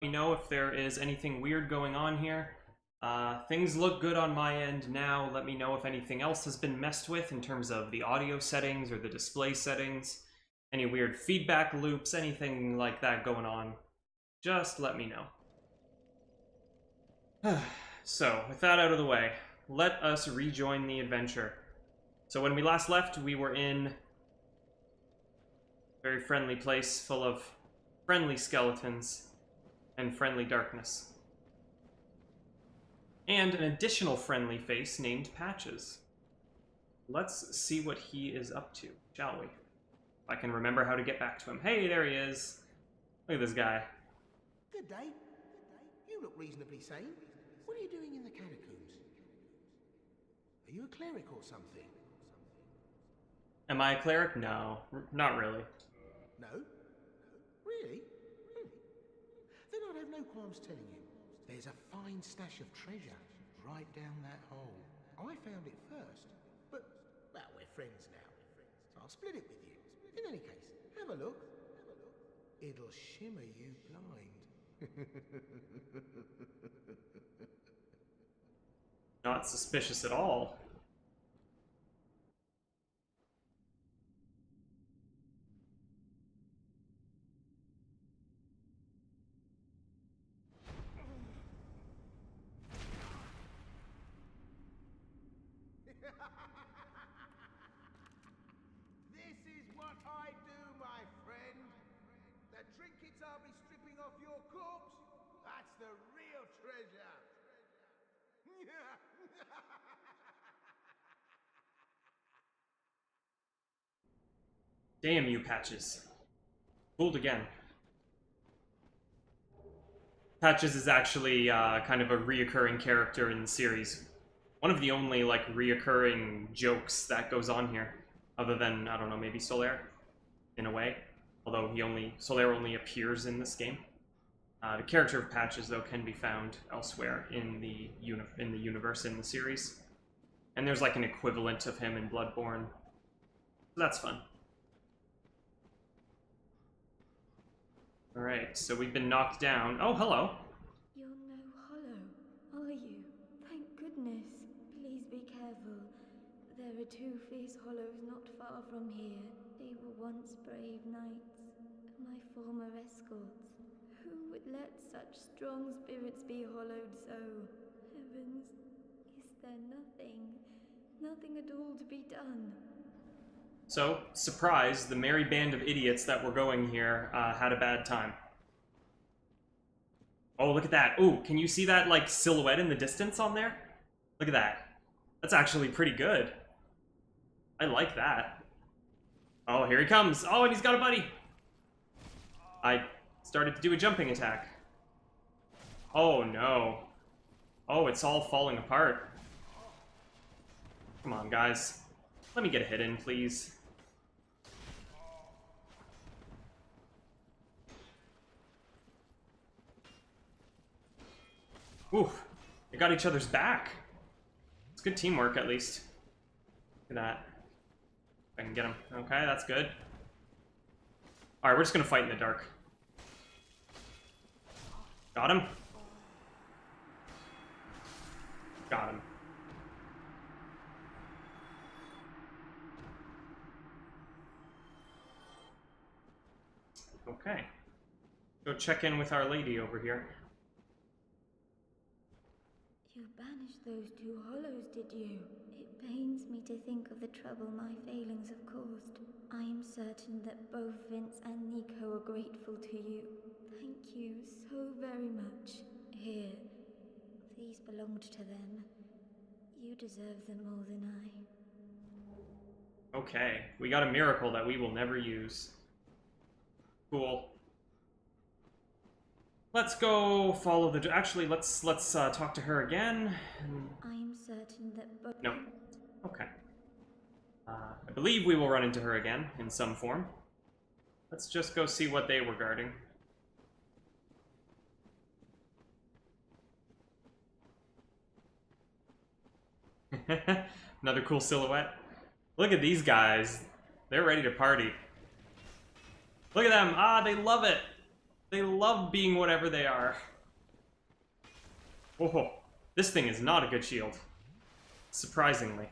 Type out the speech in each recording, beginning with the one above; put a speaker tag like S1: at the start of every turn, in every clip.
S1: me know if there is anything weird going on here. Things look good on my end now. Let me know if anything else has been messed with in terms of the audio settings or the display settings. Any weird feedback loops, anything like that going on. Just let me know. So, with that out of the way, let us rejoin the adventure. So when we last left, we were in a very friendly place full of friendly skeletons and friendly darkness. And an additional friendly face named Patches. Let's see what he is up to, shall we? If I can remember how to get back to him. Hey, there he is. Look at this guy.
S2: Good day. You look reasonably sane. What are you doing in the catacombs? Are you a cleric or something?
S1: Am I a cleric? No, not really.
S2: No? Really? Then I'd have no qualms telling you. There's a fine stash of treasure right down that hole. I found it first, but, well, we're friends now, so I'll split it with you. In any case, have a look. It'll shimmer you blind.
S1: Not suspicious at all.
S2: This is what I do, my friend. The trinkets I'll be stripping off your corpse, that's the real treasure.
S1: Damn you, Patches. Fooled again. Patches is actually kind of a reoccurring character in the series. One of the only, like, reoccurring jokes that goes on here. Other than, I don't know, maybe Solaire, in a way. Although Solaire only appears in this game. The character of Patches, though, can be found elsewhere in the universe, in the series. And there's, like, an equivalent of him in Bloodborne. So that's fun. Alright, so we've been knocked down. Oh, hello.
S3: You're no hollow, are you? Thank goodness. Please be careful. There are two fierce hollows not far from here. They were once brave knights, my former escorts. Who would let such strong spirits be hollowed so? Heavens, is there nothing at all to be done?
S1: So, surprise, the merry band of idiots that were going here had a bad time. Oh, look at that. Oh, can you see that, like, silhouette in the distance on there? Look at that. That's actually pretty good. I like that. Oh, here he comes. Oh, and he's got a buddy. I started to do a jumping attack. Oh, no. Oh, it's all falling apart. Come on, guys. Let me get a hit in, please. Oof. They got each other's back. It's good teamwork, at least. Look at that. If I can get him. Okay, that's good. Alright, we're just gonna fight in the dark. Got him. Got him. Okay. Go check in with Our Lady over here.
S3: You banished those two hollows, did you? It pains me to think of the trouble my failings have caused. I am certain that both Vince and Nico are grateful to you. Thank you so very much. Here, these belonged to them. You deserve them more than I.
S1: Okay, we got a miracle that we will never use. Cool. Let's go follow the... Actually, let's talk to her again.
S3: I am certain that both...
S1: No. Okay. I believe we will run into her again, in some form. Let's just go see what they were guarding. Another cool silhouette. Look at these guys. They're ready to party. Look at them. Ah, they love it. They love being whatever they are. Whoa, this thing is not a good shield. Surprisingly.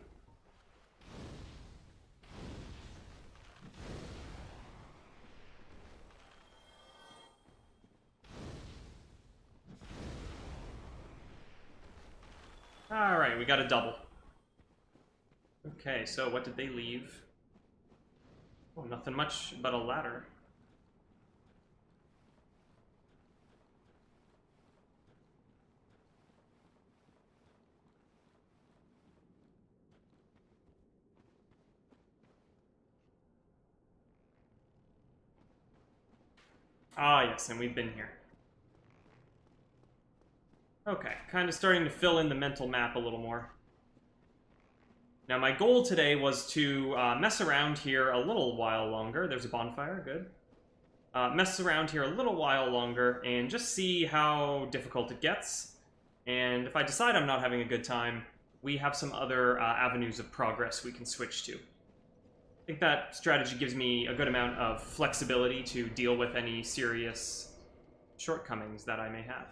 S1: Alright, we got a double. Okay, so what did they leave? Oh, nothing much but a ladder. Ah, yes, and we've been here. Okay, kind of starting to fill in the mental map a little more. Now, my goal today was to mess around here a little while longer. There's a bonfire, good. Mess around here a little while longer and just see how difficult it gets. And if I decide I'm not having a good time, we have some other avenues of progress we can switch to. I think that strategy gives me a good amount of flexibility to deal with any serious shortcomings that I may have.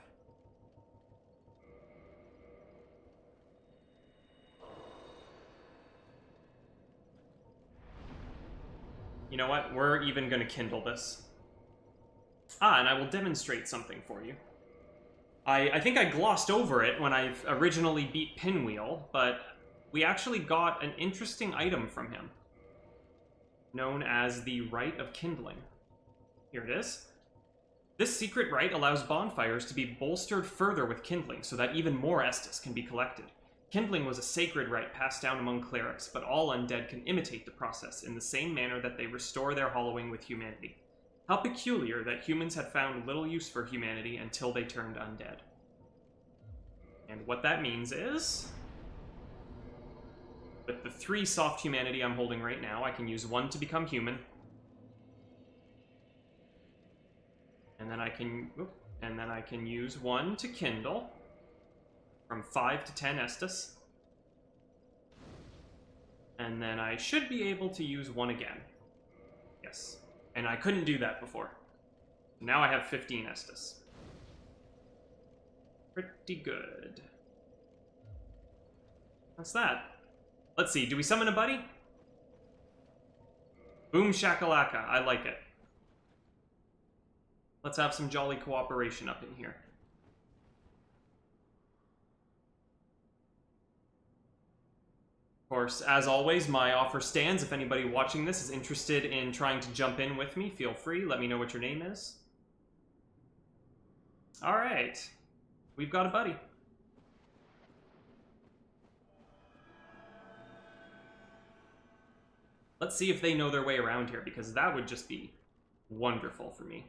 S1: You know what? We're even going to kindle this. Ah, and I will demonstrate something for you. I think I glossed over it when I originally beat Pinwheel, but we actually got an interesting item from him, known as the Rite of Kindling. Here it is. This secret rite allows bonfires to be bolstered further with kindling, so that even more Estus can be collected. Kindling was a sacred rite passed down among clerics, but all undead can imitate the process in the same manner that they restore their hollowing with humanity. How peculiar that humans had found little use for humanity until they turned undead. And what that means is, with the 3 soft humanity I'm holding right now, I can use 1 to become human. And then I can use 1 to kindle from 5 to 10 Estus. And then I should be able to use 1 again. Yes. And I couldn't do that before. Now I have 15 Estus. Pretty good. That's that. Let's see, do we summon a buddy? Boom shakalaka, I like it. Let's have some jolly cooperation up in here. Of course, as always, my offer stands. If anybody watching this is interested in trying to jump in with me, feel free. Let me know what your name is. Alright. We've got a buddy. Let's see if they know their way around here, because that would just be wonderful for me.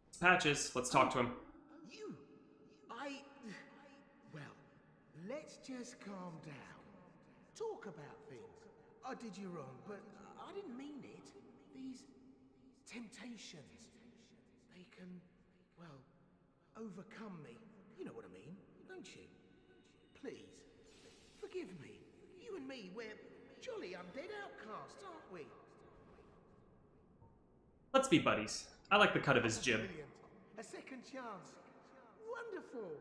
S1: It's Patches. Let's talk to him.
S2: Well, let's just calm down. Talk about things. I did you wrong, but I didn't mean it. These temptations, they can, well, overcome me. You know what I mean, don't you? Please, forgive me. You and me, we're jolly undead outcasts, aren't we?
S1: Let's be buddies. I like the cut of his jib.
S2: Brilliant. A second chance. Wonderful.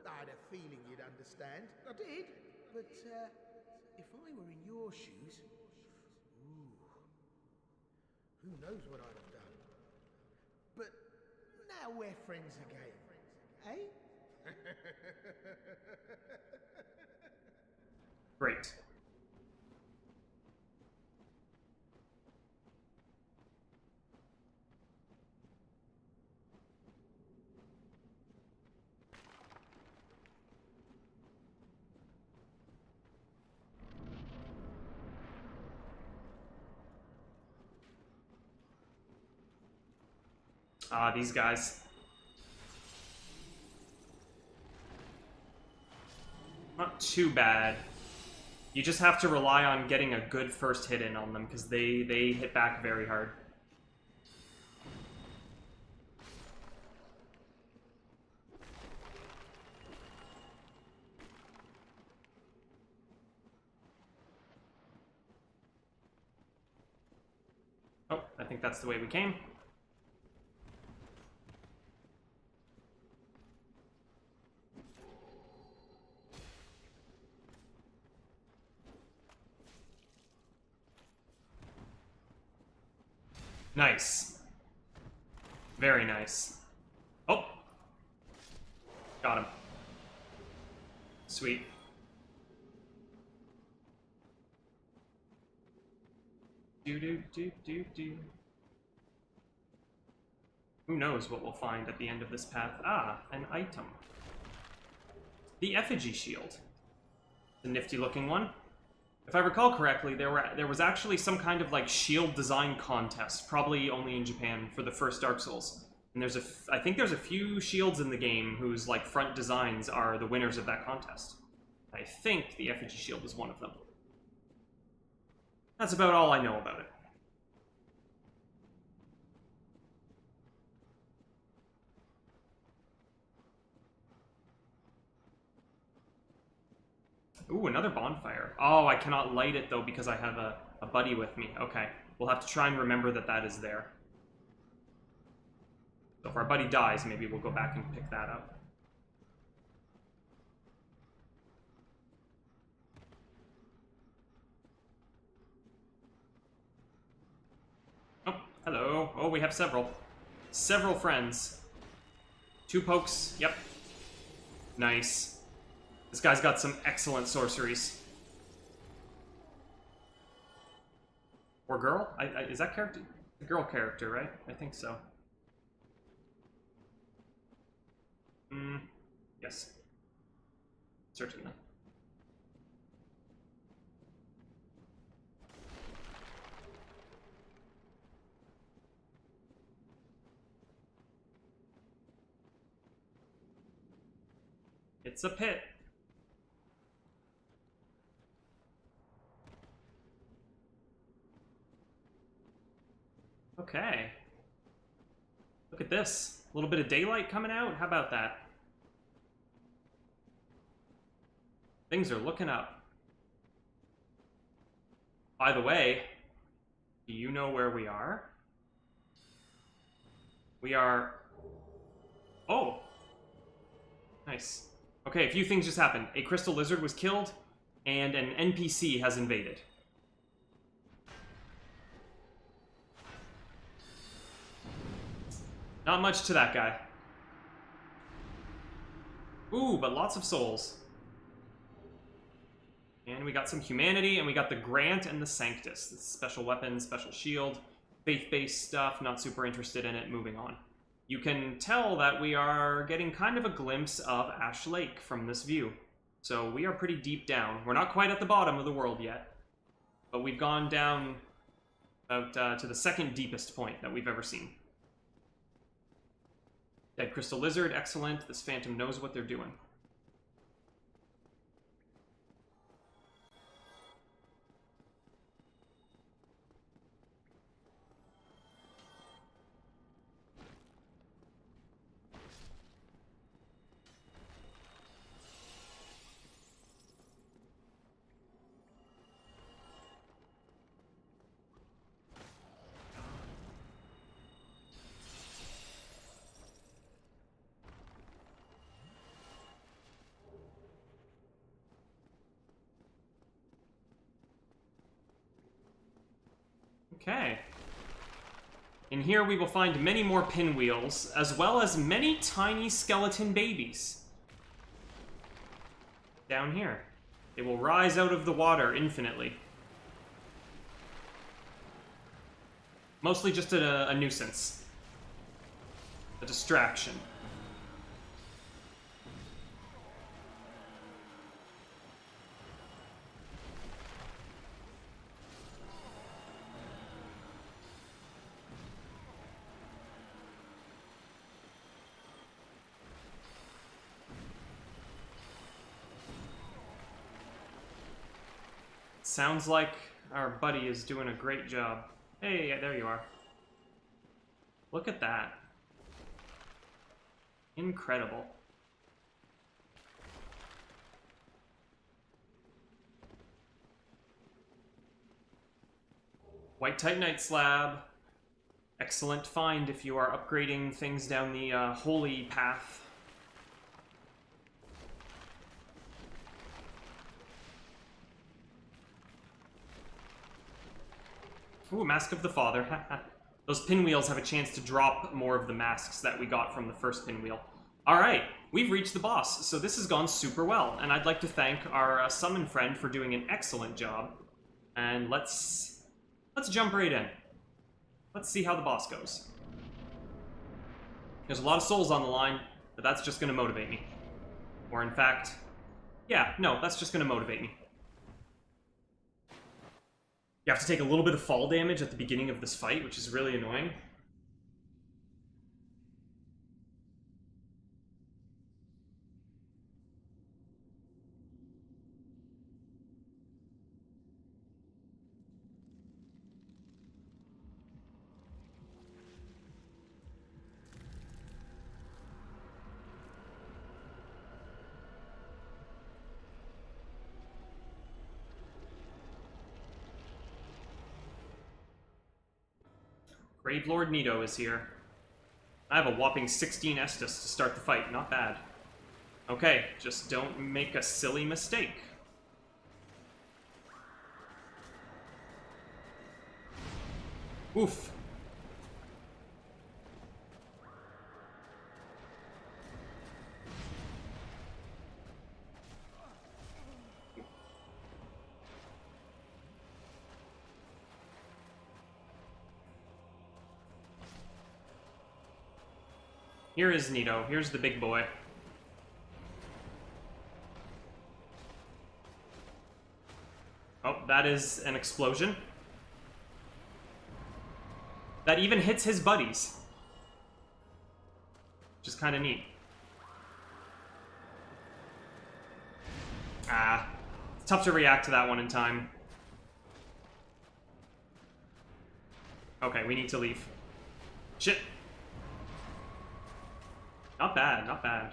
S2: I had a feeling you'd understand. I did. But, if I were in your shoes... Ooh. Who knows what I'd have done. But now we're friends again. Eh?
S1: Great. Ah, these guys. Not too bad. You just have to rely on getting a good first hit in on them, because they hit back very hard. Oh, I think that's the way we came. Nice. Very nice. Oh! Got him. Sweet. Do. Who knows what we'll find at the end of this path? Ah, an item. The Effigy Shield. The nifty looking one. If I recall correctly, there was actually some kind of like shield design contest, probably only in Japan, for the first Dark Souls. And I think there's a few shields in the game whose like front designs are the winners of that contest. I think the Effigy Shield is one of them. That's about all I know about it. Ooh, another bonfire. Oh, I cannot light it, though, because I have a buddy with me. Okay, we'll have to try and remember that that is there. So if our buddy dies, maybe we'll go back and pick that up. Oh, hello. Oh, we have several. Several friends. 2 pokes. Yep. Nice. This guy's got some excellent sorceries. Or girl? Is that character? The girl character, right? I think so. Yes. Certainly. It's a pit. Okay. Look at this. A little bit of daylight coming out. How about that? Things are looking up. By the way, do you know where we are? We are... Oh! Nice. Okay, a few things just happened. A crystal lizard was killed, and an NPC has invaded. Not much to that guy. Ooh, but lots of souls. And we got some humanity, and we got the Grant and the Sanctus. This special weapon, special shield, faith-based stuff, not super interested in it, moving on. You can tell that we are getting kind of a glimpse of Ash Lake from this view. So we are pretty deep down. We're not quite at the bottom of the world yet, but we've gone down about to the second deepest point that we've ever seen. Dead Crystal Lizard, excellent. This Phantom knows what they're doing. Okay. In here we will find many more pinwheels, as well as many tiny skeleton babies. Down here. They will rise out of the water infinitely. Mostly just a nuisance. A distraction. Sounds like our buddy is doing a great job. Hey, there you are. Look at that. Incredible. White Titanite slab. Excellent find if you are upgrading things down the holy path. Ooh, Mask of the Father. Those pinwheels have a chance to drop more of the masks that we got from the first pinwheel. Alright, we've reached the boss, so this has gone super well, and I'd like to thank our summon friend for doing an excellent job. And let's jump right in. Let's see how the boss goes. There's a lot of souls on the line, but that's just going to motivate me. Or in fact, yeah, no, that's just going to motivate me. You have to take a little bit of fall damage at the beginning of this fight, which is really annoying. Gravelord Nito is here. I have a whopping 16 Estus to start the fight. Not bad. Okay, just don't make a silly mistake. Oof. Here is Nito. Here's the big boy. Oh, that is an explosion. That even hits his buddies. Which is kind of neat. Ah. It's tough to react to that one in time. Okay, we need to leave. Shit. Not bad, not bad.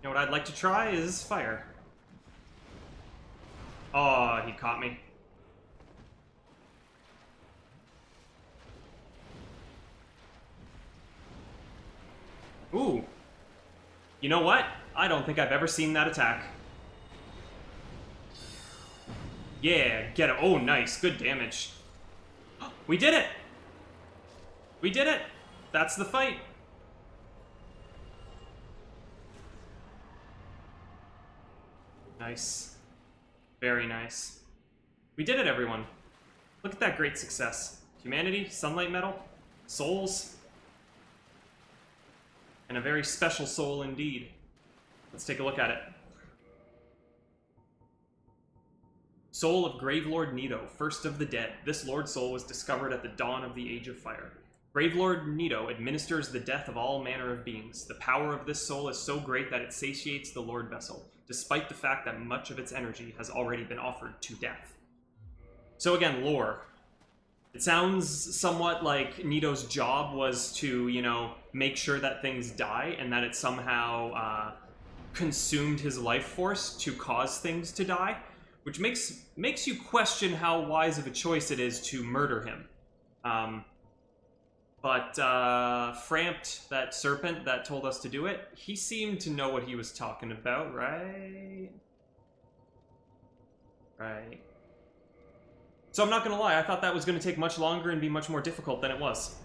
S1: You know what I'd like to try is fire. Oh, he caught me. Ooh. You know what? I don't think I've ever seen that attack. Yeah, get it. Oh, nice. Good damage. We did it! We did it! That's the fight. Nice. Very nice. We did it, everyone. Look at that great success. Humanity, Sunlight Metal, souls, and a very special soul indeed. Let's take a look at it. Soul of Gravelord Nito, first of the dead. This Lord Soul was discovered at the dawn of the Age of Fire. Gravelord Nito administers the death of all manner of beings. The power of this soul is so great that it satiates the Lord Vessel, despite the fact that much of its energy has already been offered to death. So again, lore. It sounds somewhat like Nito's job was to, you know, make sure that things die, and that it somehow consumed his life force to cause things to die. Which makes you question how wise of a choice it is to murder him. But Frampt, that serpent that told us to do it, he seemed to know what he was talking about, right? Right. So I'm not gonna lie, I thought that was gonna take much longer and be much more difficult than it was.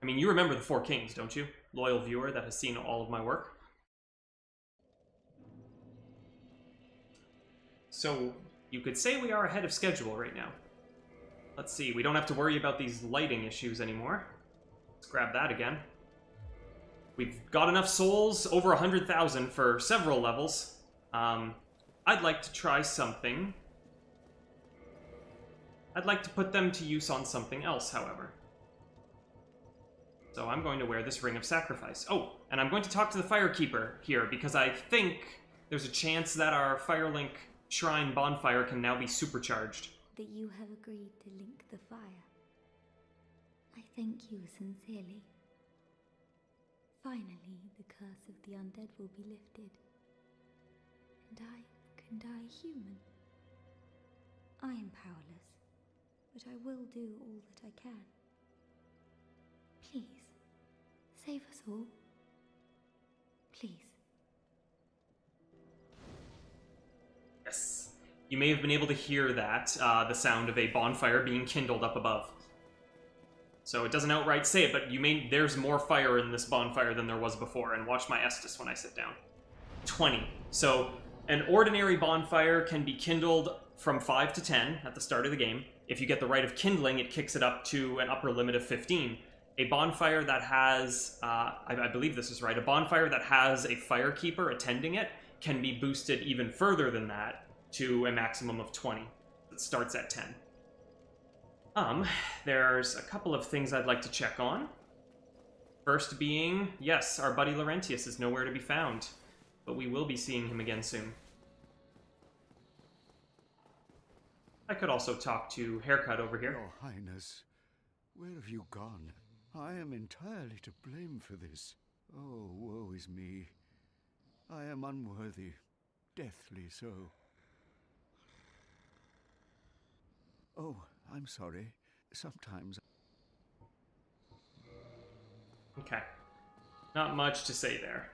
S1: I mean, you remember the Four Kings, don't you? Loyal viewer that has seen all of my work. So, you could say we are ahead of schedule right now. Let's see, we don't have to worry about these lighting issues anymore. Let's grab that again. We've got enough souls, over 100,000 for several levels. I'd like to try something. I'd like to put them to use on something else, however. So I'm going to wear this Ring of Sacrifice. Oh, and I'm going to talk to the Firekeeper here, because I think there's a chance that our Firelink Shrine bonfire can now be supercharged.
S3: That you have agreed to link the fire. I thank you sincerely. Finally, the curse of the undead will be lifted. and I can die human. I am powerless, but I will do all that I can. Please, save us all. Please.
S1: Yes. You may have been able to hear that, the sound of a bonfire being kindled up above. So it doesn't outright say it, but there's more fire in this bonfire than there was before, and watch my Estus when I sit down. 20. So an ordinary bonfire can be kindled from 5 to 10 at the start of the game. If you get the right of kindling, it kicks it up to an upper limit of 15. A bonfire that has, I believe this is right, a bonfire that has a firekeeper attending it can be boosted even further than that to a maximum of 20. It starts at 10. There's a couple of things I'd like to check on. First being, yes, our buddy Laurentius is nowhere to be found, but we will be seeing him again soon. I could also talk to Haircut over here.
S4: Your Highness, where have you gone? I am entirely to blame for this. Oh, woe is me. I am unworthy, deathly so. Oh, I'm sorry. Sometimes...
S1: Okay. Not much to say there.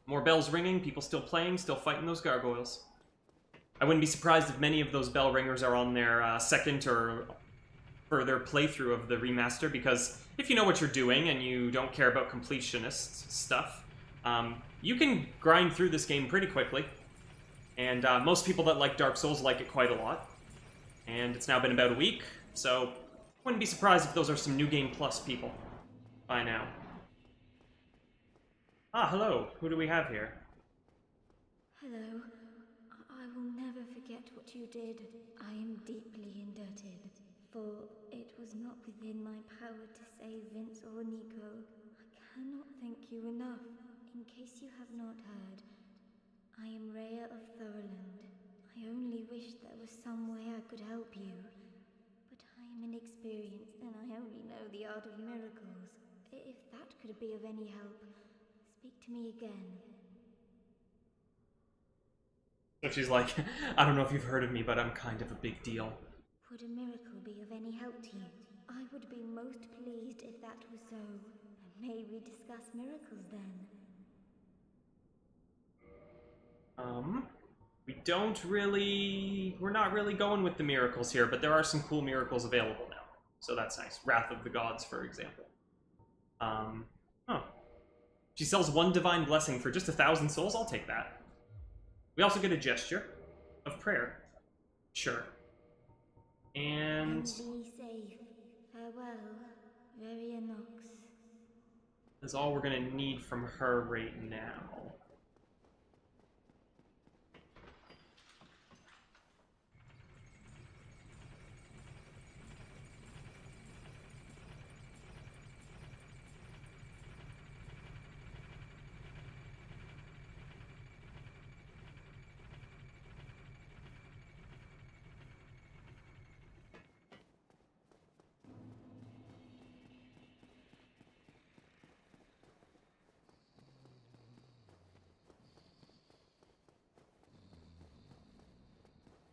S1: More bells ringing, people still playing, still fighting those gargoyles. I wouldn't be surprised if many of those bell ringers are on their second or further playthrough of the remaster, because if you know what you're doing and you don't care about completionist stuff, you can grind through this game pretty quickly. And most people that like Dark Souls like it quite a lot. And it's now been about a week, so wouldn't be surprised if those are some New Game Plus people by now. Ah, hello. Who do we have here?
S3: Hello. I will never forget what you did. I am deeply indebted, for it was not within my power to save Vince or Nico. I cannot thank you enough. In case you have not heard, I am Rhea of Thorland. I only wish there was some way I could help you. But I am inexperienced and I only know the art of miracles. If that could be of any help, speak to me again.
S1: So she's like, I don't know if you've heard of me, but I'm kind of a big deal.
S3: Would a miracle be of any help to you? I would be most pleased if that was so. May we discuss miracles then?
S1: We're not really going with the miracles here, but there are some cool miracles available now. So that's nice. Wrath of the Gods, for example. She sells 1 divine blessing for just 1,000 souls. I'll take that. We also get a gesture of prayer. Sure. And
S3: Be safe. Farewell, Verianox.
S1: that's all we're gonna need from her right now.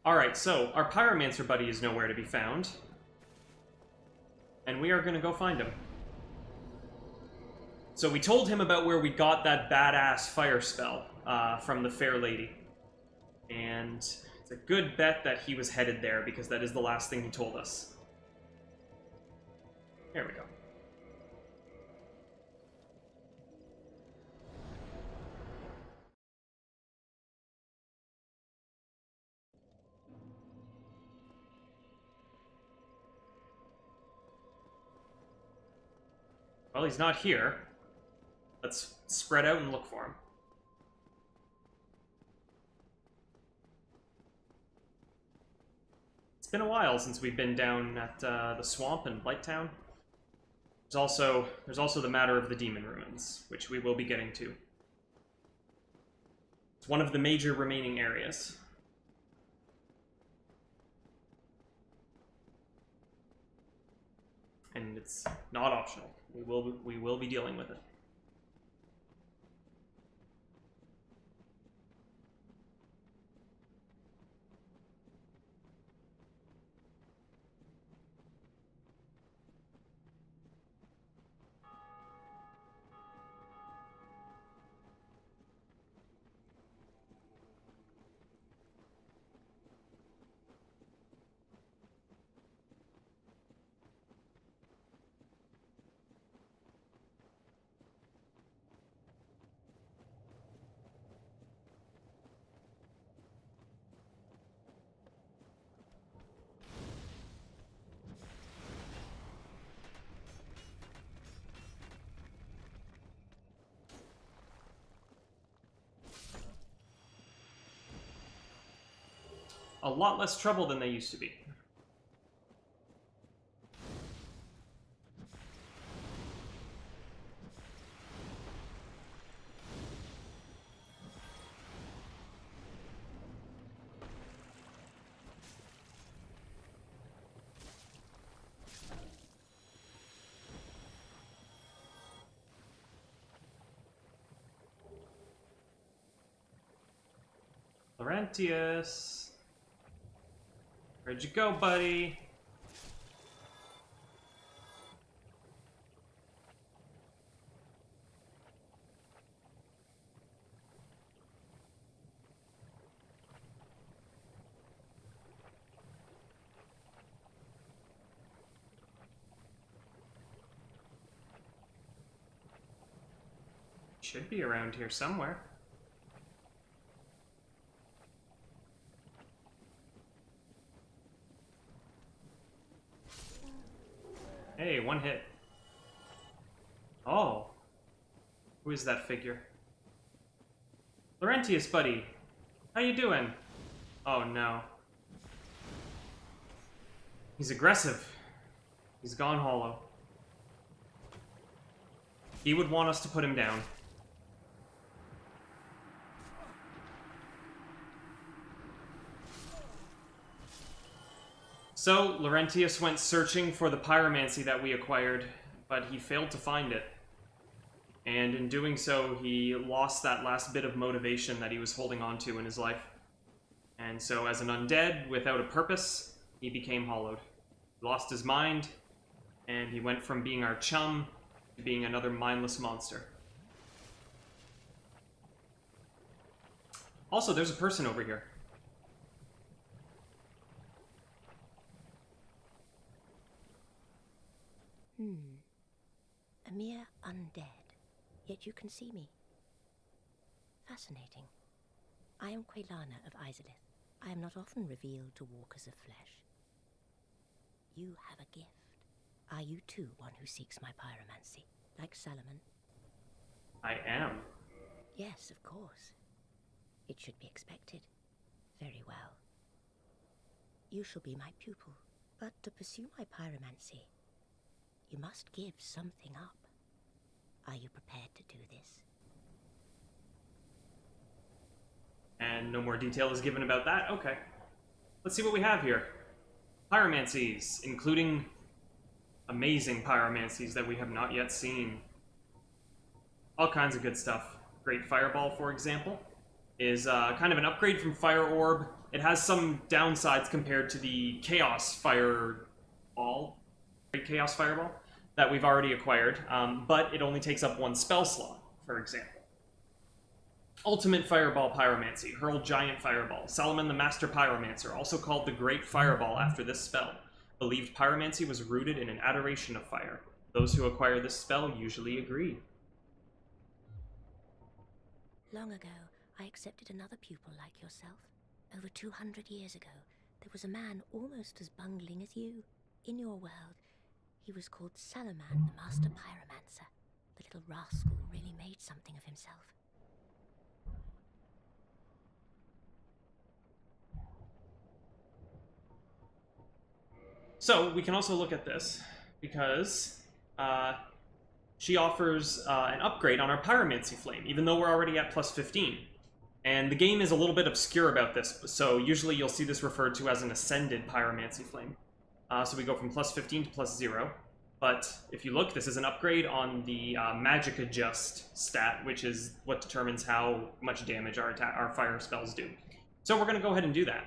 S1: Alright, so our Pyromancer buddy is nowhere to be found. And we are gonna go find him. So we told him about where we got that badass fire spell from the Fair Lady. And it's a good bet that he was headed there, because that is the last thing he told us. There we go. Well, he's not here. Let's spread out and look for him. It's been a while since we've been down at the swamp in Blighttown. There's also the matter of the Demon Ruins, which we will be getting to. It's one of the major remaining areas. And it's not optional. We will be dealing with it. a lot less trouble than they used to be. Laurentius. Where'd you go, buddy? Should be around here somewhere. Hey, one hit. Oh. Who is that figure? Laurentius, buddy. How you doing? Oh, no. He's aggressive. He's gone hollow. He would want us to put him down. So, Laurentius went searching for the pyromancy that we acquired, but he failed to find it. And in doing so, he lost that last bit of motivation that he was holding on to in his life. And so, as an undead, without a purpose, he became hollowed. He lost his mind, and he went from being our chum to being another mindless monster. Also, there's a person over here.
S5: A mere undead, yet you can see me. Fascinating. I am Quelana of Izalith. I am not often revealed to walkers of flesh. You have a gift. Are you too one who seeks my pyromancy, like Salomon?
S1: I am.
S5: Yes, of course. It should be expected. Very well. You shall be my pupil, but to pursue my pyromancy, you must give something up. Are you prepared to do this?
S1: And no more detail is given about that? Okay. Let's see what we have here. Pyromancies, including amazing pyromancies that we have not yet seen. All kinds of good stuff. Great Fireball, for example, is kind of an upgrade from Fire Orb. It has some downsides compared to the Chaos Fireball, Great Chaos Fireball, that we've already acquired, but it only takes up one spell slot, for example. Ultimate Fireball Pyromancy, Hurl Giant Fireball, Salomon the Master Pyromancer, also called the Great Fireball after this spell. Believed pyromancy was rooted in an adoration of fire. Those who acquire this spell usually agree.
S5: Long ago, I accepted another pupil like yourself. Over 200 years ago, there was a man almost as bungling as you. In your world, he was called Salomon the Master Pyromancer. The little rascal really made something of himself.
S1: So, we can also look at this, because she offers an upgrade on our Pyromancy Flame, even though we're already at plus 15. And the game is a little bit obscure about this, so usually you'll see this referred to as an Ascended Pyromancy Flame. So we go from plus 15 to plus 0. But if you look, this is an upgrade on the Magic Adjust stat, which is what determines how much damage our fire spells do. So we're going to go ahead and do that.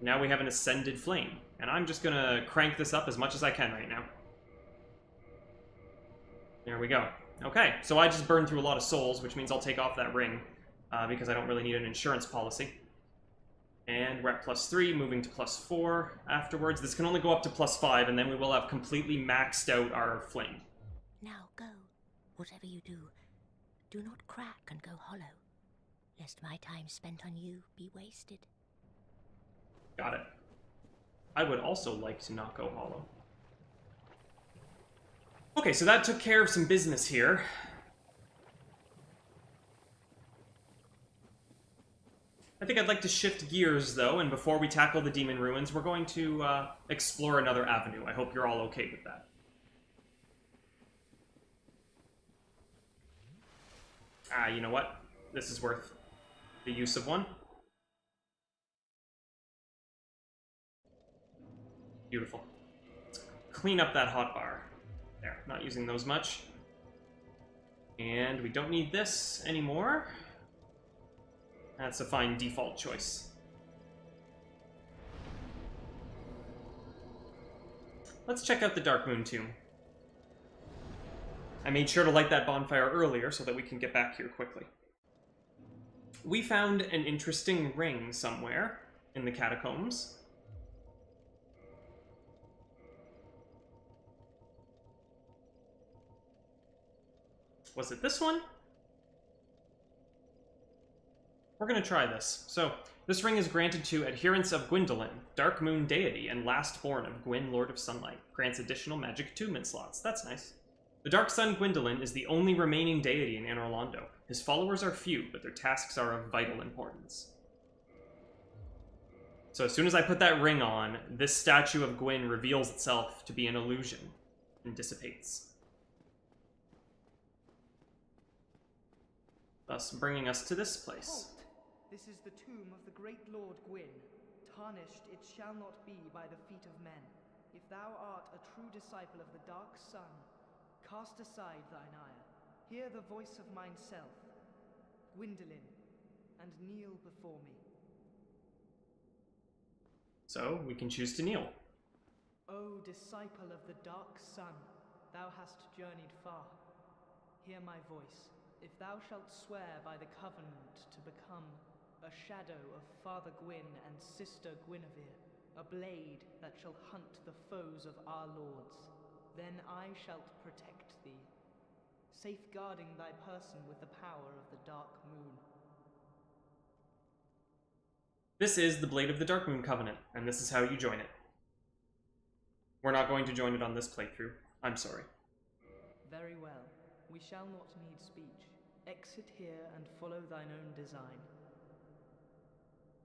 S1: Now we have an Ascended Flame, and I'm just going to crank this up as much as I can right now. There we go. Okay, so I just burned through a lot of souls, which means I'll take off that ring, because I don't really need an insurance policy. And we're at plus 3, moving to plus 4 afterwards. This can only go up to plus 5, and then we will have completely maxed out our flame.
S5: Now go. Whatever you do, do not crack and go hollow, lest my time spent on you be wasted.
S1: Got it. I would also like to not go hollow. Okay, so that took care of some business here. I think I'd like to shift gears, though, and before we tackle the Demon Ruins, we're going to explore another avenue. I hope you're all okay with that. You know what? This is worth the use of one. Beautiful. Let's clean up that hotbar. There, not using those much. And we don't need this anymore. That's a fine default choice. Let's check out the Darkmoon Tomb. I made sure to light that bonfire earlier so that we can get back here quickly. We found an interesting ring somewhere in the catacombs. Was it this one? We're going to try this. So, this ring is granted to adherents of Gwyndolin, Dark Moon deity and last born of Gwyn, Lord of Sunlight. Grants additional magic attunement slots. That's nice. The Dark Sun Gwyndolin is the only remaining deity in Anor Londo. His followers are few, but their tasks are of vital importance. So as soon as I put that ring on, this statue of Gwyn reveals itself to be an illusion and dissipates. Thus bringing us to this place.
S6: Halt! This is the tomb of the great Lord Gwyn. Tarnished it shall not be by the feet of men. If thou art a true disciple of the Dark Sun, cast aside thine ire. Hear the voice of mine self, Gwyndolin, and kneel before me.
S1: So, we can choose to kneel.
S6: O disciple of the Dark Sun, thou hast journeyed far. Hear my voice. If thou shalt swear by the covenant to become a shadow of Father Gwyn and Sister Guinevere, a blade that shall hunt the foes of our lords, then I shall protect thee, safeguarding thy person with the power of the Dark Moon.
S1: This is the Blade of the Darkmoon Covenant, and this is how you join it. We're not going to join it on this playthrough. I'm sorry.
S6: Very well. We shall not need speech. Exit here and follow thine own design.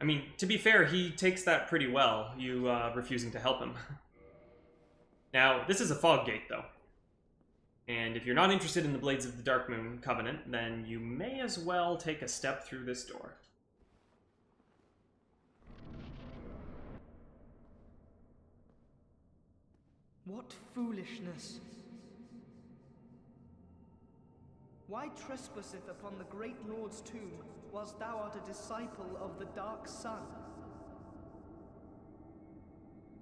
S1: I mean, to be fair, he takes that pretty well, you refusing to help him. Now, this is a fog gate, though. And if you're not interested in the Blades of the Darkmoon Covenant, then you may as well take a step through this door.
S6: What foolishness! Why trespasseth upon the great Lord's tomb, whilst thou art a disciple of the Dark Sun?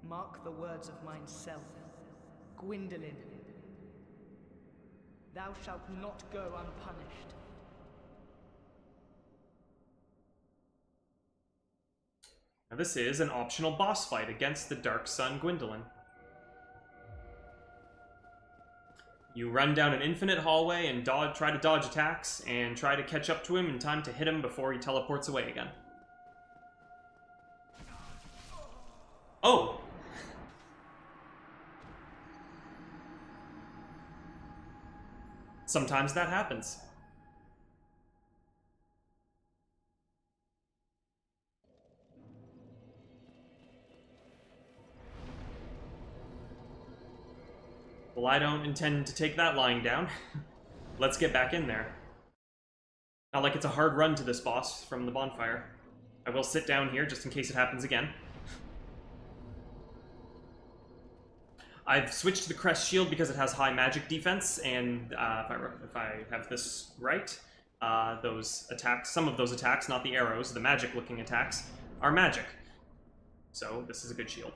S6: Mark the words of mine self, Gwyndolin. Thou shalt not go unpunished.
S1: Now this is an optional boss fight against the Dark Sun Gwyndolin. You run down an infinite hallway and try to dodge attacks, and try to catch up to him in time to hit him before he teleports away again. Oh! Sometimes that happens. Well, I don't intend to take that lying down. Let's get back in there. Not like it's a hard run to this boss from the bonfire. I will sit down here just in case it happens again. I've switched to the Crest Shield because it has high magic defense, and if I have this right, those attacks, some of those attacks, not the arrows, the magic-looking attacks, are magic. So this is a good shield.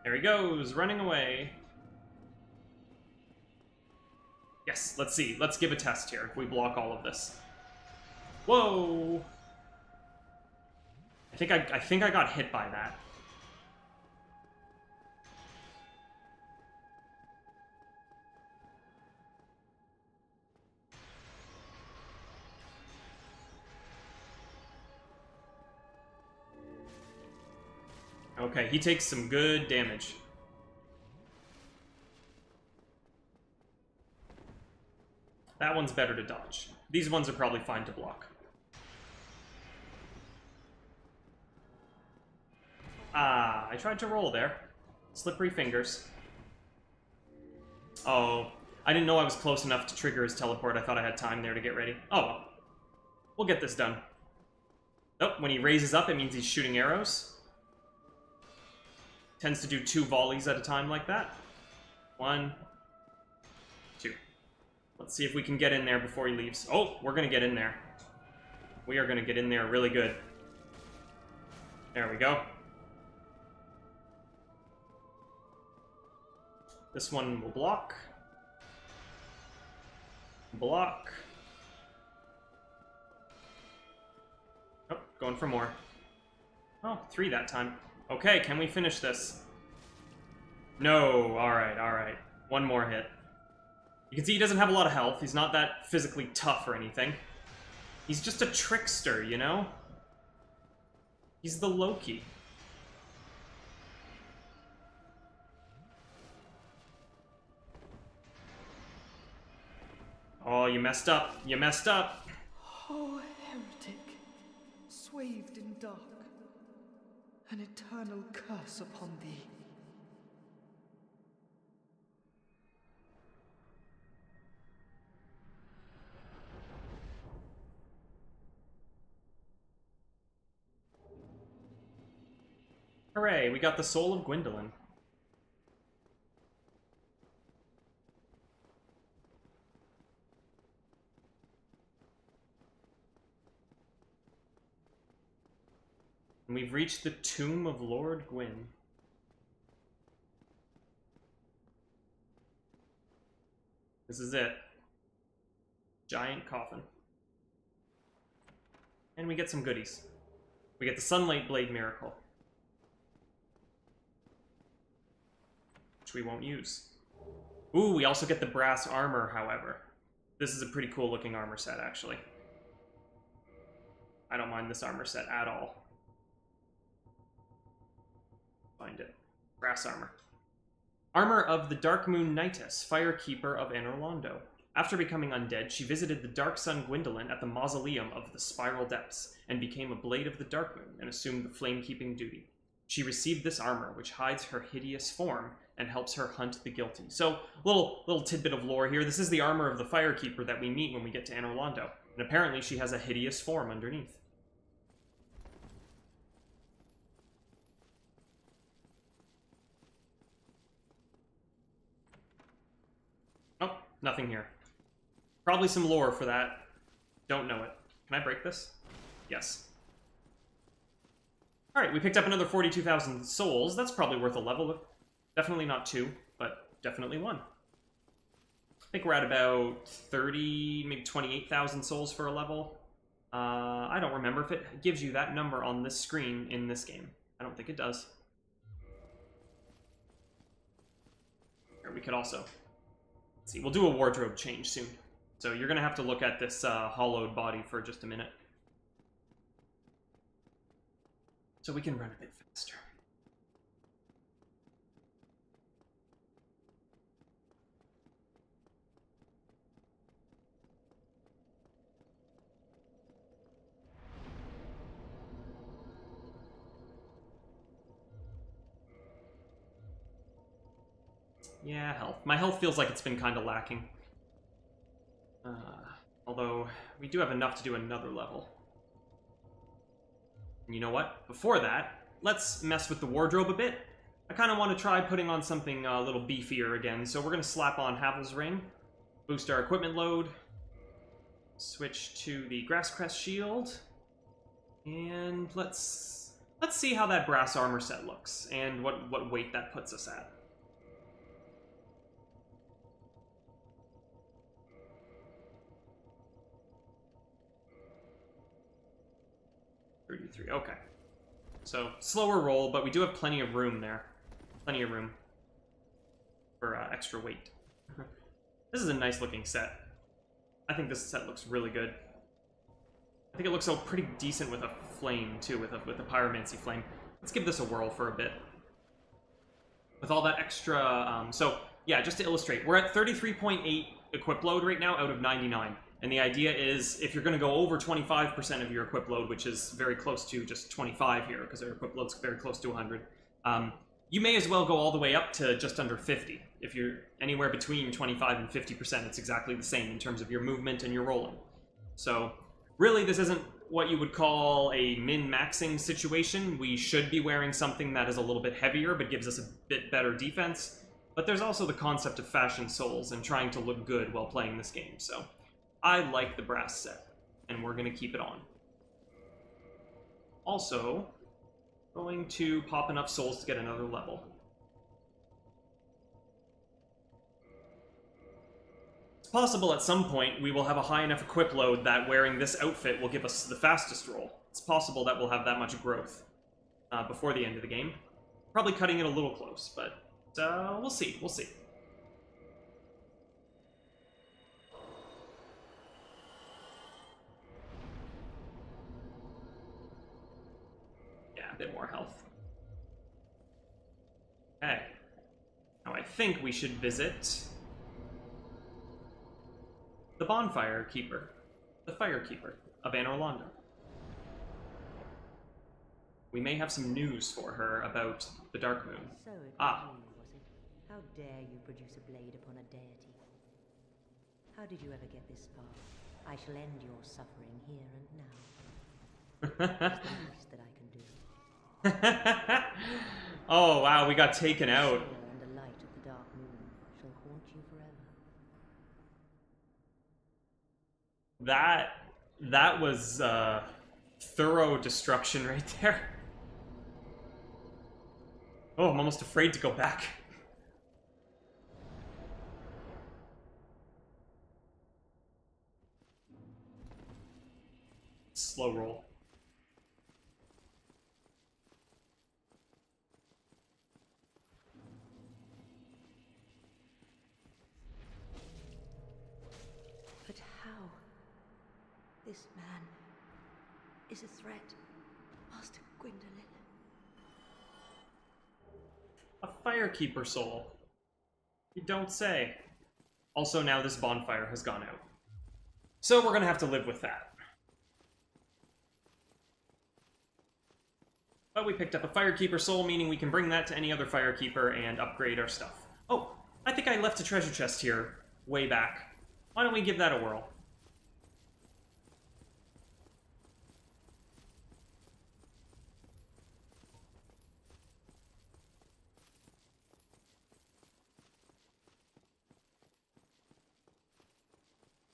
S1: There he goes, running away. Yes, let's see. Let's give a test here if we block all of this. Whoa! I think I got hit by that. Okay, he takes some good damage. That one's better to dodge. These ones are probably fine to block. Ah, I tried to roll there. Slippery fingers. Oh, I didn't know I was close enough to trigger his teleport. I thought I had time there to get ready. Oh well. We'll get this done. Oh, when he raises up, it means he's shooting arrows. Tends to do 2 volleys at a time like that. 1, 2. Let's see if we can get in there before he leaves. Oh, we're gonna get in there. We are gonna get in there really good. There we go. This one will block. Block. Oh, going for more. Oh, 3 that time. Okay, can we finish this? No, alright, alright. 1 more hit. You can see he doesn't have a lot of health. He's not that physically tough or anything. He's just a trickster, you know? He's the Loki. Oh, you messed up. You messed up.
S6: Oh, heretic, swathed in dark, an eternal curse upon thee.
S1: Hooray, we got the soul of Gwendolyn. And we've reached the tomb of Lord Gwyn. This is it. Giant coffin. And we get some goodies. We get the Sunlight Blade Miracle, which we won't use. Ooh, we also get the brass armor, however. This is a pretty cool looking armor set, actually. I don't mind this armor set at all. Find it. Brass armor. Armor of the Dark Moon Nitess, Firekeeper of Anor Londo. After becoming undead, she visited the Dark Sun Gwendolyn at the Mausoleum of the Spiral Depths, and became a Blade of the Dark Moon, and assumed the flame-keeping duty. She received this armor, which hides her hideous form, and helps her hunt the guilty. So, little tidbit of lore here. This is the armor of the Firekeeper that we meet when we get to Anor Londo. And apparently she has a hideous form underneath. Oh, nothing here. Probably some lore for that. Don't know it. Can I break this? Yes. Alright, we picked up another 42,000 souls. That's probably worth a level. Definitely not 2, but definitely 1. I think we're at about 30, maybe 28,000 souls for a level. I don't remember if it gives you that number on this screen in this game. I don't think it does. Here, we could also... Let's see, we'll do a wardrobe change soon. So you're going to have to look at this hollowed body for just a minute, so we can run a bit faster. Yeah, health. My health feels like it's been kind of lacking. Although, we do have enough to do another level. And you know what? Before that, let's mess with the wardrobe a bit. I kind of want to try putting on something a little beefier again, so we're going to slap on Havel's Ring, boost our equipment load, switch to the Grasscrest Shield, and let's see how that brass armor set looks, and what weight that puts us at. Okay. So, slower roll, but we do have plenty of room there. Plenty of room for extra weight. This is a nice looking set. I think this set looks really good. I think it looks so pretty decent with a flame, too, with a pyromancy flame. Let's give this a whirl for a bit. With all that extra... so, yeah, just to illustrate, we're at 33.8 equip load right now out of 99. And the idea is, if you're going to go over 25% of your equip load, which is very close to just 25 here, because our equip load's very close to 100, you may as well go all the way up to just under 50. If you're anywhere between 25 and 50%, it's exactly the same in terms of your movement and your rolling. So, really, this isn't what you would call a min-maxing situation. We should be wearing something that is a little bit heavier, but gives us a bit better defense. But there's also the concept of fashion souls and trying to look good while playing this game, so I like the brass set, and we're going to keep it on. Also, going to pop enough souls to get another level. It's possible at some point we will have a high enough equip load that wearing this outfit will give us the fastest roll. It's possible that we'll have that much growth before the end of the game. Probably cutting it a little close, but we'll see, we'll see. Yeah, a bit more health. Okay. Now I think we should visit the Bonfire Keeper, the Fire Keeper of Anor Londo. We may have some news for her about the Dark Moon.
S7: So it was
S1: Ah.
S7: you, was it? How dare you produce a blade upon a deity? How did you ever get this far? I shall end your suffering here and now. It's the least that I can do.
S1: Oh wow, we got taken out.
S7: Fear and the light of the Dark Moon shall haunt you forever.
S1: That was thorough destruction right there. Oh, I'm almost afraid to go back. Slow roll.
S7: But how? This man is a threat, Master Gwendolyn.
S1: A Firekeeper soul. You don't say. Also, now this bonfire has gone out. So we're gonna have to live with that. But we picked up a Firekeeper soul, meaning we can bring that to any other Firekeeper and upgrade our stuff. Oh, I think I left a treasure chest here, way back. Why don't we give that a whirl?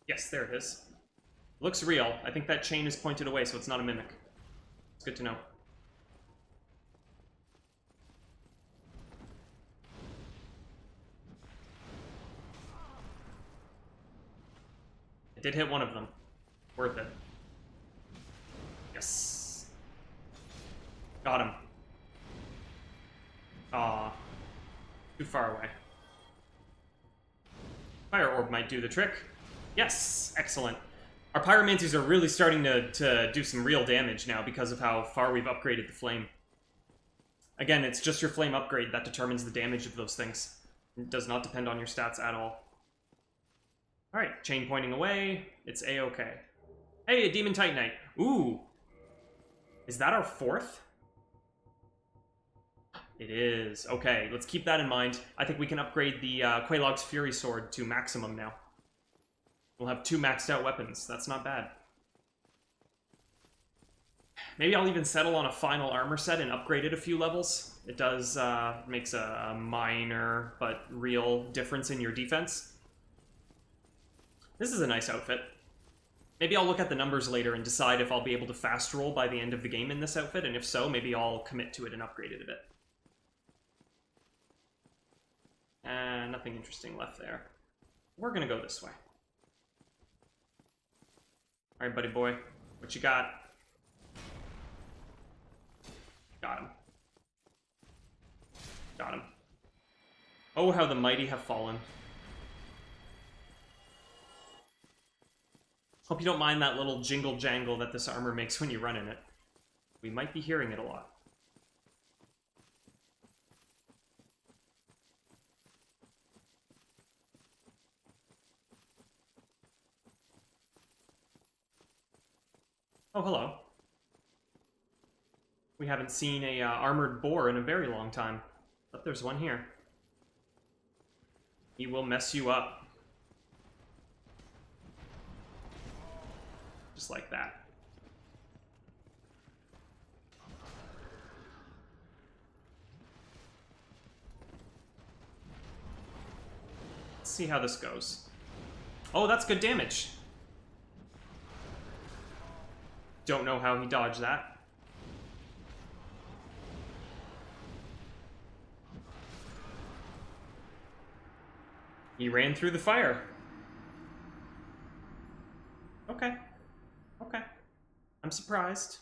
S1: Yes, there it is. Looks real. I think that chain is pointed away, so it's not a mimic. It's good to know. It did hit one of them. Worth it. Yes. Got him. Aw. Too far away. Fire Orb might do the trick. Yes! Excellent. Our Pyromancies are really starting to do some real damage now because of how far we've upgraded the Flame. Again, it's just your Flame upgrade that determines the damage of those things. It does not depend on your stats at all. Alright, chain pointing away. It's A-okay. Hey, a Demon Titanite. Ooh! Is that our fourth? It is. Okay, let's keep that in mind. I think we can upgrade the Quelaag's Fury Sword to maximum now. We'll have 2 maxed out weapons. That's not bad. Maybe I'll even settle on a final armor set and upgrade it a few levels. It does, makes a minor but real difference in your defense. This is a nice outfit. Maybe I'll look at the numbers later and decide if I'll be able to fast roll by the end of the game in this outfit, and if so, maybe I'll commit to it and upgrade it a bit. Nothing interesting left there. We're gonna go this way. Alright, buddy boy. What you got? Got him. Got him. Oh, how the mighty have fallen. Hope you don't mind that little jingle jangle that this armor makes when you run in it. We might be hearing it a lot. Oh, hello. We haven't seen a armored boar in a very long time, but there's one here. He will mess you up. Just like that. Let's see how this goes. Oh, that's good damage. Don't know how he dodged that. He ran through the fire. Okay. Okay. I'm surprised.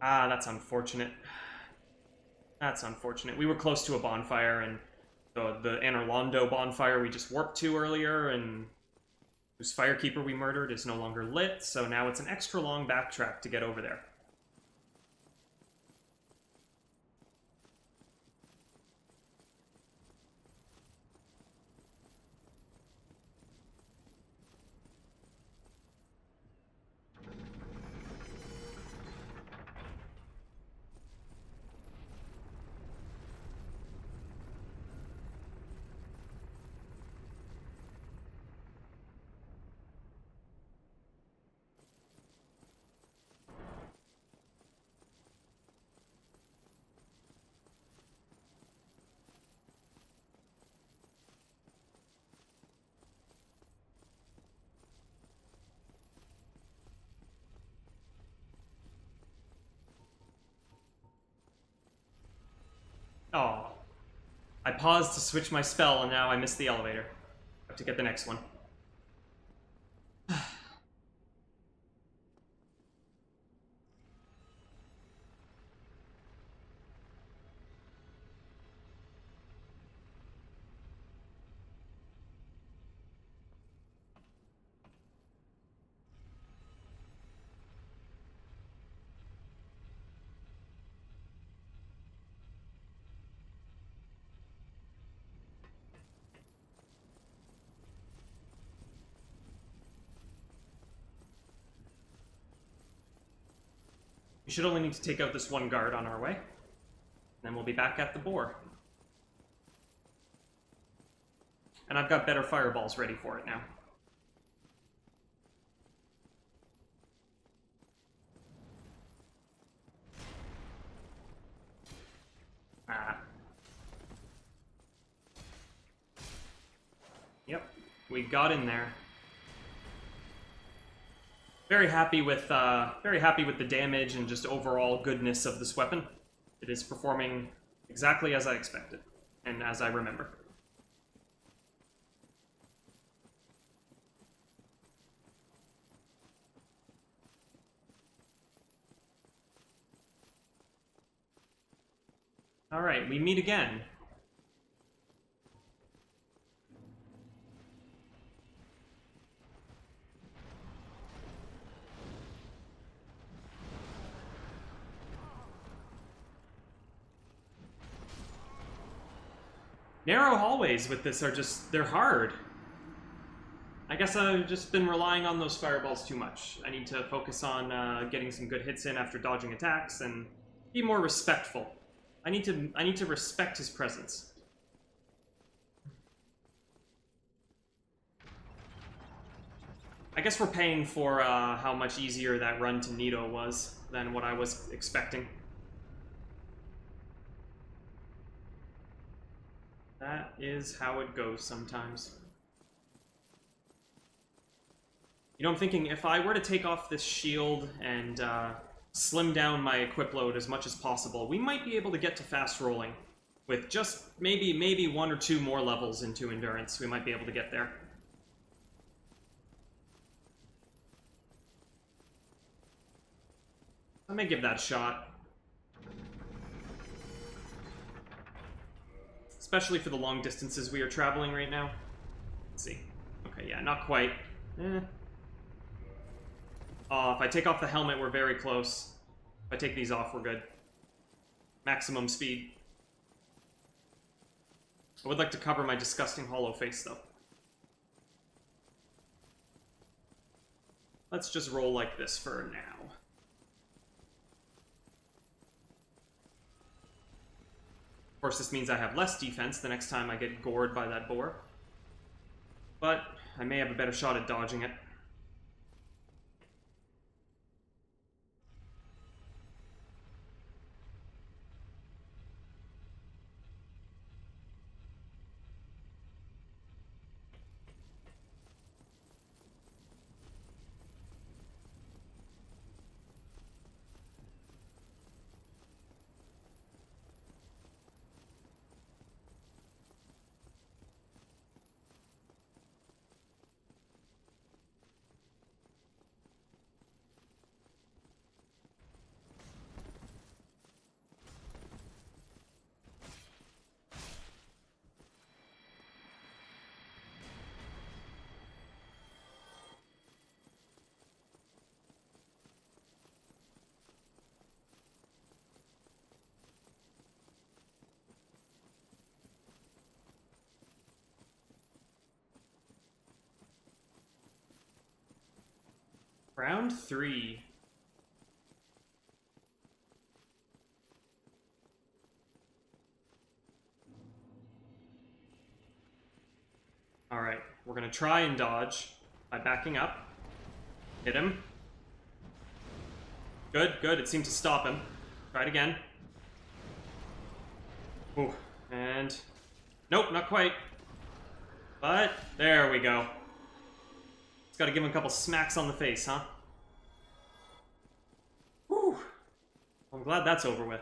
S1: Ah, that's unfortunate. That's unfortunate. We were close to a bonfire, and the Anorlando bonfire we just warped to earlier, and whose firekeeper we murdered is no longer lit, so now it's an extra long backtrack to get over there. Oh. I paused to switch my spell, and now I missed the elevator. I have to get the next one. We should only need to take out this one guard on our way. Then we'll be back at the boar. And I've got better fireballs ready for it now. Ah. Yep, we got in there. Very happy with the damage and just overall goodness of this weapon. It is performing exactly as I expected, and as I remember. Alright, we meet again. Narrow hallways with this are just, they're hard. I guess I've just been relying on those fireballs too much. I need to focus on getting some good hits in after dodging attacks and be more respectful. I need to respect his presence. I guess we're paying for how much easier that run to Nito was than what I was expecting. That is how it goes sometimes. You know, I'm thinking if I were to take off this shield and slim down my equip load as much as possible, we might be able to get to fast rolling. With just maybe 1 or 2 more levels into endurance, we might be able to get there. I may give that a shot. Especially for the long distances we are traveling right now. Let's see. Okay, yeah, not quite. If I take off the helmet, we're very close. If I take these off, we're good. Maximum speed. I would like to cover my disgusting hollow face, though. let's just roll like this for now. Of course, this means I have less defense the next time I get gored by that boar. But I may have a better shot at dodging it. Round 3. Alright, we're gonna try and dodge by backing up. Hit him. Good, good, it seemed to stop him. Try it again. Ooh, and... Nope, not quite. But, there we go. Just gotta give him a couple smacks on the face, huh? Whew. I'm glad that's over with.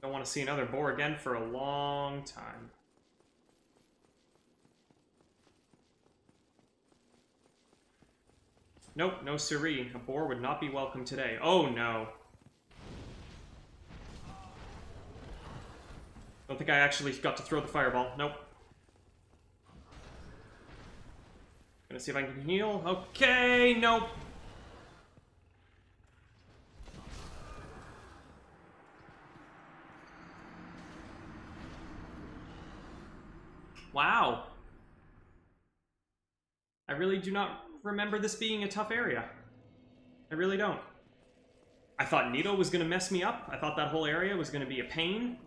S1: Don't want to see another boar again for a long time. Nope, no siree. A boar would not be welcome today. Oh no. Don't think I actually got to throw the fireball. Nope. Gonna see if I can heal. Okay, nope. Wow. I really do not remember this being a tough area. I really don't. I thought Nito was gonna mess me up. I thought that whole area was gonna be a pain.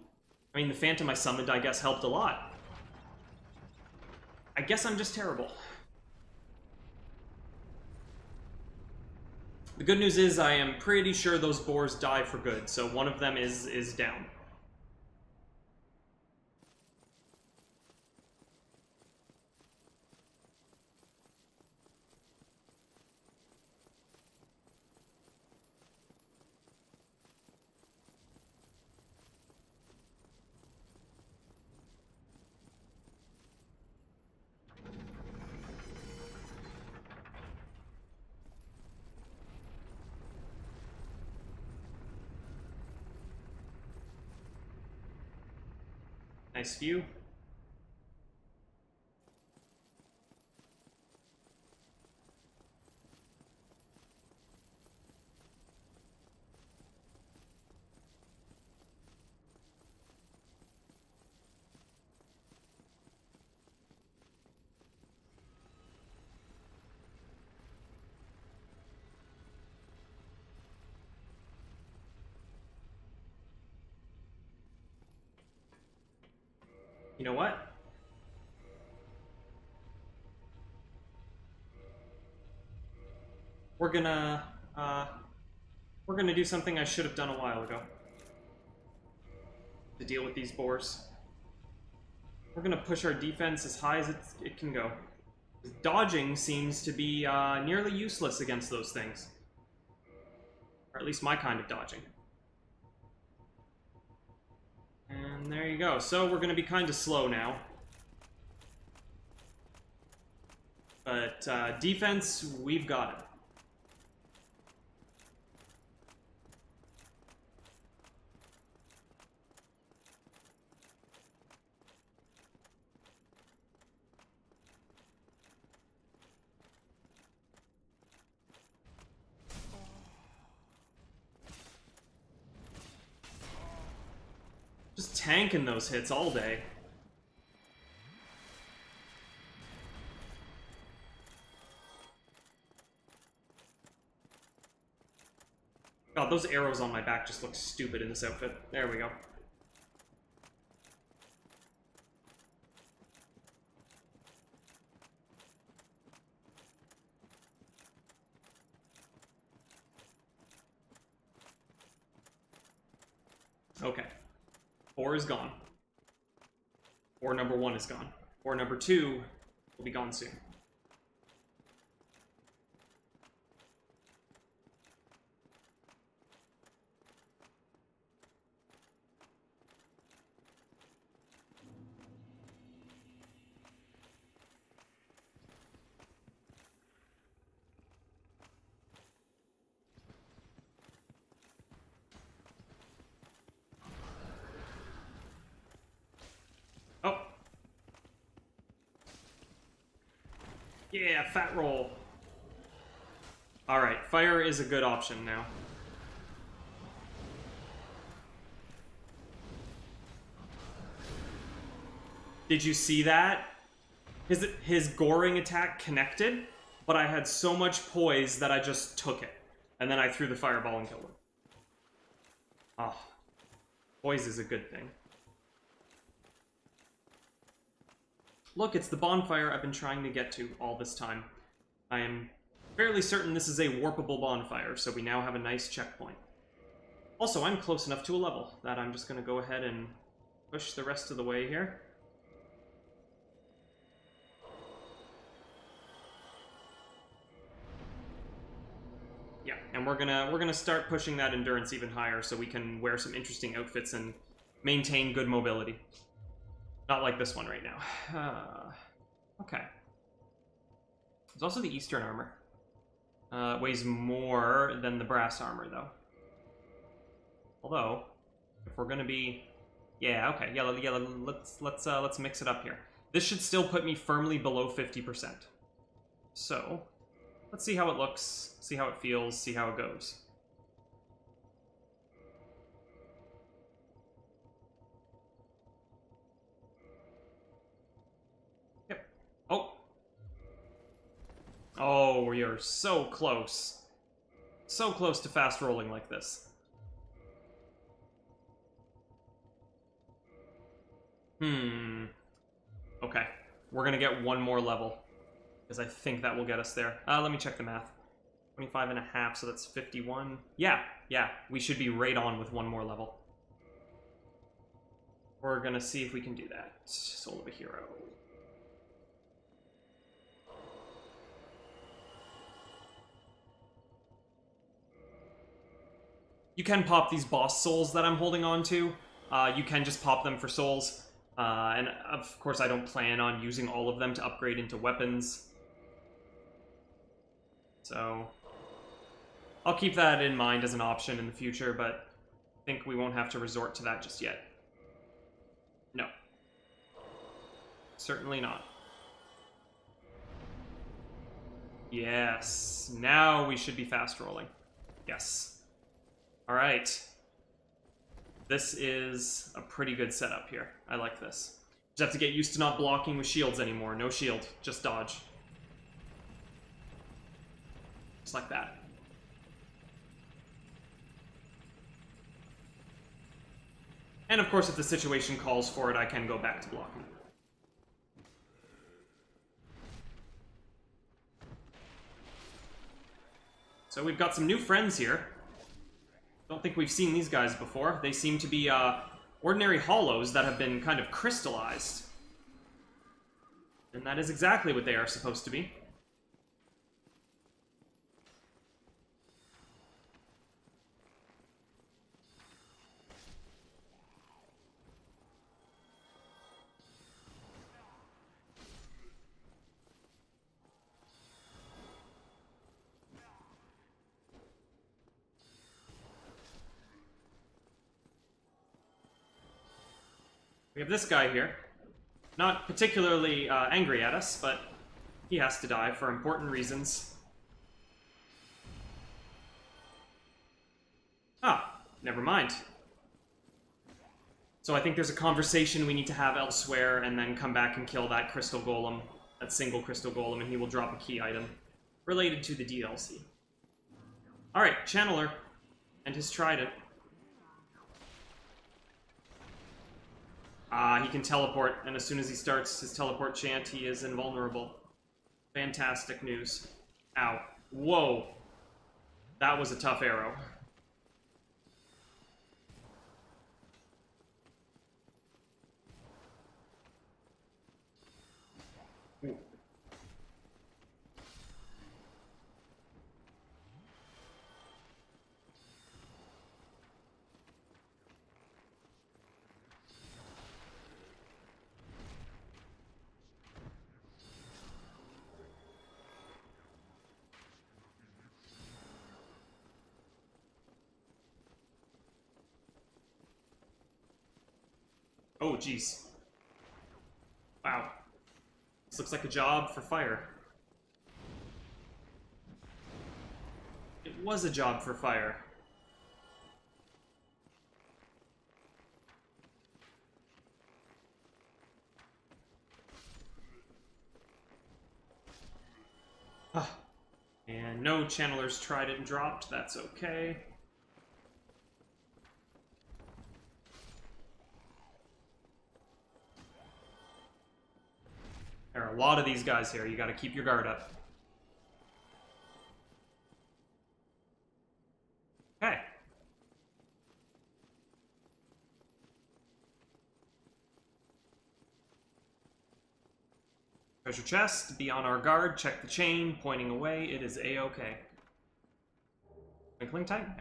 S1: I mean, the Phantom I summoned, I guess, helped a lot. I guess I'm just terrible. The good news is I am pretty sure those boars die for good, so one of them is down. Nice view. You know what? We're gonna do something I should have done a while ago to deal with these boars. We're gonna push our defense as high as it can go. Dodging seems to be nearly useless against those things. Or at least my kind of dodging. And there you go. So we're going to be kind of slow now. But defense, we've got it. Just tanking those hits all day. God, those arrows on my back just look stupid in this outfit. There we go. Okay. 4 is gone. 4 number 1 is gone. 4 number 2 will be gone soon. Oh. Yeah, fat roll. Alright, fire is a good option now. Did you see that? His goring attack connected, but I had so much poise that I just took it. And then I threw the fireball and killed him. Ah, poise is a good thing. Look, it's the bonfire I've been trying to get to all this time. I am fairly certain this is a warpable bonfire, so we now have a nice checkpoint. Also, I'm close enough to a level that I'm just going to go ahead and push the rest of the way here. Yeah, and we're gonna start pushing that endurance even higher so we can wear some interesting outfits and maintain good mobility. Not like this one right now. Okay. There's also the Eastern armor. It weighs more than the brass armor, though. Although, if we're gonna be, yeah, okay, yeah, let's mix it up here. This should still put me firmly below 50%. So, let's see how it looks, see how it feels, see how it goes. Oh. Oh, we are so close. So close to fast rolling like this. Okay. We're gonna get one more level, because I think that will get us there. Let me check the math. 25 and a half, so that's 51. Yeah, we should be right on with one more level. We're gonna see if we can do that. Soul of a Hero. You can pop these boss souls that I'm holding on to. You can just pop them for souls. And of course I don't plan on using all of them to upgrade into weapons. So I'll keep that in mind as an option in the future, but I think we won't have to resort to that just yet. No. Certainly not. Yes. Now we should be fast rolling. Yes. Alright. This is a pretty good setup here. I like this. Just have to get used to not blocking with shields anymore. No shield, just dodge. Just like that. And of course, if the situation calls for it, I can go back to blocking. So we've got some new friends here. Don't think we've seen these guys before. They seem to be ordinary hollows that have been kind of crystallized. And that is exactly what they are supposed to be. We have this guy here. Not particularly angry at us, but he has to die for important reasons. Ah, never mind. So I think there's a conversation we need to have elsewhere, and then come back and kill that crystal golem, that single crystal golem, and he will drop a key item related to the DLC. Alright, Channeler. And his trident. Ah, he can teleport, and as soon as he starts his teleport chant, he is invulnerable. Fantastic news. Ow. Whoa. That was a tough arrow. Ooh. Oh, jeez. Wow. This looks like a job for fire. It was a job for fire. Ah. And no channelers tried it and dropped. That's okay. There are a lot of these guys here. You gotta keep your guard up. Okay. Treasure chest. Be on our guard. Check the chain. Pointing away. It is A-okay. Twinkling Titan.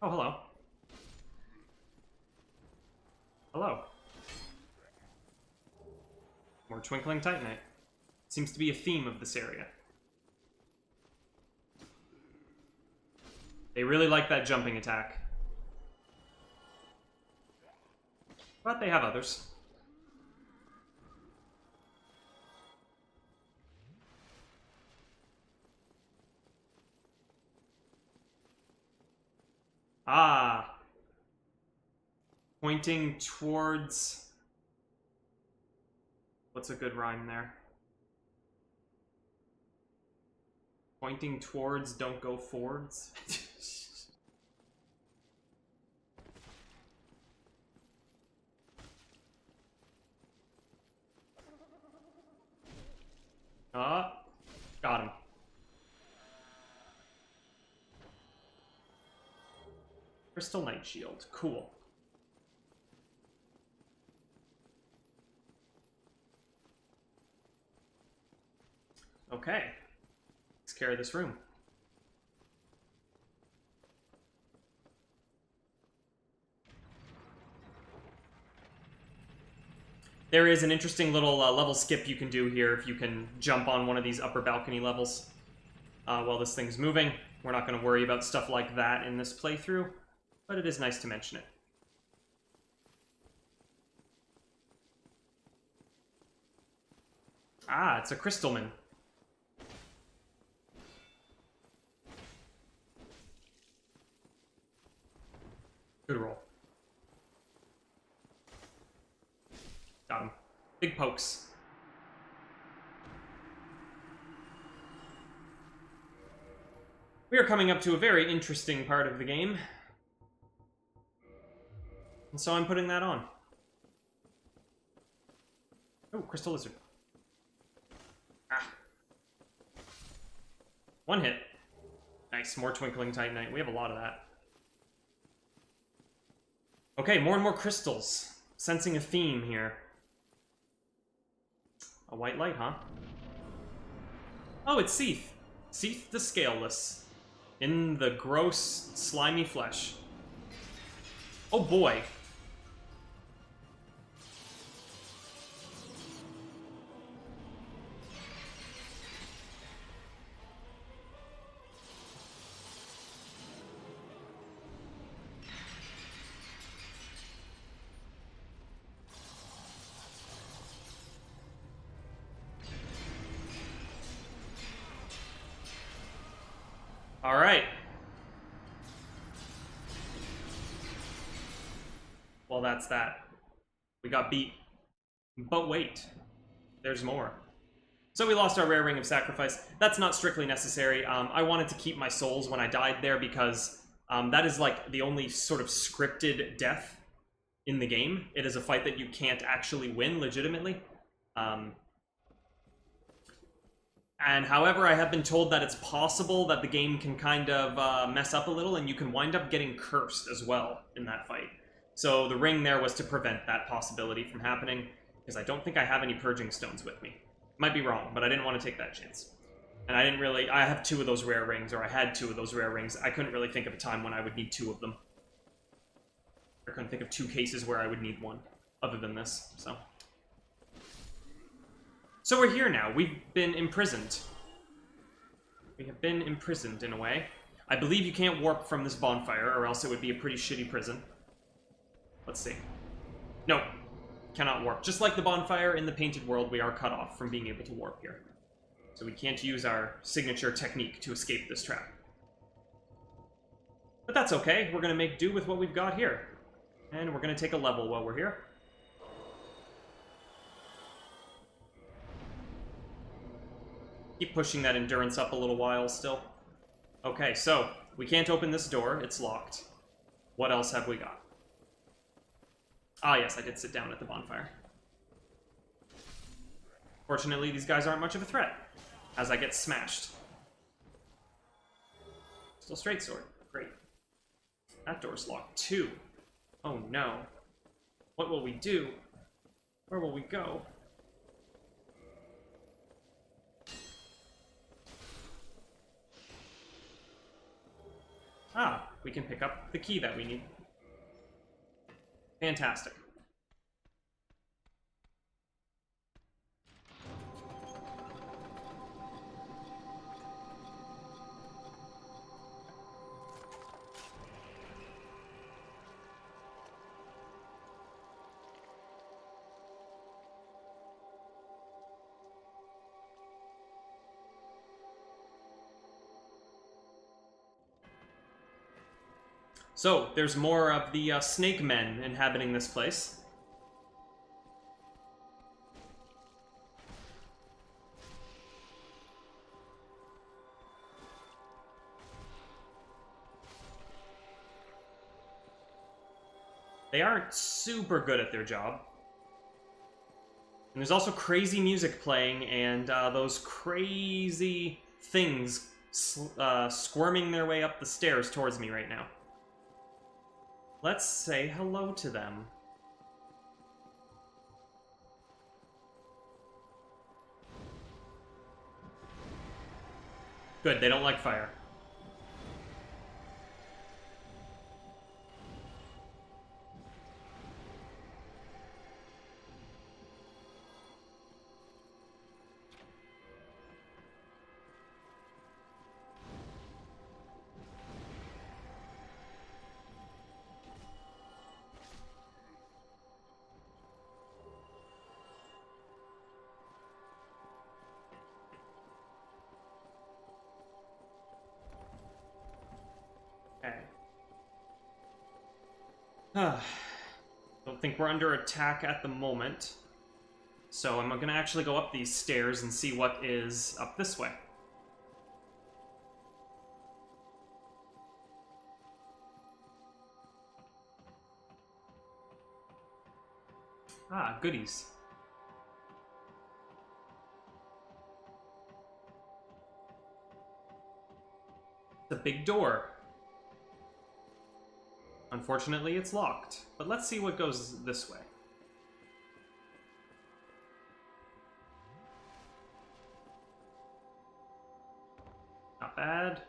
S1: Oh, hello. Hello. More Twinkling Titanite. Seems to be a theme of this area. They really like that jumping attack. But they have others. Ah. Pointing towards... What's a good rhyme there? Pointing towards, don't go forwards. Got him. Crystal Knight Shield. Cool. Okay. Let's carry this room. There is an interesting little level skip you can do here if you can jump on one of these upper balcony levels while this thing's moving. We're not going to worry about stuff like that in this playthrough, but it is nice to mention it. Ah, it's a Crystalman. Good roll. Got him. Big pokes. We are coming up to a very interesting part of the game. And so I'm putting that on. Oh, Crystal Lizard. Ah. One hit. Nice, more Twinkling Titanite. We have a lot of that. Okay, more and more crystals. Sensing a theme here. A white light, huh? Oh, it's Seath. Seath the Scaleless. In the gross, slimy flesh. Oh boy. Alright. Well, that's that. We got beat. But wait. There's more. So we lost our rare ring of sacrifice. That's not strictly necessary. I wanted to keep my souls when I died there because that is like the only sort of scripted death in the game. It is a fight that you can't actually win legitimately. And however, I have been told that it's possible that the game can kind of mess up a little and you can wind up getting cursed as well in that fight. So the ring there was to prevent that possibility from happening, because I don't think I have any purging stones with me. Might be wrong, but I didn't want to take that chance. And I didn't really... I have 2 of those rare rings, or I had 2 of those rare rings. I couldn't really think of a time when I would need 2 of them. I couldn't think of 2 cases where I would need 1, other than this, so... So we're here now. We've been imprisoned. We have been imprisoned, in a way. I believe you can't warp from this bonfire, or else it would be a pretty shitty prison. Let's see. No. Cannot warp. Just like the bonfire in the Painted World, we are cut off from being able to warp here. So we can't use our signature technique to escape this trap. But that's okay. We're going to make do with what we've got here. And we're going to take a level while we're here. Keep pushing that endurance up a little while still. Okay, so we can't open this door. It's locked. What else have we got? Ah, yes, I did sit down at the bonfire. Fortunately, these guys aren't much of a threat, as I get smashed. Still straight sword. Great. That door's locked, too. Oh, no. What will we do? Where will we go? Ah, we can pick up the key that we need. Fantastic. So, there's more of the snake men inhabiting this place. They aren't super good at their job. And there's also crazy music playing, and those crazy things squirming their way up the stairs towards me right now. Let's say hello to them. Good, they don't like fire. Don't think we're under attack at the moment. So I'm gonna actually go up these stairs and see what is up this way. Ah, goodies. It's a big door. Unfortunately, it's locked, but let's see what goes this way. Not bad.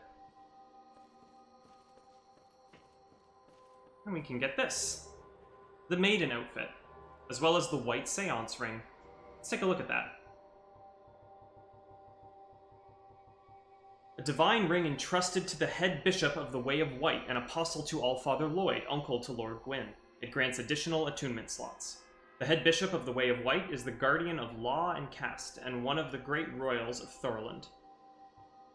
S1: And we can get this. The maiden outfit, as well as the white seance ring. Let's take a look at that. A divine ring entrusted to the head bishop of the Way of White and apostle to Allfather Lloyd, uncle to Lord Gwyn. It grants additional attunement slots. The head bishop of the Way of White is the guardian of law and caste, and one of the great royals of Thorland.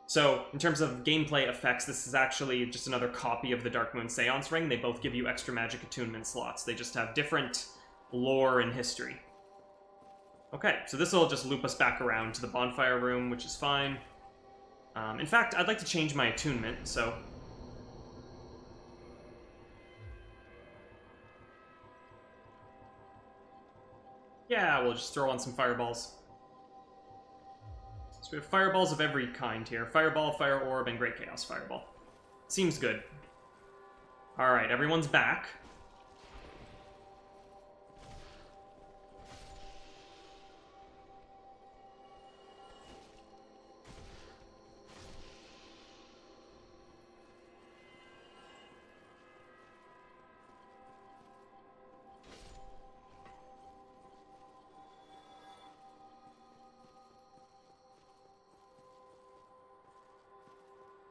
S1: So, in terms of gameplay effects, this is actually just another copy of the Darkmoon Seance Ring. They both give you extra magic attunement slots. They just have different lore and history. Okay, so this will just loop us back around to the bonfire room, which is fine. In fact, I'd like to change my attunement, so... yeah, we'll just throw on some fireballs. So we have fireballs of every kind here. Fireball, Fire Orb, and Great Chaos Fireball. Seems good. Alright, everyone's back.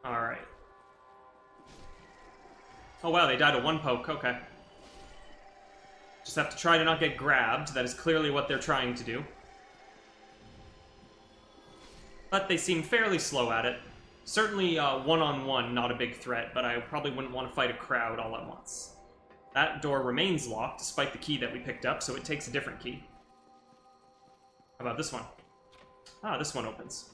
S1: Alright. Oh wow, they died at one poke, okay. Just have to try to not get grabbed. That is clearly what they're trying to do. But they seem fairly slow at it. Certainly one-on-one, not a big threat, but I probably wouldn't want to fight a crowd all at once. That door remains locked, despite the key that we picked up, so it takes a different key. How about this one? Ah, this one opens.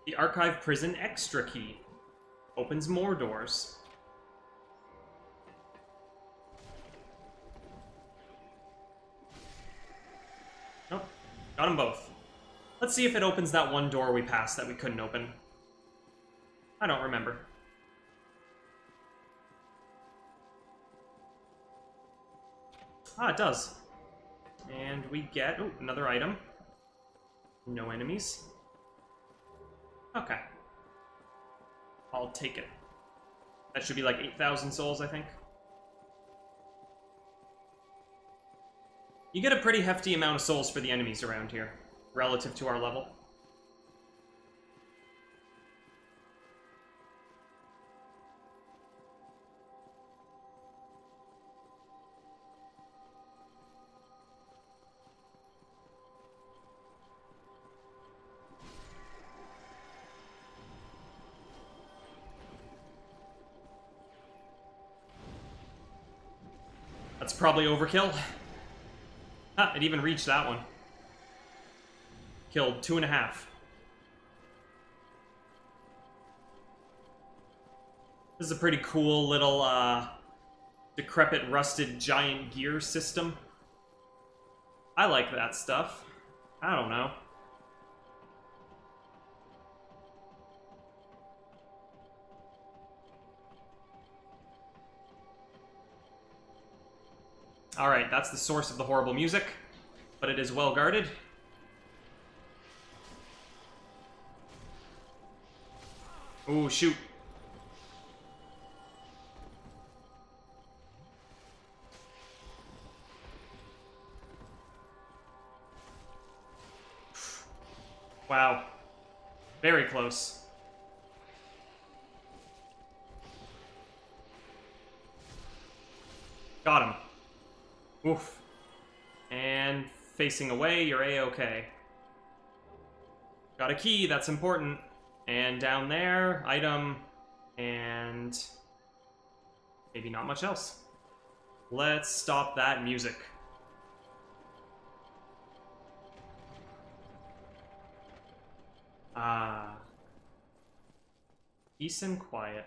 S1: The Archive Prison Extra Key opens more doors. Nope, got them both. Let's see if it opens that one door we passed that we couldn't open. I don't remember. Ah, it does. And we get, oh, another item. No enemies. Okay. I'll take it. That should be like 8,000 souls, I think. You get a pretty hefty amount of souls for the enemies around here, relative to our level. That's probably overkill. Ah, it even reached that one. Killed 2.5. This is a pretty cool little, decrepit, rusted giant gear system. I like that stuff. I don't know. Alright, that's the source of the horrible music, but it is well guarded. Ooh, shoot. Wow. Very close. Got him. Oof. And facing away, you're A-okay. Got a key, that's important. And down there, item, and maybe not much else. Let's stop that music. Ah. Peace and quiet.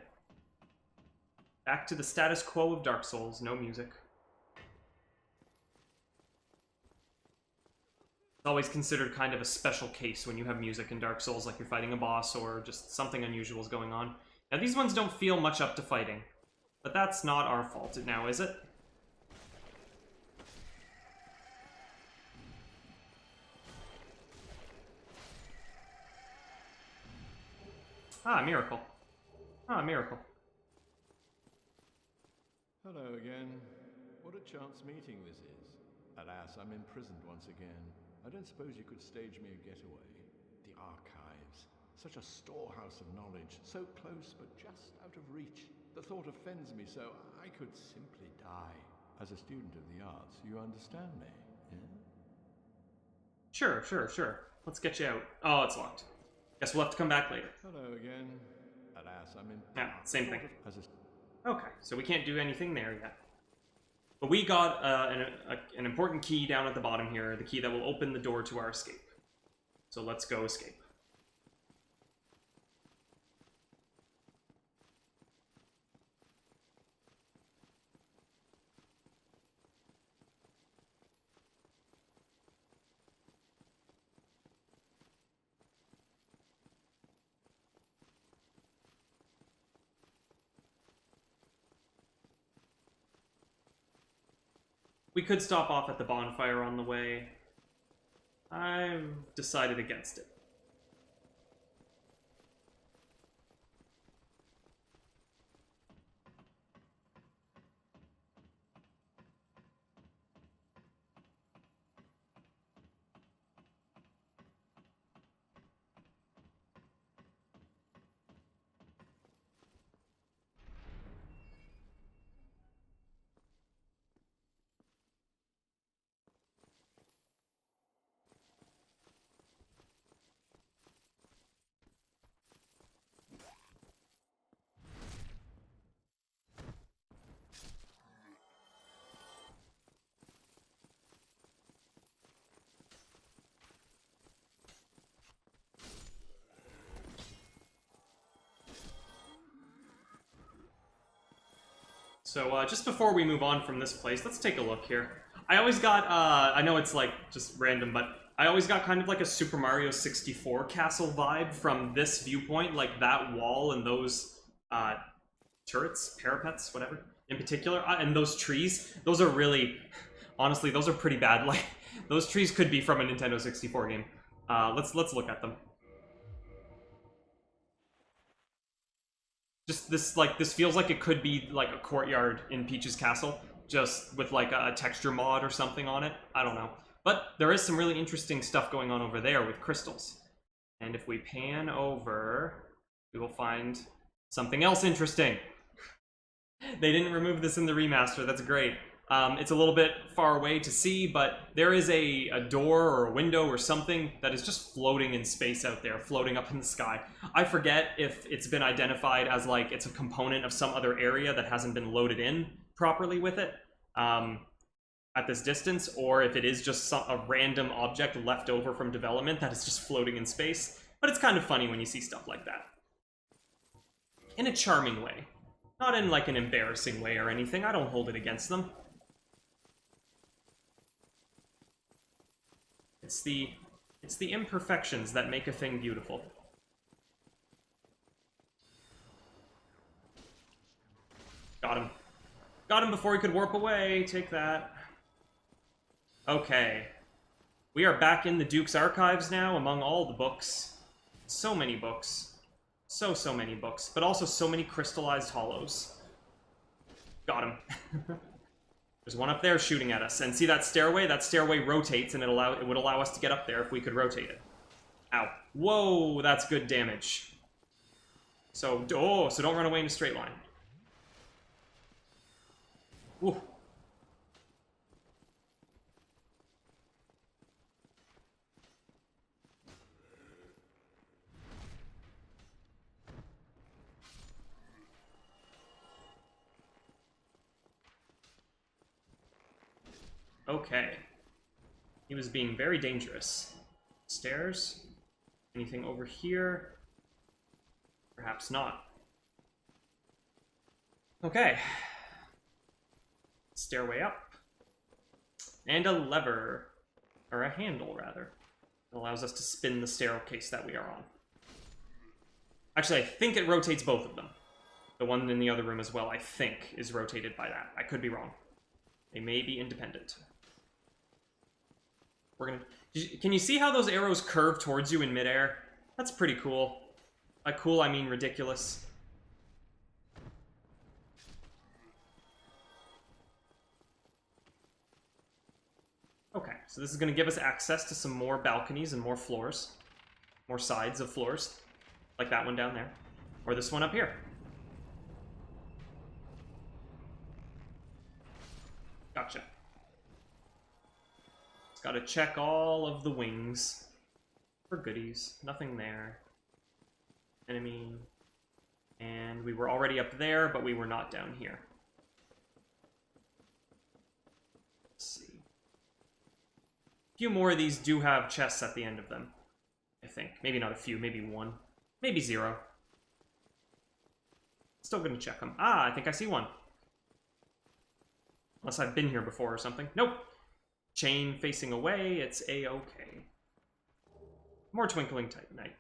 S1: Back to the status quo of Dark Souls, no music. It's always considered kind of a special case when you have music in Dark Souls, like you're fighting a boss or just something unusual is going on. Now, these ones don't feel much up to fighting, but that's not our fault now, is it? Ah, miracle. Ah, miracle.
S8: Hello again. What a chance meeting this is. Alas, I'm imprisoned once again. I don't suppose you could stage me a getaway. The archives. Such a storehouse of knowledge. So close, but just out of reach. The thought offends me so I could simply die. As a student of the arts, you understand me, yeah?
S1: Sure. Let's get you out. Oh, it's locked. Guess we'll have to come back later.
S8: Hello again. Alas, I'm in...
S1: Yeah, same thing.
S8: As a...
S1: Okay, so we can't do anything there yet. But we got an important key down at the bottom here, the key that will open the door to our escape. So let's go escape. We could stop off at the bonfire on the way. I've decided against it. So just before we move on from this place, let's take a look here. I always got, I know it's like just random, but I always got kind of like a Super Mario 64 castle vibe from this viewpoint, like that wall and those turrets, parapets, whatever, in particular, and those trees. Those are really, honestly, those are pretty bad. Like, those trees could be from a Nintendo 64 game. Let's look at them. Just this feels like it could be like a courtyard in Peach's castle, just with like a texture mod or something on it. I don't know. But there is some really interesting stuff going on over there with crystals. And if we pan over, we will find something else interesting. They didn't remove this in the remaster, that's great. It's a little bit far away to see, but there is a door or a window or something that is just floating in space out there, floating up in the sky. I forget if it's been identified as like it's a component of some other area that hasn't been loaded in properly with it at this distance, or if it is just a random object left over from development that is just floating in space. But it's kind of funny when you see stuff like that. In a charming way. Not in like an embarrassing way or anything. I don't hold it against them. It's the imperfections that make a thing beautiful. Got him. Got him before he could warp away. Take that. Okay. We are back in the Duke's archives now, among all the books. So many books. So many books. But also so many crystallized hollows. Got him. There's one up there shooting at us. And see that stairway? That stairway rotates, and it would allow us to get up there if we could rotate it. Ow. Whoa, that's good damage. So don't run away in a straight line. Ooh. Okay. He was being very dangerous. Stairs? Anything over here? Perhaps not. Okay. Stairway up. And a lever. Or a handle, rather. It allows us to spin the staircase that we are on. Actually, I think it rotates both of them. The one in the other room as well, I think, is rotated by that. I could be wrong. They may be independent. Can you see how those arrows curve towards you in midair? That's pretty cool. By cool, I mean ridiculous. so this is going to give us access to some more balconies and more floors. More sides of floors. Like that one down there. Or this one up here. Gotcha. Just gotta check all of the wings for goodies. Nothing there. Enemy. And we were already up there, but we were not down here. Let's see. A few more of these do have chests at the end of them, I think. Maybe not a few, maybe one. Maybe 0. Still gonna check them. Ah, I think I see one. Unless I've been here before or something. Nope. Chain facing away, it's A-okay. More Twinkling Titanite.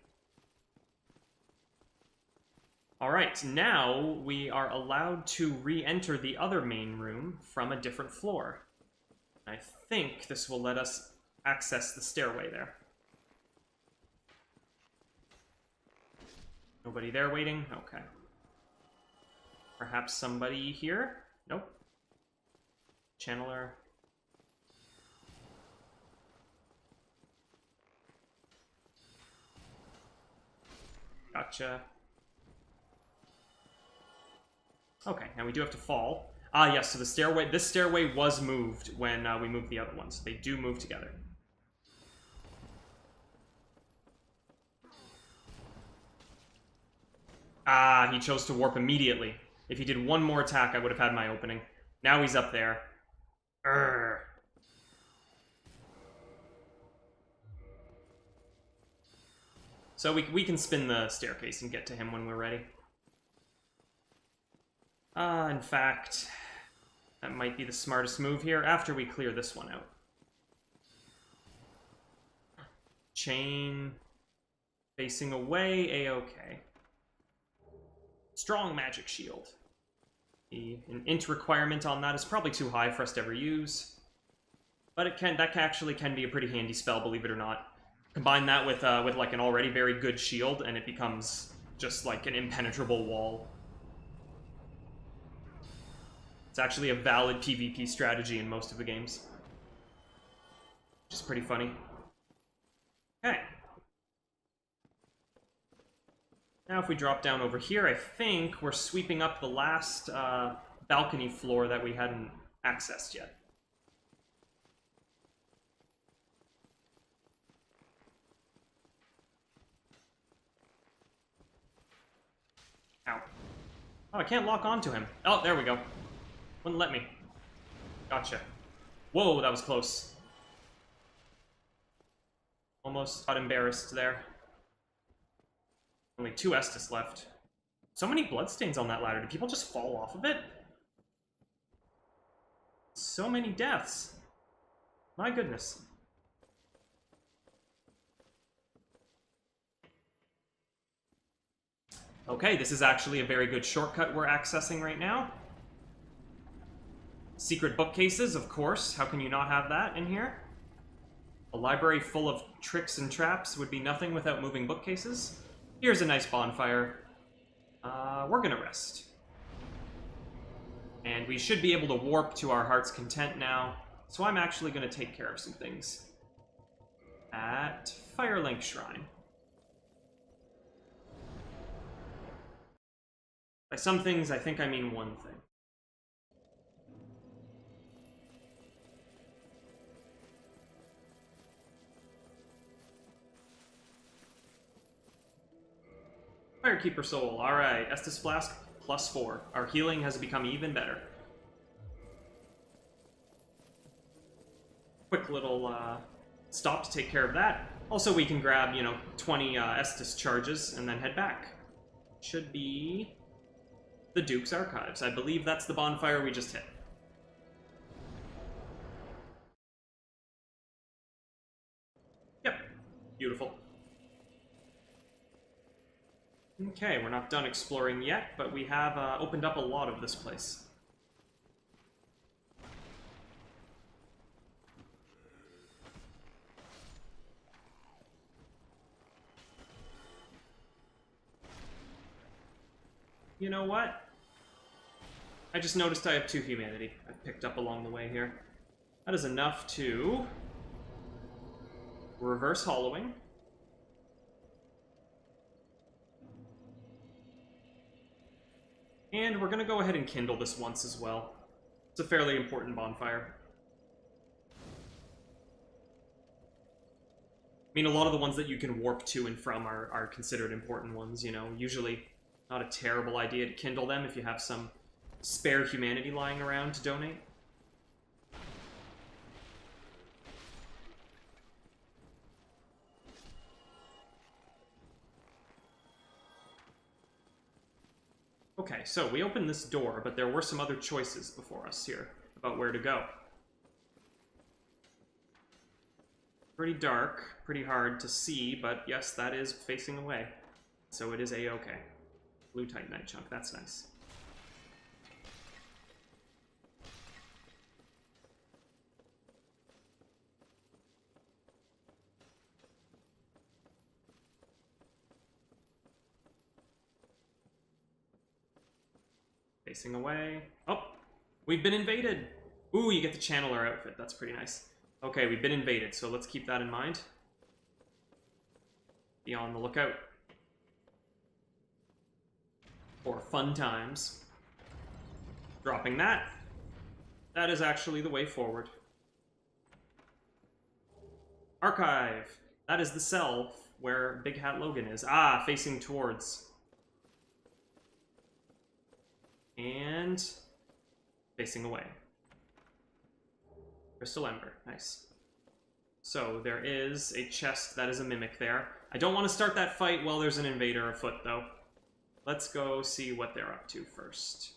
S1: Alright, now we are allowed to re-enter the other main room from a different floor. I think this will let us access the stairway there. Nobody there waiting? Okay. Perhaps somebody here? Nope. Channeler. Gotcha. Okay, now we do have to fall. Ah, yes, so the stairway, this stairway was moved when we moved the other one, so they do move together. Ah, he chose to warp immediately. If he did one more attack, I would have had my opening. Now he's up there. Urgh. So we can spin the staircase and get to him when we're ready. In fact, that might be the smartest move here after we clear this one out. Chain facing away, A-okay. Strong magic shield. An int requirement on that is probably too high for us to ever use. But that actually can be a pretty handy spell, believe it or not. Combine that with like an already very good shield, and it becomes just like an impenetrable wall. It's actually a valid PvP strategy in most of the games. Which is pretty funny. Okay. Now if we drop down over here, I think we're sweeping up the last balcony floor that we hadn't accessed yet. Ow. Oh, I can't lock onto him. Oh, there we go. Wouldn't let me. Gotcha. Whoa, that was close. Almost got embarrassed there. Only 2 Estus left. So many bloodstains on that ladder. Do people just fall off of it? So many deaths. My goodness. Okay, this is actually a very good shortcut we're accessing right now. Secret bookcases, of course. How can you not have that in here? A library full of tricks and traps would be nothing without moving bookcases. Here's a nice bonfire. We're gonna rest. And we should be able to warp to our heart's content now. So I'm actually gonna take care of some things. At Firelink Shrine. By some things, I think I mean one thing. Firekeeper Soul. Alright, Estus Flask +4. Our healing has become even better. Quick little stop to take care of that. Also, we can grab, 20 Estus charges and then head back. Should be the Duke's Archives. I believe that's the bonfire we just hit. Yep. Beautiful. Okay, we're not done exploring yet, but we have opened up a lot of this place. You know what? I just noticed I have 2 humanity I've picked up along the way here. That is enough to Reverse hollowing. And we're gonna go ahead and kindle this once as well. It's a fairly important bonfire. I mean, a lot of the ones that you can warp to and from are considered important ones, you know. Usually not a terrible idea to kindle them if you have some spare humanity lying around to donate. Okay, so we opened this door, but there were some other choices before us here about where to go. Pretty dark, pretty hard to see, but yes, that is facing away. So it is A-okay. Blue Titanite chunk, that's nice. Facing away. Oh! We've been invaded! Ooh, you get the Channeler outfit. That's pretty nice. Okay, we've been invaded, so let's keep that in mind. Be on the lookout for fun times. Dropping that. That is actually the way forward. Archive. That is the cell where Big Hat Logan is. Ah, facing towards. And facing away. Crystal Ember. Nice. So there is a chest that is a mimic there. I don't want to start that fight while there's an invader afoot, though. Let's go see what they're up to first.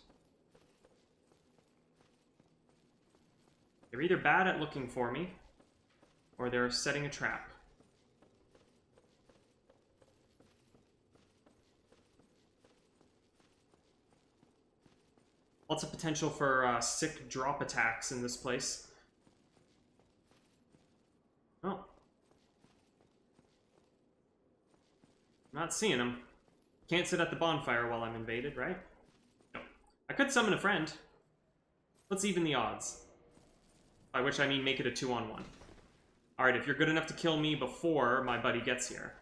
S1: They're either bad at looking for me, or they're setting a trap. Lots of potential for sick drop attacks in this place. Oh. I'm not seeing them. Can't sit at the bonfire while I'm invaded, right? No. I could summon a friend. Let's even the odds. By which I mean make it a 2-on-1. Alright, if you're good enough to kill me before my buddy gets here.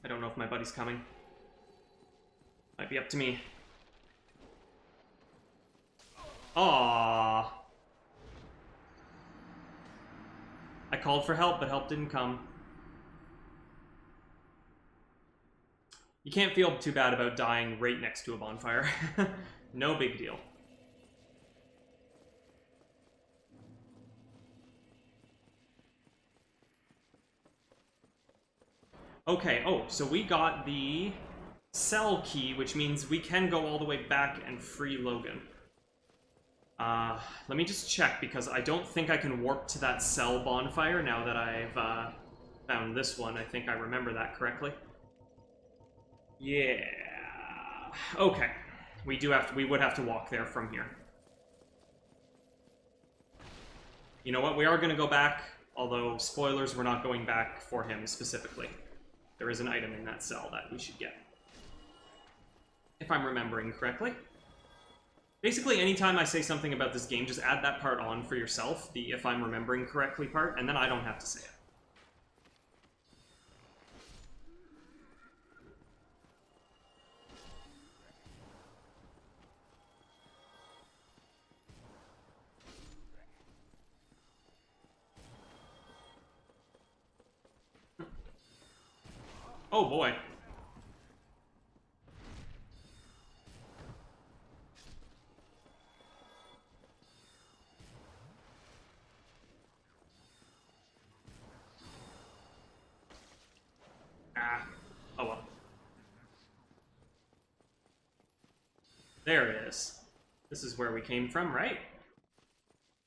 S1: I don't know if my buddy's coming. Might be up to me. Aww. I called for help, but help didn't come. You can't feel too bad about dying right next to a bonfire. No big deal. Okay, oh, so we got the cell key, which means we can go all the way back and free Logan. Let me just check, because I don't think I can warp to that cell bonfire now that I've found this one. I think I remember that correctly. Yeah. Okay. We would have to walk there from here. You know what? We are going to go back, although, spoilers, we're not going back for him specifically. There is an item in that cell that we should get. If I'm remembering correctly. Basically, anytime I say something about this game, just add that part on for yourself, the if I'm remembering correctly part, and then I don't have to say it. Oh boy. Ah. Oh well. There it is. This is where we came from, right?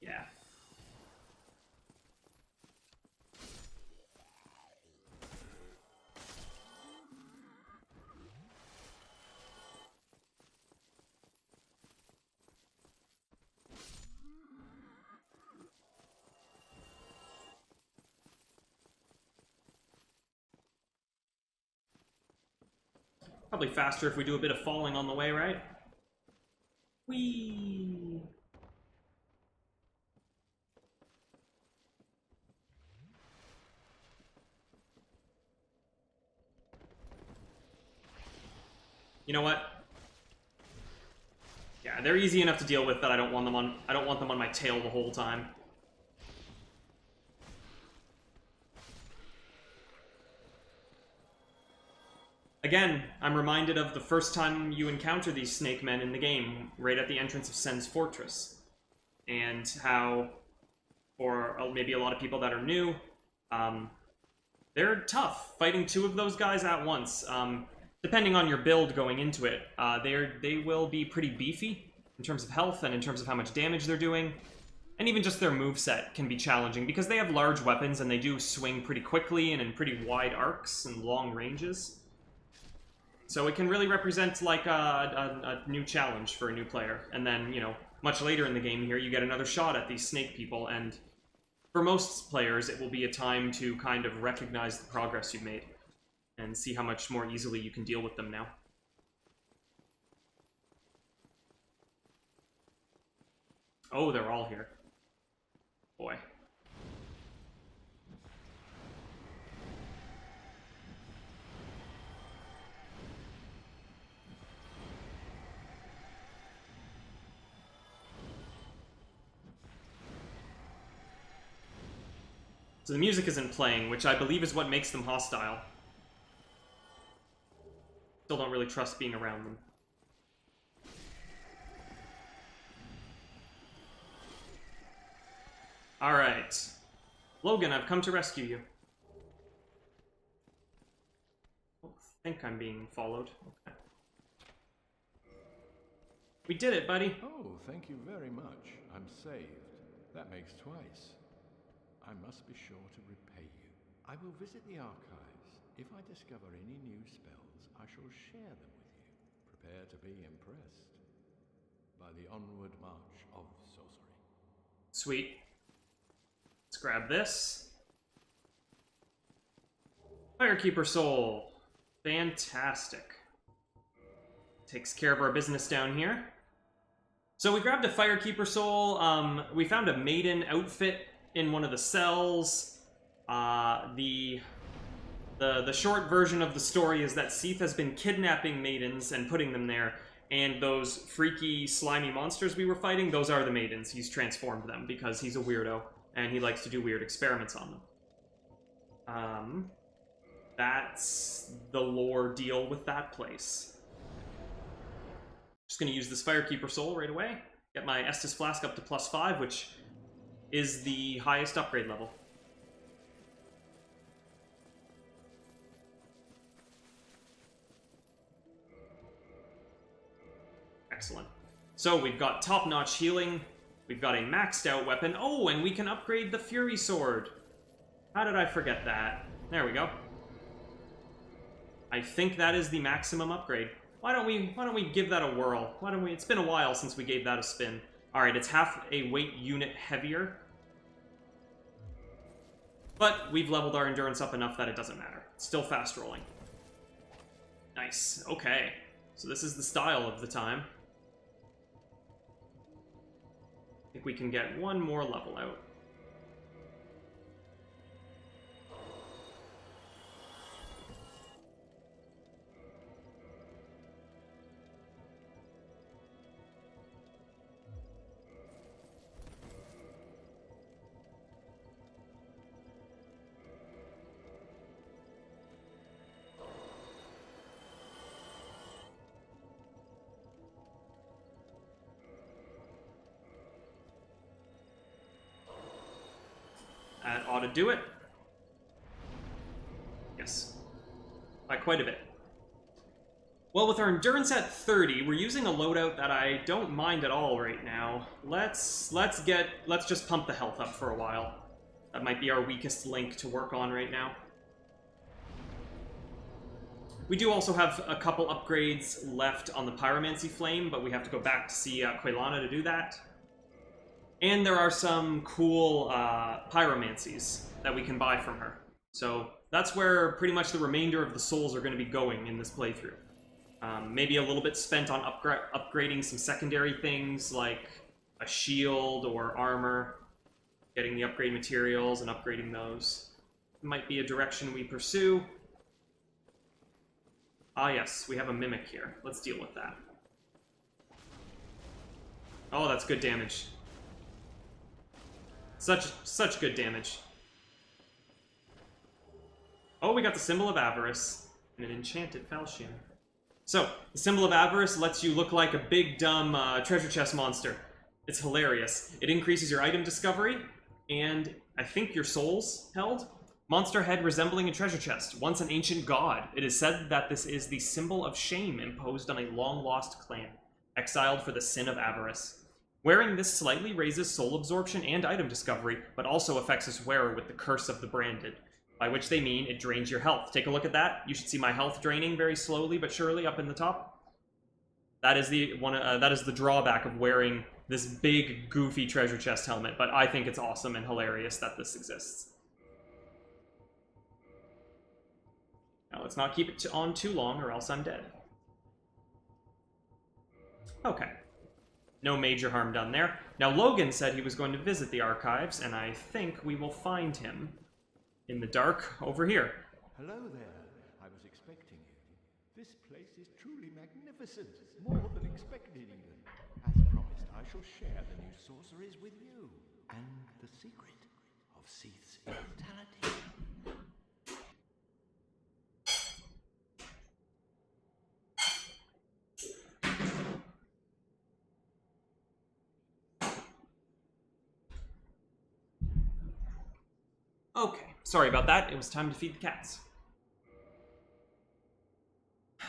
S1: Yeah. Probably faster if we do a bit of falling on the way, right? Whee! You know what? Yeah, they're easy enough to deal with that I don't want them on my tail the whole time. Again, I'm reminded of the first time you encounter these snake men in the game, right at the entrance of Sen's Fortress. And how, for maybe a lot of people that are new, they're tough. Fighting two of those guys at once, depending on your build going into it, they will be pretty beefy in terms of health and in terms of how much damage they're doing. And even just their moveset can be challenging, because they have large weapons and they do swing pretty quickly and in pretty wide arcs and long ranges. So it can really represent like a new challenge for a new player. And then, you know, much later in the game here, you get another shot at these snake people, and for most players, it will be a time to kind of recognize the progress you've made and see how much more easily you can deal with them now. Oh, they're all here. Boy. So the music isn't playing, which I believe is what makes them hostile. Still don't really trust being around them. Alright. Logan, I've come to rescue you. I think I'm being followed. Okay. We did it, buddy.
S8: Oh, thank you very much. I'm saved. That makes twice. I must be sure to repay you. I will visit the archives. If I discover any new spells, I shall share them with you. Prepare to be impressed by the onward march of sorcery.
S1: Sweet. Let's grab this. Firekeeper Soul. Fantastic. Takes care of our business down here. So we grabbed a Firekeeper Soul. We found a maiden outfit in one of the cells. The short version of the story is that Seath has been kidnapping maidens and putting them there, and those freaky, slimy monsters we were fighting, those are the maidens. He's transformed them because he's a weirdo, and he likes to do weird experiments on them. That's the lore deal with that place. Just gonna use this Firekeeper Soul right away. Get my Estus Flask up to +5, which is the highest upgrade level. Excellent. So we've got top-notch healing, we've got a maxed out weapon. Oh, and we can upgrade the Fury Sword. How did I forget that? There we go. I think that is the maximum upgrade. Why don't we give that a whirl? It's been a while since we gave that a spin. Alright, it's half a weight unit heavier. But we've leveled our endurance up enough that it doesn't matter. It's still fast rolling. Nice. Okay. So this is the style of the time. I think we can get one more level out. That ought to do it. Yes. By quite a bit. Well, with our endurance at 30, we're using a loadout that I don't mind at all right now. Let's just pump the health up for a while. That might be our weakest link to work on right now. We do also have a couple upgrades left on the Pyromancy Flame, but we have to go back to see Quelana to do that. And there are some cool pyromancies that we can buy from her. So that's where pretty much the remainder of the souls are going to be going in this playthrough. Maybe a little bit spent on upgrading some secondary things like a shield or armor, getting the upgrade materials and upgrading those. Might be a direction we pursue. Ah yes, we have a mimic here. Let's deal with that. Oh, that's good damage. Such good damage. Oh, we got the Symbol of Avarice and an enchanted falchion. So, the Symbol of Avarice lets you look like a big, dumb treasure chest monster. It's hilarious. It increases your item discovery, and I think your souls held. Monster head resembling a treasure chest, once an ancient god. It is said that this is the symbol of shame imposed on a long-lost clan, exiled for the sin of avarice. Wearing this slightly raises soul absorption and item discovery, but also affects its wearer with the Curse of the Branded, by which they mean it drains your health. Take a look at that. You should see my health draining very slowly but surely up in the top. That is the drawback of wearing this big, goofy treasure chest helmet, but I think it's awesome and hilarious that this exists. Now let's not keep it on too long or else I'm dead. Okay. No major harm done there. Now Logan said he was going to visit the archives, and I think we will find him in the dark over here.
S8: Hello there. I was expecting you. This place is truly magnificent. More than expected, even. As promised, I shall share the new sorceries with you. And the secret of Seath's immortality.
S1: Okay, sorry about that. It was time to feed the cats.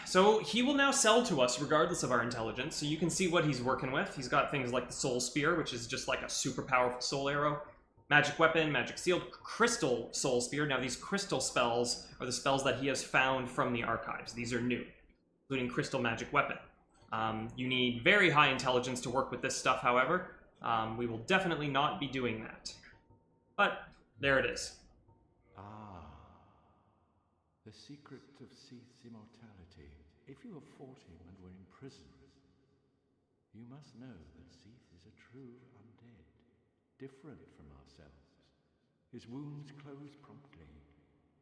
S1: So he will now sell to us regardless of our intelligence, so you can see what he's working with. He's got things like the Soul Spear, which is just like a super powerful soul arrow, Magic Weapon, Magic Shield, Crystal Soul Spear. Now these crystal spells are the spells that he has found from the archives. These are new, including Crystal Magic Weapon. You need very high intelligence to work with this stuff, however. We will definitely not be doing that. But there it is.
S8: Ah, the secret of Seath's immortality. If you have fought him and were imprisoned, you must know that Seath is a true undead, different from ourselves. His wounds close promptly,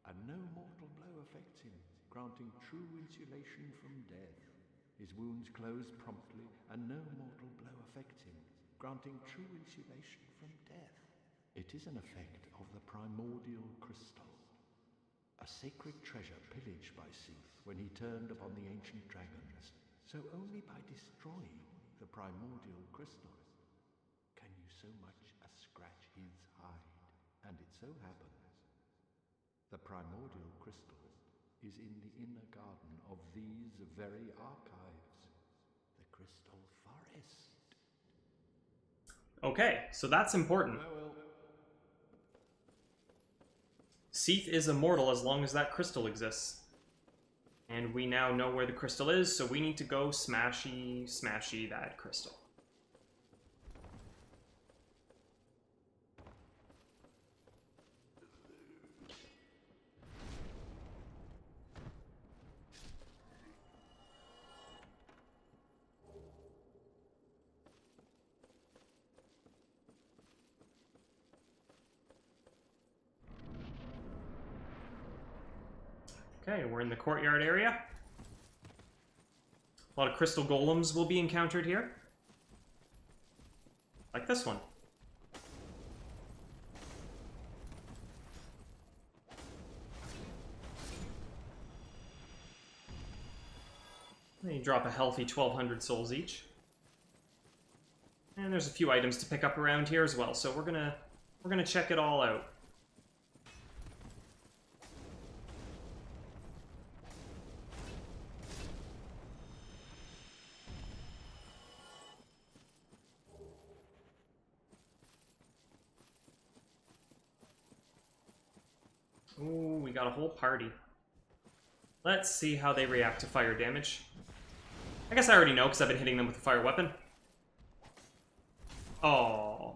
S8: and no mortal blow affects him, granting true insulation from death. His wounds close promptly, and no mortal blow affects him, granting true insulation from death. It is an effect of the primordial crystal, a sacred treasure pillaged by Seath when he turned upon the ancient dragons. So only by destroying the primordial crystal can you so much as scratch his hide. And it so happens, the primordial crystal is in the inner garden of these very archives, the Crystal Forest.
S1: Okay, so that's important.
S8: Well,
S1: Seath is immortal as long as that crystal exists. And we now know where the crystal is, so we need to go smashy that crystal. Okay, we're in the courtyard area. A lot of crystal golems will be encountered here. Like this one. They drop a healthy 1,200 souls each. And there's a few items to pick up around here as well, so we're gonna check it all out. Ooh, we got a whole party. Let's see how they react to fire damage. I guess I already know because I've been hitting them with a fire weapon. Oh.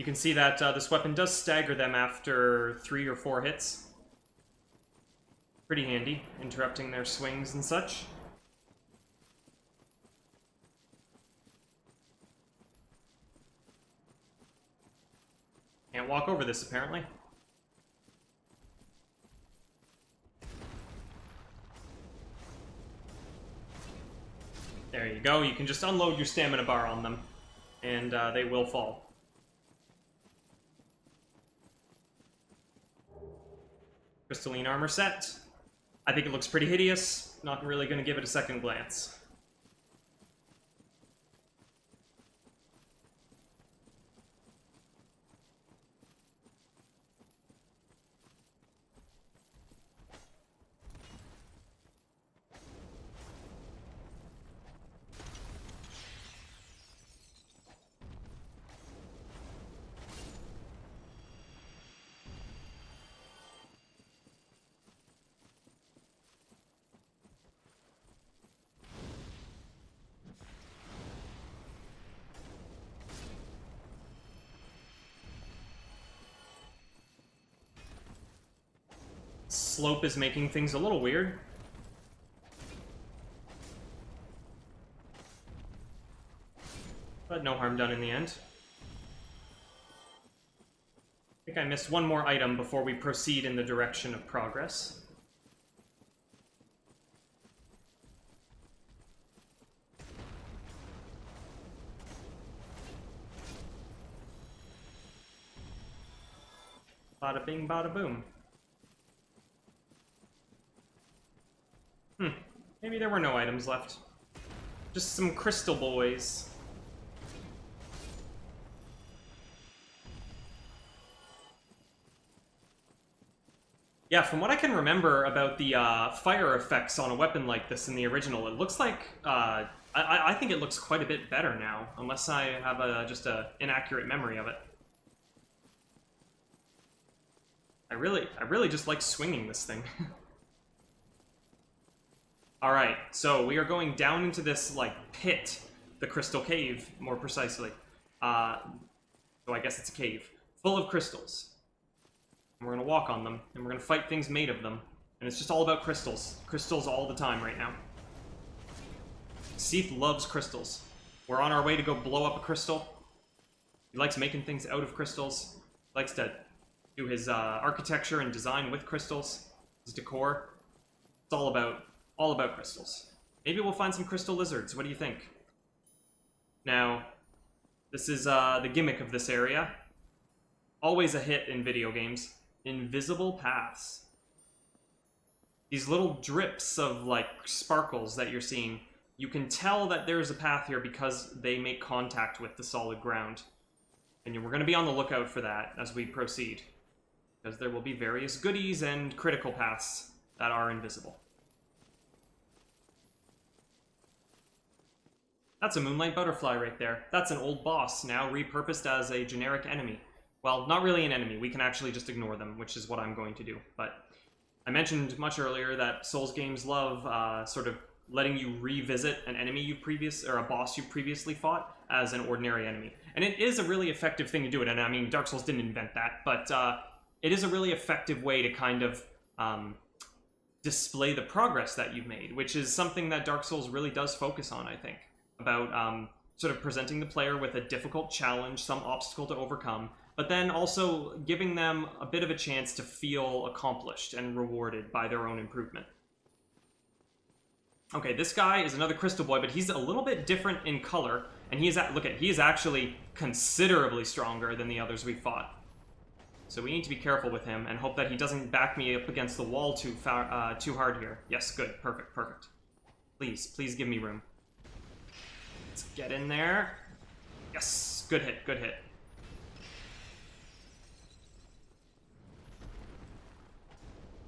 S1: can see that this weapon does stagger them after 3 or 4 hits. Pretty handy, interrupting their swings and such. Can't walk over this, apparently. There you go, you can just unload your stamina bar on them, and they will fall. Crystalline armor set. I think it looks pretty hideous. Not really going to give it a second glance. Slope is making things a little weird. But no harm done in the end. I think I missed one more item before we proceed in the direction of progress. Bada bing, bada boom. Maybe there were no items left. Just some crystal boys. Yeah, from what I can remember about the fire effects on a weapon like this in the original, it looks like, I think it looks quite a bit better now, unless I have just an inaccurate memory of it. I really just like swinging this thing. Alright, so we are going down into this, like, pit, the crystal cave, more precisely. So I guess it's a cave, full of crystals. And we're gonna walk on them, and we're gonna fight things made of them. And it's just all about crystals. Crystals all the time right now. Seath loves crystals. We're on our way to go blow up a crystal. He likes making things out of crystals. He likes to do his architecture and design with crystals. His decor. It's all about crystals. Maybe we'll find some crystal lizards. What do you think? Now, this is the gimmick of this area. Always a hit in video games. Invisible paths. These little drips of, like, sparkles that you're seeing. You can tell that there's a path here because they make contact with the solid ground. And we're going to be on the lookout for that as we proceed. Because there will be various goodies and critical paths that are invisible. That's a Moonlight Butterfly right there. That's an old boss, now repurposed as a generic enemy. Well, not really an enemy. We can actually just ignore them, which is what I'm going to do. But I mentioned much earlier that Souls games love sort of letting you revisit an enemy or a boss you previously fought as an ordinary enemy. And it is a really effective thing to do it. And I mean, Dark Souls didn't invent that, but it is a really effective way to kind of display the progress that you've made, which is something that Dark Souls really does focus on, I think. About sort of presenting the player with a difficult challenge, some obstacle to overcome, but then also giving them a bit of a chance to feel accomplished and rewarded by their own improvement. Okay, this guy is another Crystal Boy, but he's a little bit different in color, and he is actually considerably stronger than the others we fought. So we need to be careful with him and hope that he doesn't back me up against the wall too hard here. Yes, good, perfect, perfect. Please give me room. Let's get in there. Yes, good hit, good hit.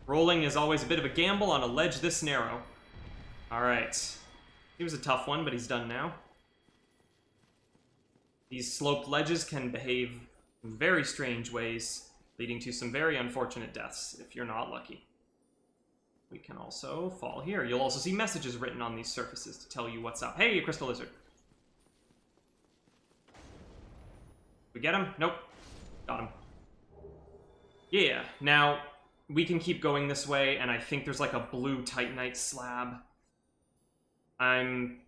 S1: Rolling is always a bit of a gamble on a ledge this narrow. Alright. He was a tough one, but he's done now. These sloped ledges can behave in very strange ways, leading to some very unfortunate deaths if you're not lucky. We can also fall here. You'll also see messages written on these surfaces to tell you what's up. Hey, you Crystal Lizard. We get him? Nope. Got him. Yeah, now we can keep going this way, and I think there's like a blue Titanite slab. I'm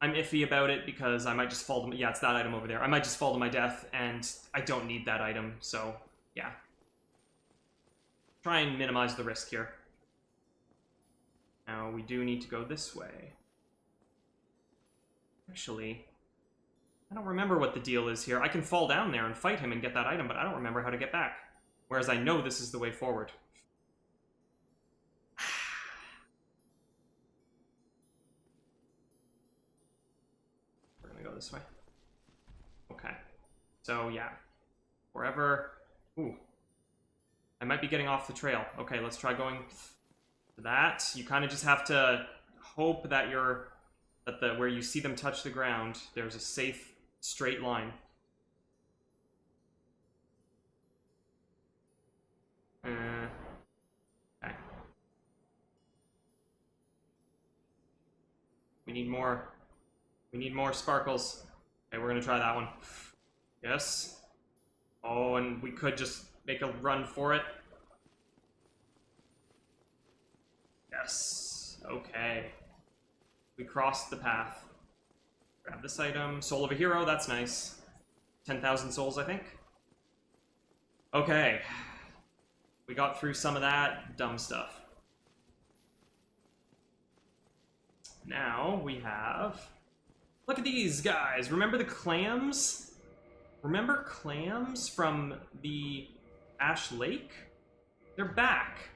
S1: iffy about it because I might just fall to... Yeah, it's that item over there. I might just fall to my death, and I don't need that item, so yeah. Try and minimize the risk here. Now, we do need to go this way. Actually, I don't remember what the deal is here. I can fall down there and fight him and get that item, but I don't remember how to get back. Whereas I know this is the way forward. We're gonna go this way. Okay. So, yeah. Wherever... Ooh. I might be getting off the trail. Okay, let's try going to that. You kind of just have to hope that you're... that where you see them touch the ground, there's a safe, straight line. Okay. We need more. We need more sparkles. Okay, we're gonna try that one. Yes. Oh, and we could just make a run for it. Yes. Okay. We crossed the path. Grab this item. Soul of a hero, that's nice. 10,000 souls, I think. Okay. We got through some of that dumb stuff. Now we have... Look at these guys! Remember the clams? Remember clams from the Ash Lake? They're back.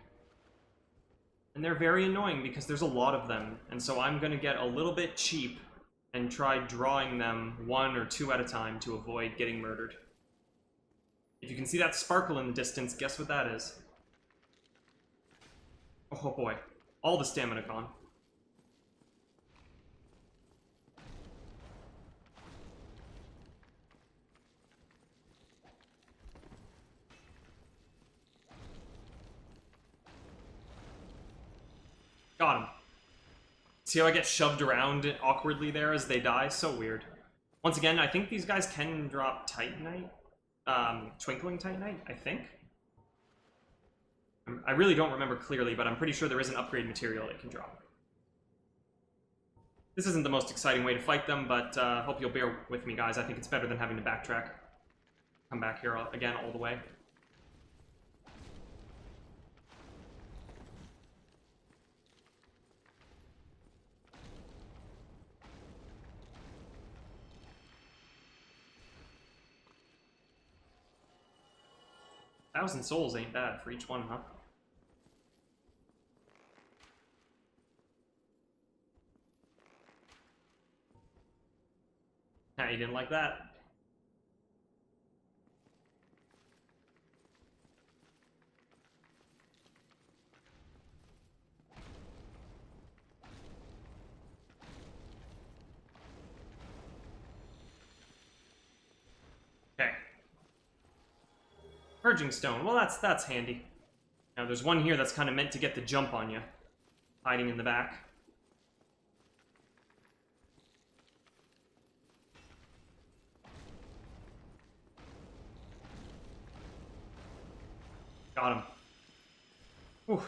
S1: And they're very annoying because there's a lot of them. And so I'm gonna get a little bit cheap and try drawing them 1 or 2 at a time to avoid getting murdered. If you can see that sparkle in the distance, guess what that is? Oh boy. All the stamina gone. Got him. See how I get shoved around awkwardly there as they die? So weird. Once again, I think these guys can drop Titanite. Twinkling Titanite, I think. I really don't remember clearly, but I'm pretty sure there is an upgrade material it can drop. This isn't the most exciting way to fight them, but hope you'll bear with me, guys. I think it's better than having to backtrack. Come back here again all the way. $1,000 souls ain't bad for each one, huh? Nah, you didn't like that. Okay. Purging Stone. Well, that's handy. Now, there's one here that's kind of meant to get the jump on you. Hiding in the back. Got him. Whew.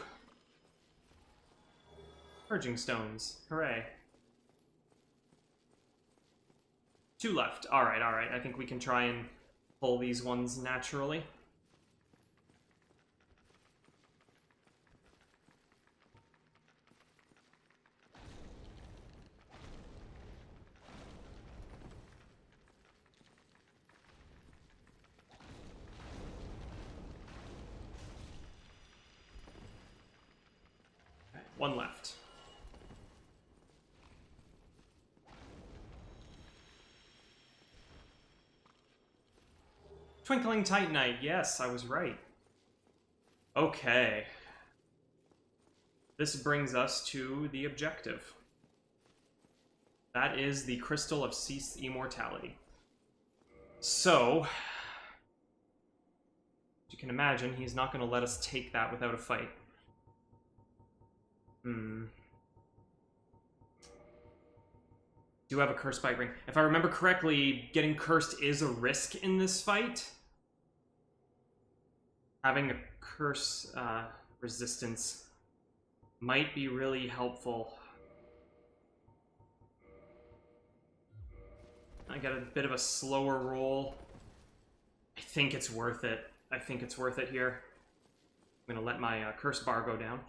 S1: Purging Stones. Hooray. 2 left. Alright, alright. I think we can try and pull these ones naturally. Okay, 1 left. Twinkling Titanite, yes, I was right. Okay. This brings us to the objective. That is the Crystal of Ceased Immortality. So, as you can imagine, he's not going to let us take that without a fight. Do have a Curse Bite Ring. If I remember correctly, getting cursed is a risk in this fight. Having a curse resistance might be really helpful. I got a bit of a slower roll. I think it's worth it. I think it's worth it here. I'm gonna let my curse bar go down.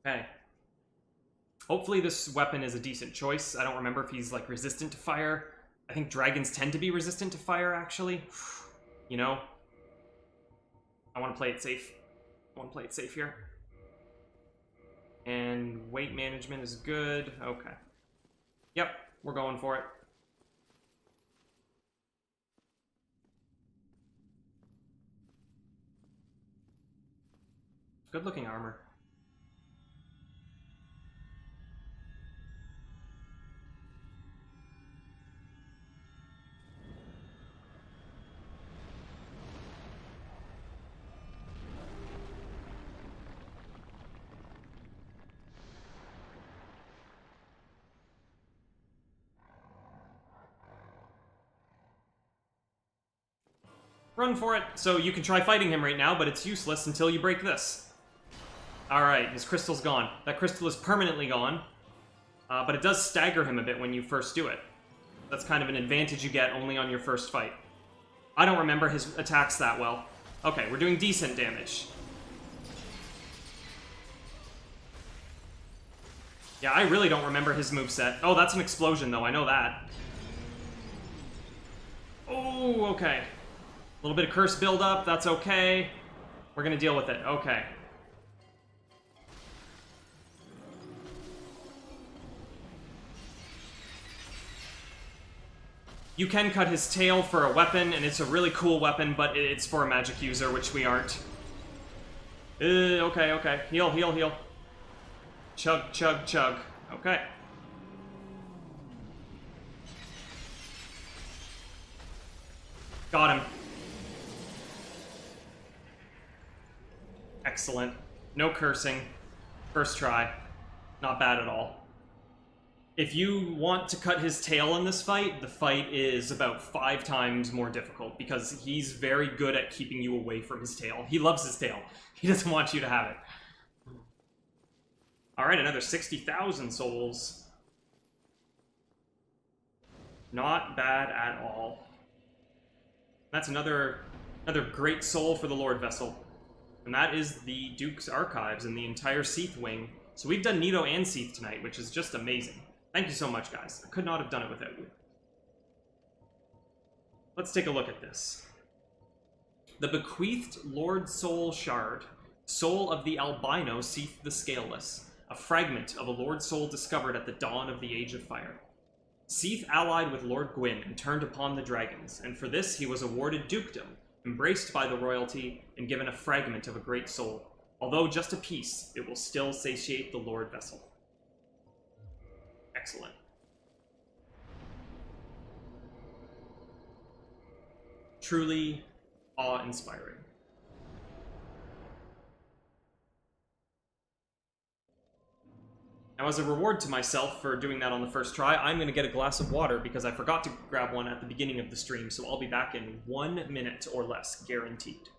S1: Okay. Hopefully this weapon is a decent choice. I don't remember if he's, like, resistant to fire. I think dragons tend to be resistant to fire, actually. You know? I want to play it safe. I want to play it safe here. And weight management is good. Okay. Yep, we're going for it. Good looking armor. Run for it! So you can try fighting him right now, but it's useless until you break this. Alright, his crystal's gone. That crystal is permanently gone, but it does stagger him a bit when you first do it. That's kind of an advantage you get only on your first fight. I don't remember his attacks that well. Okay, we're doing decent damage. Yeah, I really don't remember his moveset. Oh, that's an explosion, though. I know that. Oh, okay. A little bit of curse buildup. That's okay. We're gonna deal with it. Okay. You can cut his tail for a weapon, and it's a really cool weapon, but it's for a magic user, which we aren't. Okay, okay. Heal, heal, heal. Chug, chug, chug. Okay. Got him. Excellent. No cursing. First try. Not bad at all. If you want to cut his tail in this fight, the fight is about 5 times more difficult because he's very good at keeping you away from his tail. He loves his tail. He doesn't want you to have it. Alright, another 60,000 souls. Not bad at all. That's another great soul for the Lord Vessel. And that is the Duke's Archives and the entire Seath wing. So we've done Nito and Seath tonight, which is just amazing. Thank you so much, guys. I could not have done it without you. Let's take a look at this. The Bequeathed Lord Soul Shard. Soul of the Albino Seath the Scaleless. A fragment of a Lord Soul discovered at the dawn of the Age of Fire. Seath allied with Lord Gwyn and turned upon the dragons, and for this he was awarded dukedom, embraced by the royalty, and given a fragment of a great soul. Although just a piece, it will still satiate the Lord Vessel. Excellent. Truly awe-inspiring. Now, as a reward to myself for doing that on the first try, I'm going to get a glass of water because I forgot to grab one at the beginning of the stream, so I'll be back in 1 minute or less, guaranteed.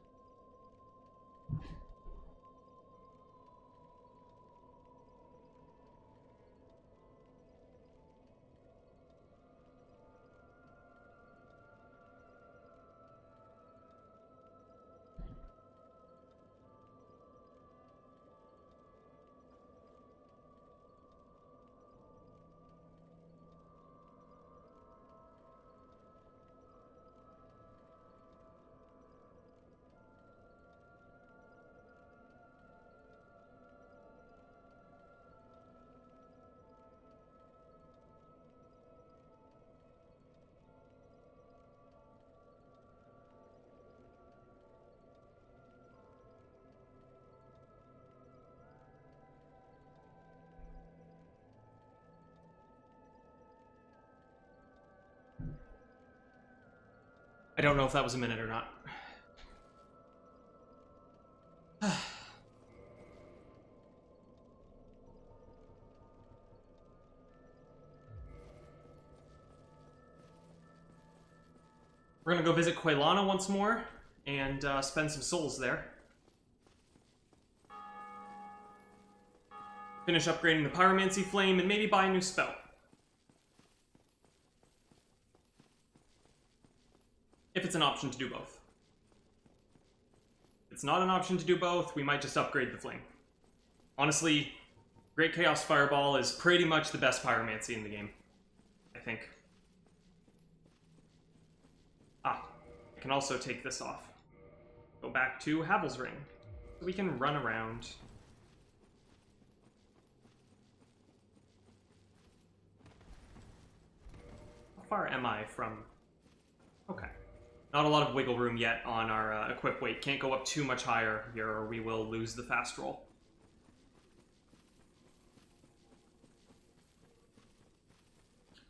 S1: I don't know if that was a minute or not. We're gonna go visit Quailana once more and spend some souls there. Finish upgrading the Pyromancy Flame and maybe buy a new spell. If it's an option to do both. If it's not an option to do both, we might just upgrade the Flame. Honestly, Great Chaos Fireball is pretty much the best Pyromancy in the game, I think. Ah, I can also take this off. Go back to Havel's Ring, so we can run around. How far am I from... Okay. Not a lot of wiggle room yet on our equip weight. Can't go up too much higher here or we will lose the fast roll.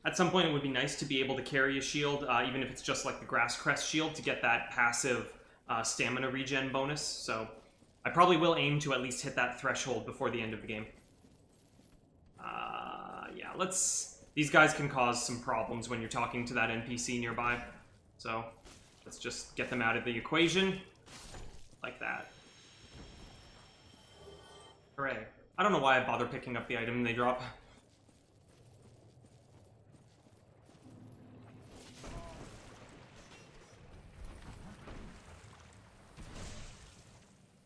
S1: At some point it would be nice to be able to carry a shield, even if it's just like the Grass Crest shield, to get that passive stamina regen bonus. So I probably will aim to at least hit that threshold before the end of the game. Yeah, let's... These guys can cause some problems when you're talking to that NPC nearby. So let's just get them out of the equation. Like that. Hooray. I don't know why I bother picking up the item they drop.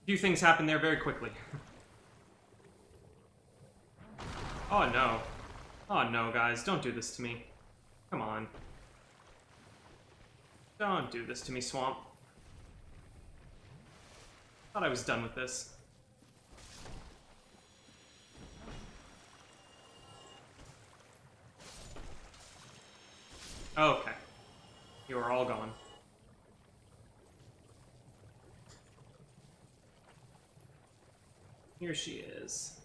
S1: A few things happen there very quickly. Oh no. Oh no, guys, don't do this to me. Come on. Don't do this to me, Swamp. Thought I was done with this. Okay. You are all gone. Here she is.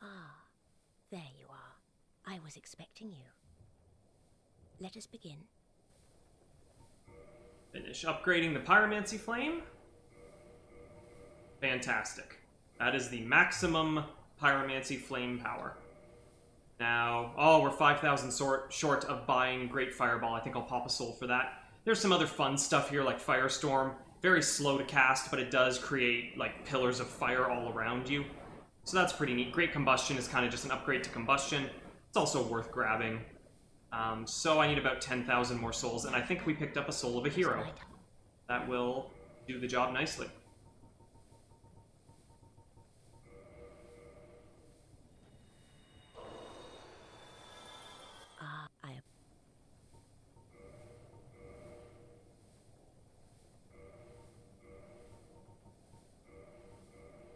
S5: Ah, there you are. I was expecting you. Let us begin.
S1: Finish upgrading the Pyromancy Flame. Fantastic. That is the maximum Pyromancy Flame power. Now, oh, we're 5,000 short of buying Great Fireball. I think I'll pop a soul for that. There's some other fun stuff here like Firestorm. Very slow to cast, but it does create like pillars of fire all around you. So that's pretty neat. Great Combustion is kind of just an upgrade to Combustion. It's also worth grabbing. So I need about 10,000 more souls, and I think we picked up a Soul of a Hero. That will do the job nicely.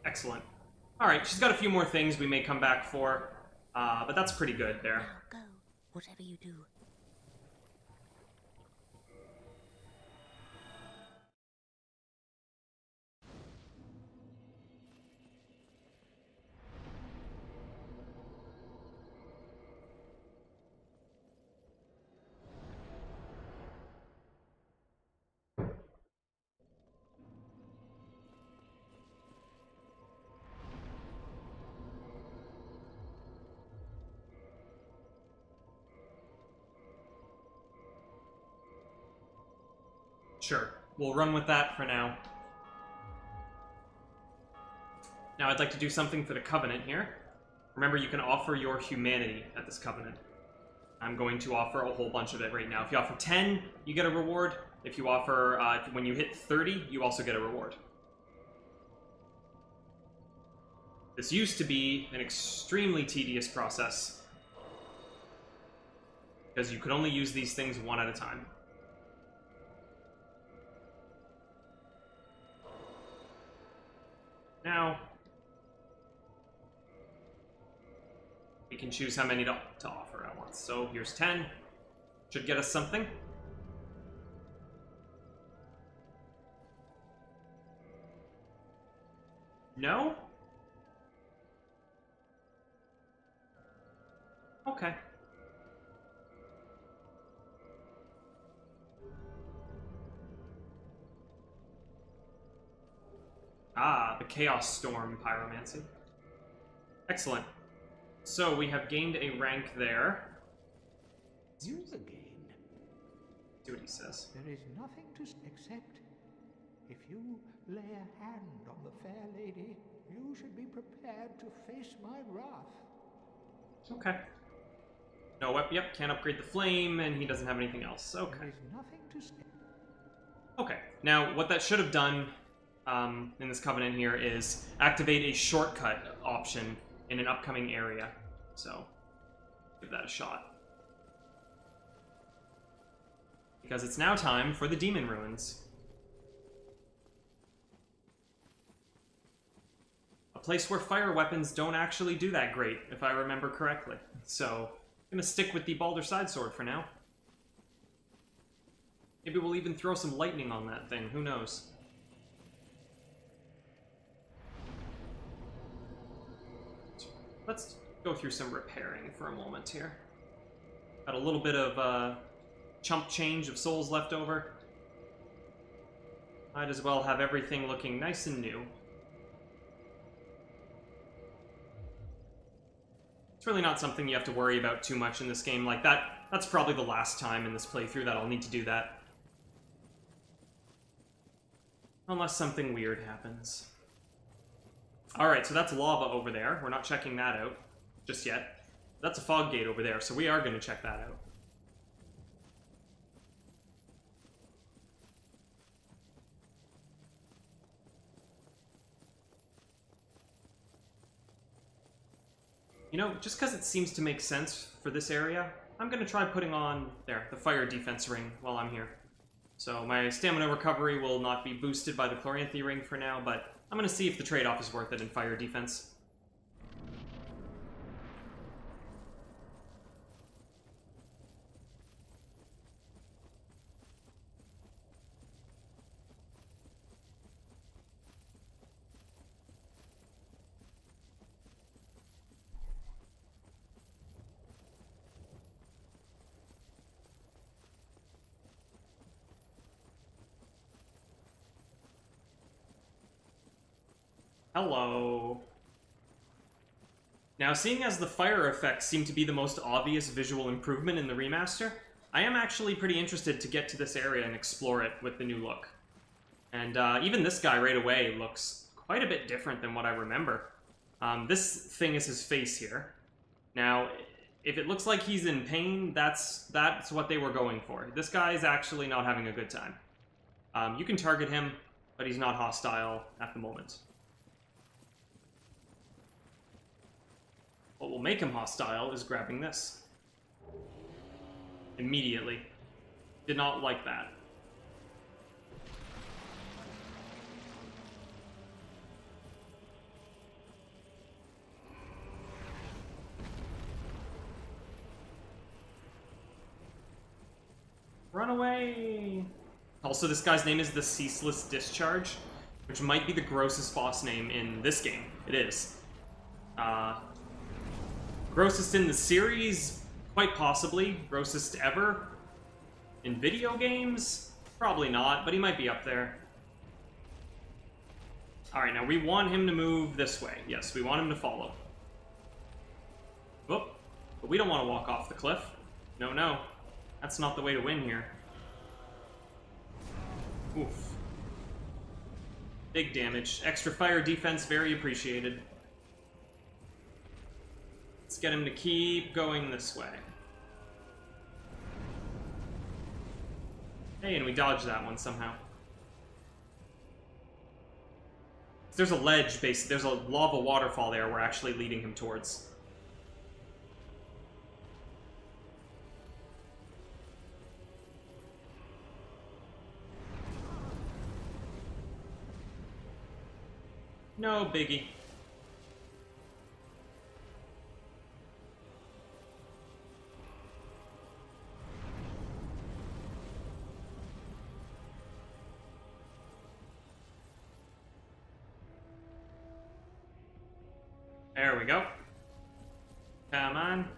S1: Excellent. Alright, she's got a few more things we may come back for, but that's pretty good there.
S5: Now go, whatever you do.
S1: Sure, we'll run with that for now. Now I'd like to do something for the Covenant here. Remember, you can offer your humanity at this Covenant. I'm going to offer a whole bunch of it right now. If you offer 10, you get a reward. If you offer, when you hit 30, you also get a reward. This used to be an extremely tedious process, because you could only use these things one at a time. Now, we can choose how many to offer at once. So here's 10. Should get us something. No? Okay. Ah, the Chaos Storm Pyromancy. Excellent. So we have gained a rank there.
S2: You again.
S1: See what he says.
S2: There is nothing to except if you lay a hand on the fair lady, you should be prepared to face my wrath.
S1: Okay. No, yep, can't upgrade the flame, and he doesn't have anything else. Okay.
S2: There is nothing to
S1: Okay, now what that should have done in this covenant here is activate a shortcut option in an upcoming area. So, give that a shot. Because it's now time for the Demon Ruins. A place where fire weapons don't actually do that great, if I remember correctly. So, I'm gonna stick with the Balder Side Sword for now. Maybe we'll even throw some lightning on that thing, who knows? Let's go through some repairing for a moment here. Got a little bit of chump change of souls left over. Might as well have everything looking nice and new. It's really not something you have to worry about too much in this game. Like, that's probably the last time in this playthrough that I'll need to do that. Unless something weird happens. Alright, so that's lava over there. We're not checking that out just yet. That's a fog gate over there, so we are going to check that out. You know, just because it seems to make sense for this area, I'm going to try putting on, there, the fire defense ring while I'm here. So my stamina recovery will not be boosted by the Chloranthy ring for now, but I'm going to see if the trade-off is worth it in fire defense. Hello. Now, seeing as the fire effects seem to be the most obvious visual improvement in the remaster, I am actually pretty interested to get to this area and explore it with the new look. And even this guy right away looks quite a bit different than what I remember. This thing is his face here. Now, if it looks like he's in pain, that's what they were going for. This guy is actually not having a good time. You can target him, but he's not hostile at the moment. What will make him hostile is grabbing this. Immediately. Did not like that. Run away! Also, this guy's name is the Ceaseless Discharge, which might be the grossest boss name in this game. It is. Grossest in the series? Quite possibly. Grossest ever? In video games? Probably not, but he might be up there. Alright, now we want him to move this way. Yes, we want him to follow. Whoop. But we don't want to walk off the cliff. No, no. That's not the way to win here. Oof. Big damage. Extra fire defense, very appreciated. Let's get him to keep going this way. Hey, and we dodged that one somehow. There's a ledge, basically. There's a lava waterfall there we're actually leading him towards. No biggie. There we go. Come on.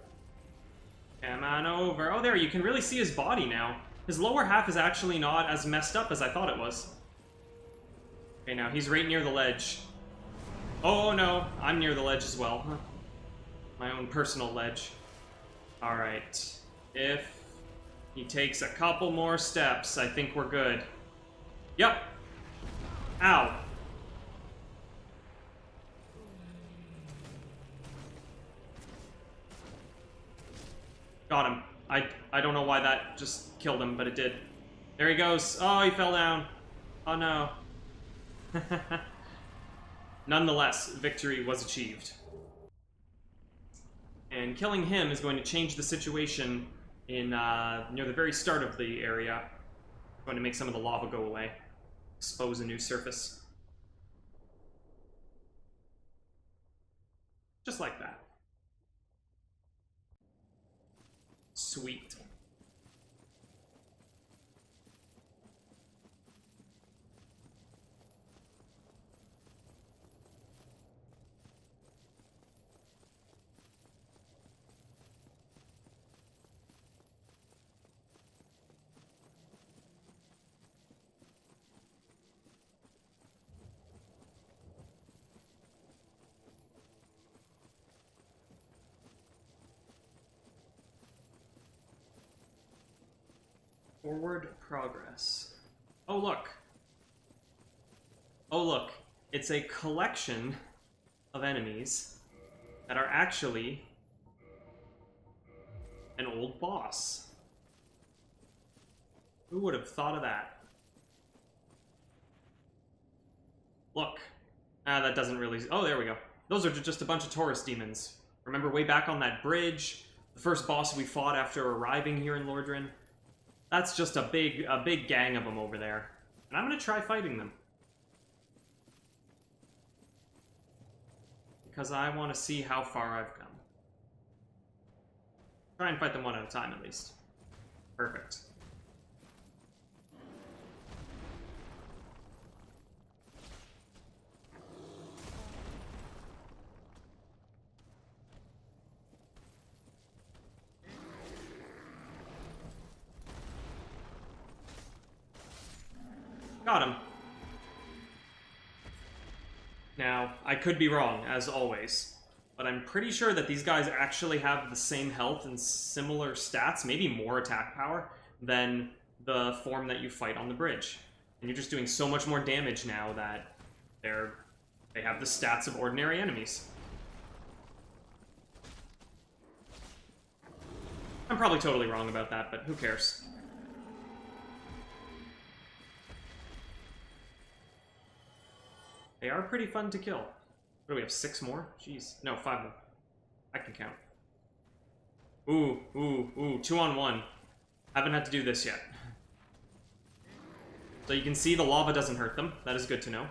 S1: Come on over. Oh, there, you can really see his body now. His lower half is actually not as messed up as I thought it was. Okay, now he's right near the ledge. Oh, no, I'm near the ledge as well. My own personal ledge. Alright. If He takes a couple more steps. I think we're good. Yep. Ow. Got him. I don't know why that just killed him, but it did. There he goes. Oh, he fell down. Oh no. Nonetheless, victory was achieved. And killing him is going to change the situation in near the very start of the area. Going to make some of the lava go away. Expose a new surface. Just like that. Sweet. Forward progress. Oh, look. Oh, look. It's a collection of enemies that are actually an old boss. Who would have thought of that? Look. Ah, that doesn't really... Oh, there we go. Those are just a bunch of Taurus demons. Remember way back on that bridge? The first boss we fought after arriving here in Lordran? That's just a big gang of them over there. And I'm gonna try fighting them. Because I want to see how far I've come. Try and fight them one at a time, at least. Perfect. Got him. Now, I could be wrong, as always, but I'm pretty sure that these guys actually have the same health and similar stats, maybe more attack power, than the form that you fight on the bridge. And you're just doing so much more damage now that they have the stats of ordinary enemies. I'm probably totally wrong about that, but who cares? They are pretty fun to kill. What do we have, 6 more? Jeez. No, 5 more. I can count. Ooh, 2 on 1. Haven't had to do this yet. So you can see the lava doesn't hurt them. That is good to know.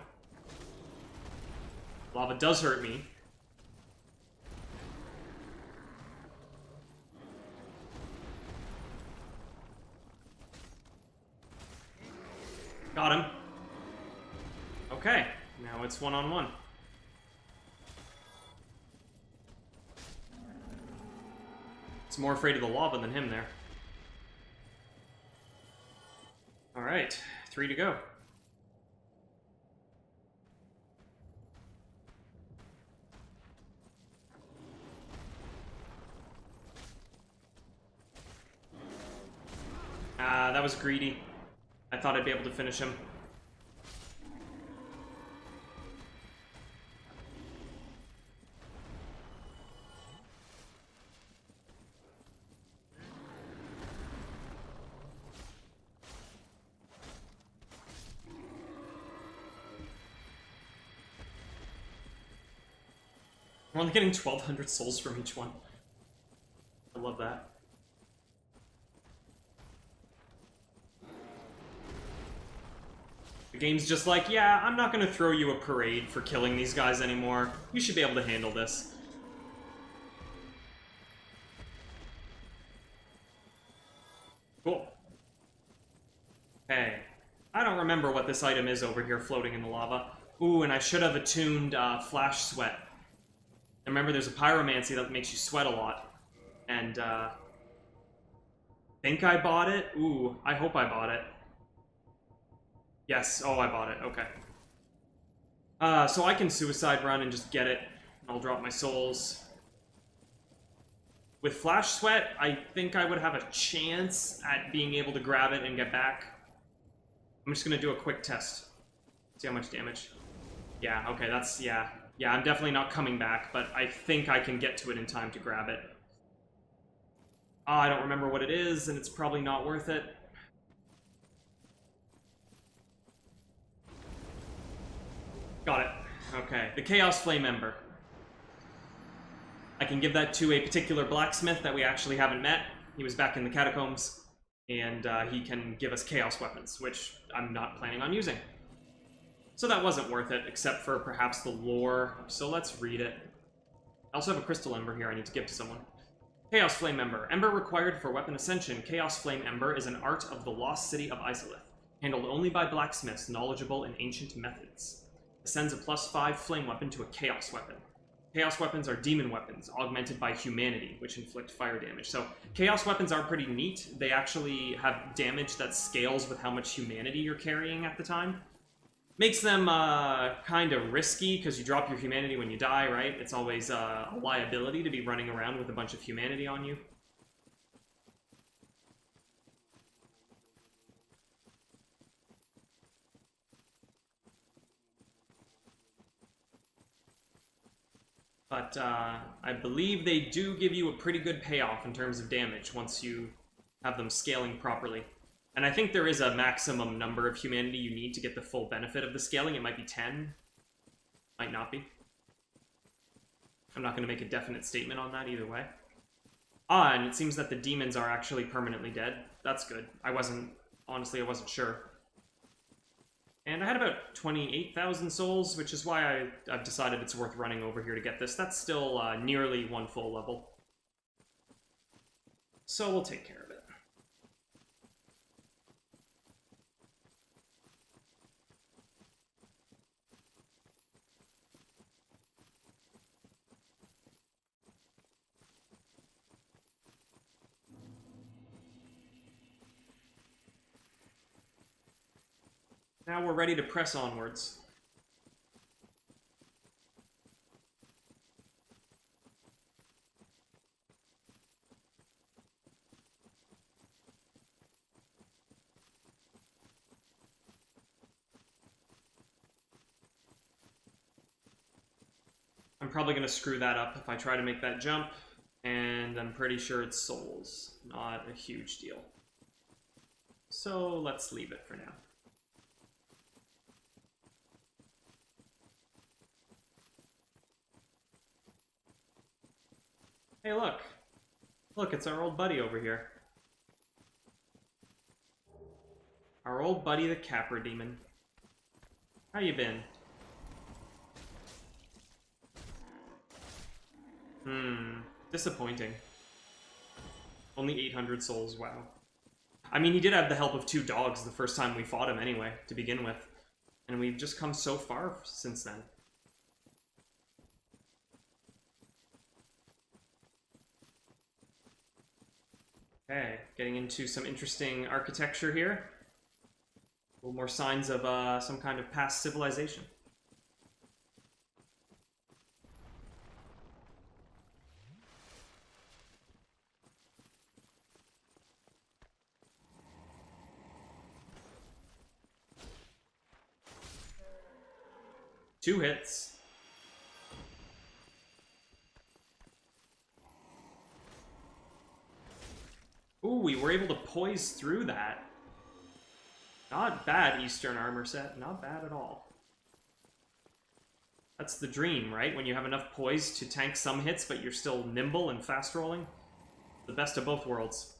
S1: Lava does hurt me. Got him. Okay. Now it's 1-on-1. It's more afraid of the lava than him there. Alright, 3 to go. Ah, that was greedy. I thought I'd be able to finish him. We're only getting 1,200 souls from each one. I love that. The game's just like, yeah, I'm not gonna throw you a parade for killing these guys anymore. You should be able to handle this. Cool. Hey, I don't remember what this item is over here floating in the lava. Ooh, and I should have attuned Flash Sweat. And remember, there's a pyromancy that makes you sweat a lot. And, think I bought it? Ooh, I hope I bought it. Yes, oh, I bought it, okay. So I can suicide run and just get it. I'll drop my souls. With Flash Sweat, I think I would have a chance at being able to grab it and get back. I'm just gonna do a quick test. See how much damage. Yeah, okay, that's, yeah. Yeah, I'm definitely not coming back, but I think I can get to it in time to grab it. Ah, I don't remember what it is, and it's probably not worth it. Got it. Okay, the Chaos Flame Ember. I can give that to a particular blacksmith that we actually haven't met. He was back in the catacombs, and he can give us chaos weapons, which I'm not planning on using. So that wasn't worth it, except for perhaps the lore, so let's read it. I also have a crystal ember here I need to give to someone. Chaos Flame Ember. Ember required for weapon ascension. Chaos Flame Ember is an art of the lost city of Izalith, handled only by blacksmiths knowledgeable in ancient methods. Ascends a +5 flame weapon to a chaos weapon. Chaos weapons are demon weapons, augmented by humanity, which inflict fire damage. So, chaos weapons are pretty neat. They actually have damage that scales with how much humanity you're carrying at the time. Makes them kind of risky, because you drop your humanity when you die, right? It's always a liability to be running around with a bunch of humanity on you. But I believe they do give you a pretty good payoff in terms of damage once you have them scaling properly. And I think there is a maximum number of humanity you need to get the full benefit of the scaling. It might be 10. Might not be. I'm not going to make a definite statement on that either way. Ah, and it seems that the demons are actually permanently dead. That's good. Honestly, I wasn't sure. And I had about 28,000 souls, which is why I've decided it's worth running over here to get this. That's still nearly 1 full level. So we'll take care of it. Now we're ready to press onwards. I'm probably going to screw that up if I try to make that jump, and I'm pretty sure it's souls. Not a huge deal. So let's leave it for now. Hey, look. Look, it's our old buddy over here. Our old buddy, the Capra Demon. How you been? Disappointing. Only 800 souls, wow. I mean, he did have the help of 2 dogs the first time we fought him anyway, to begin with. And we've just come so far since then. Okay, getting into some interesting architecture here. A little more signs of some kind of past civilization. Two hits. Ooh, we were able to poise through that. Not bad, Eastern armor set. Not bad at all. That's the dream, right? When you have enough poise to tank some hits, but you're still nimble and fast rolling. The best of both worlds.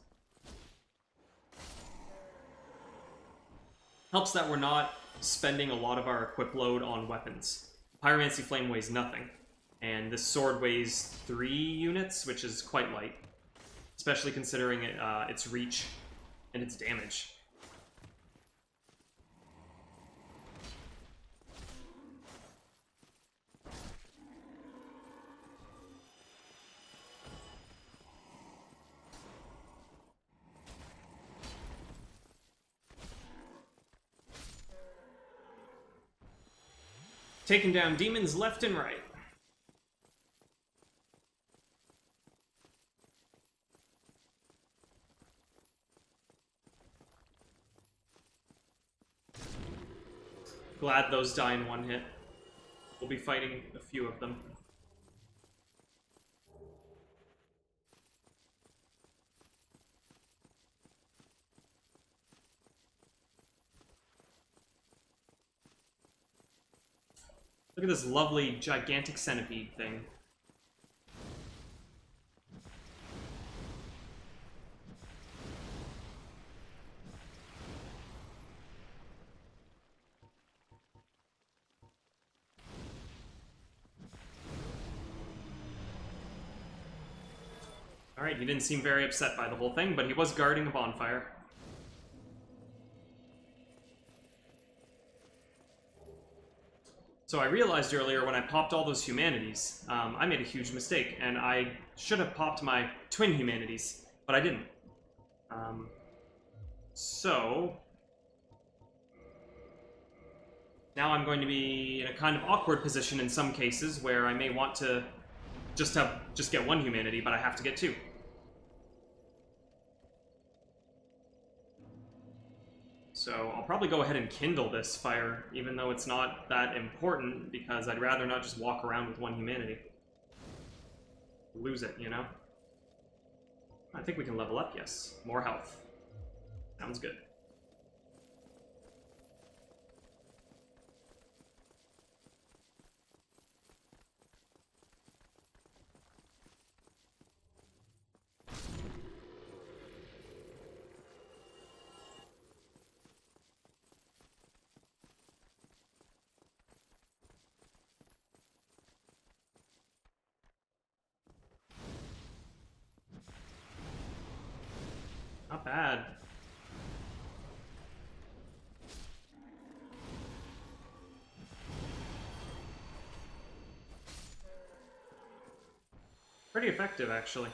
S1: Helps that we're not spending a lot of our equip load on weapons. Pyromancy Flame weighs nothing, and this sword weighs 3 units, which is quite light, especially considering its reach and its damage. Taking down demons left and right. Glad those die in one hit. We'll be fighting a few of them. Look at this lovely gigantic centipede thing. Alright, he didn't seem very upset by the whole thing, but he was guarding a bonfire. So I realized earlier when I popped all those humanities, I made a huge mistake, and I should have popped my twin humanities, but I didn't. So now I'm going to be in a kind of awkward position in some cases where I may want to just get one humanity, but I have to get two. So I'll probably go ahead and kindle this fire, even though it's not that important, because I'd rather not just walk around with one humanity. Lose it, you know? I think we can level up, yes. More health. Sounds good. Not bad. Pretty effective, actually.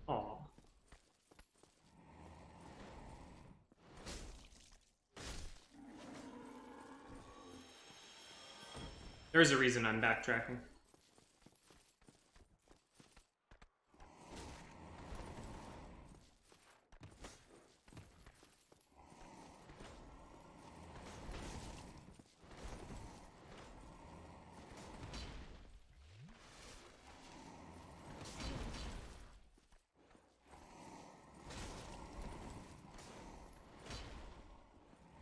S1: Aw. There's a reason I'm backtracking.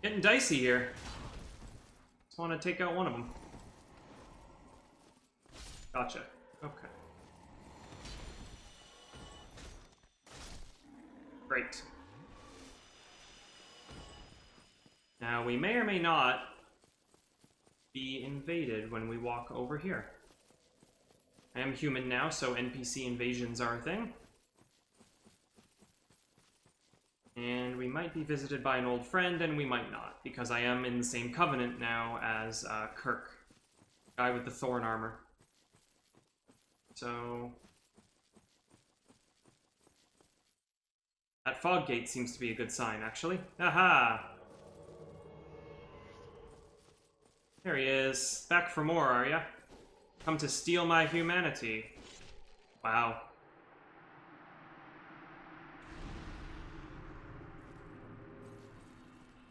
S1: Getting dicey here. Just want to take out one of them. Gotcha. Okay. Great. Now, we may or may not be invaded when we walk over here. I am human now, so NPC invasions are a thing. And we might be visited by an old friend, and we might not, because I am in the same covenant now as Kirk, guy with the thorn armor. So that fog gate seems to be a good sign, actually. Aha! There he is. Back for more, are ya? Come to steal my humanity. Wow.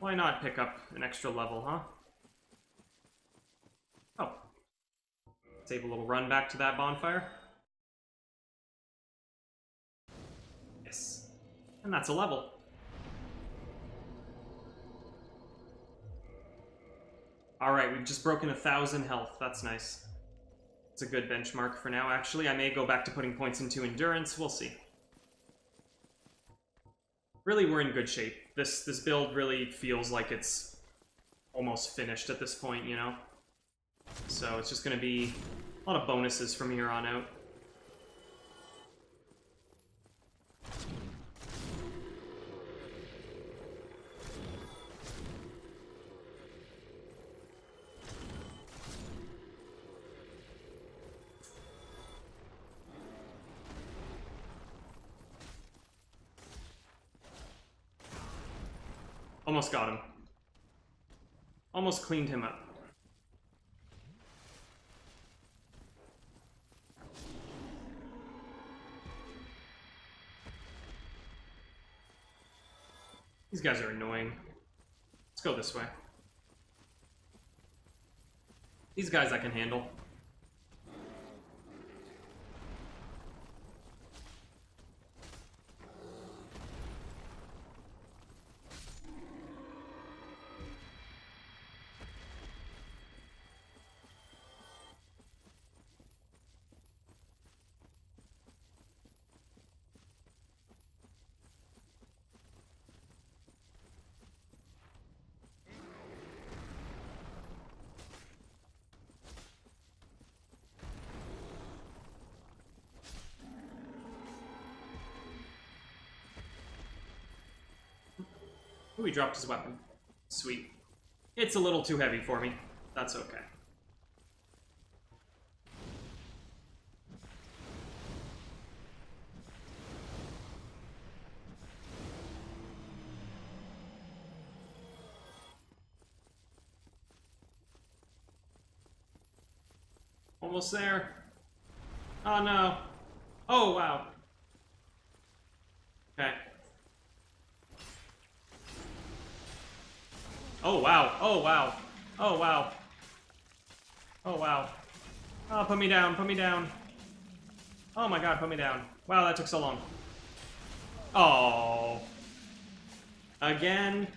S1: Why not pick up an extra level, huh? Oh. Save a little run back to that bonfire. Yes. And that's a level. Alright, we've just broken 1,000 health. That's nice. It's a good benchmark for now, actually. I may go back to putting points into endurance. We'll see. Really, we're in good shape. This build really feels like it's almost finished at this point, you know? So it's just going to be a lot of bonuses from here on out. Almost got him. Almost cleaned him up. These guys are annoying. Let's go this way. These guys I can handle. Ooh, he dropped his weapon. Sweet. It's a little too heavy for me. That's okay. Almost there. Oh no. Oh wow. Okay. Oh wow. Oh wow. Oh wow. Oh wow. Oh, put me down. Put me down. Oh my god, put me down. Wow, that took so long. Oh. Again.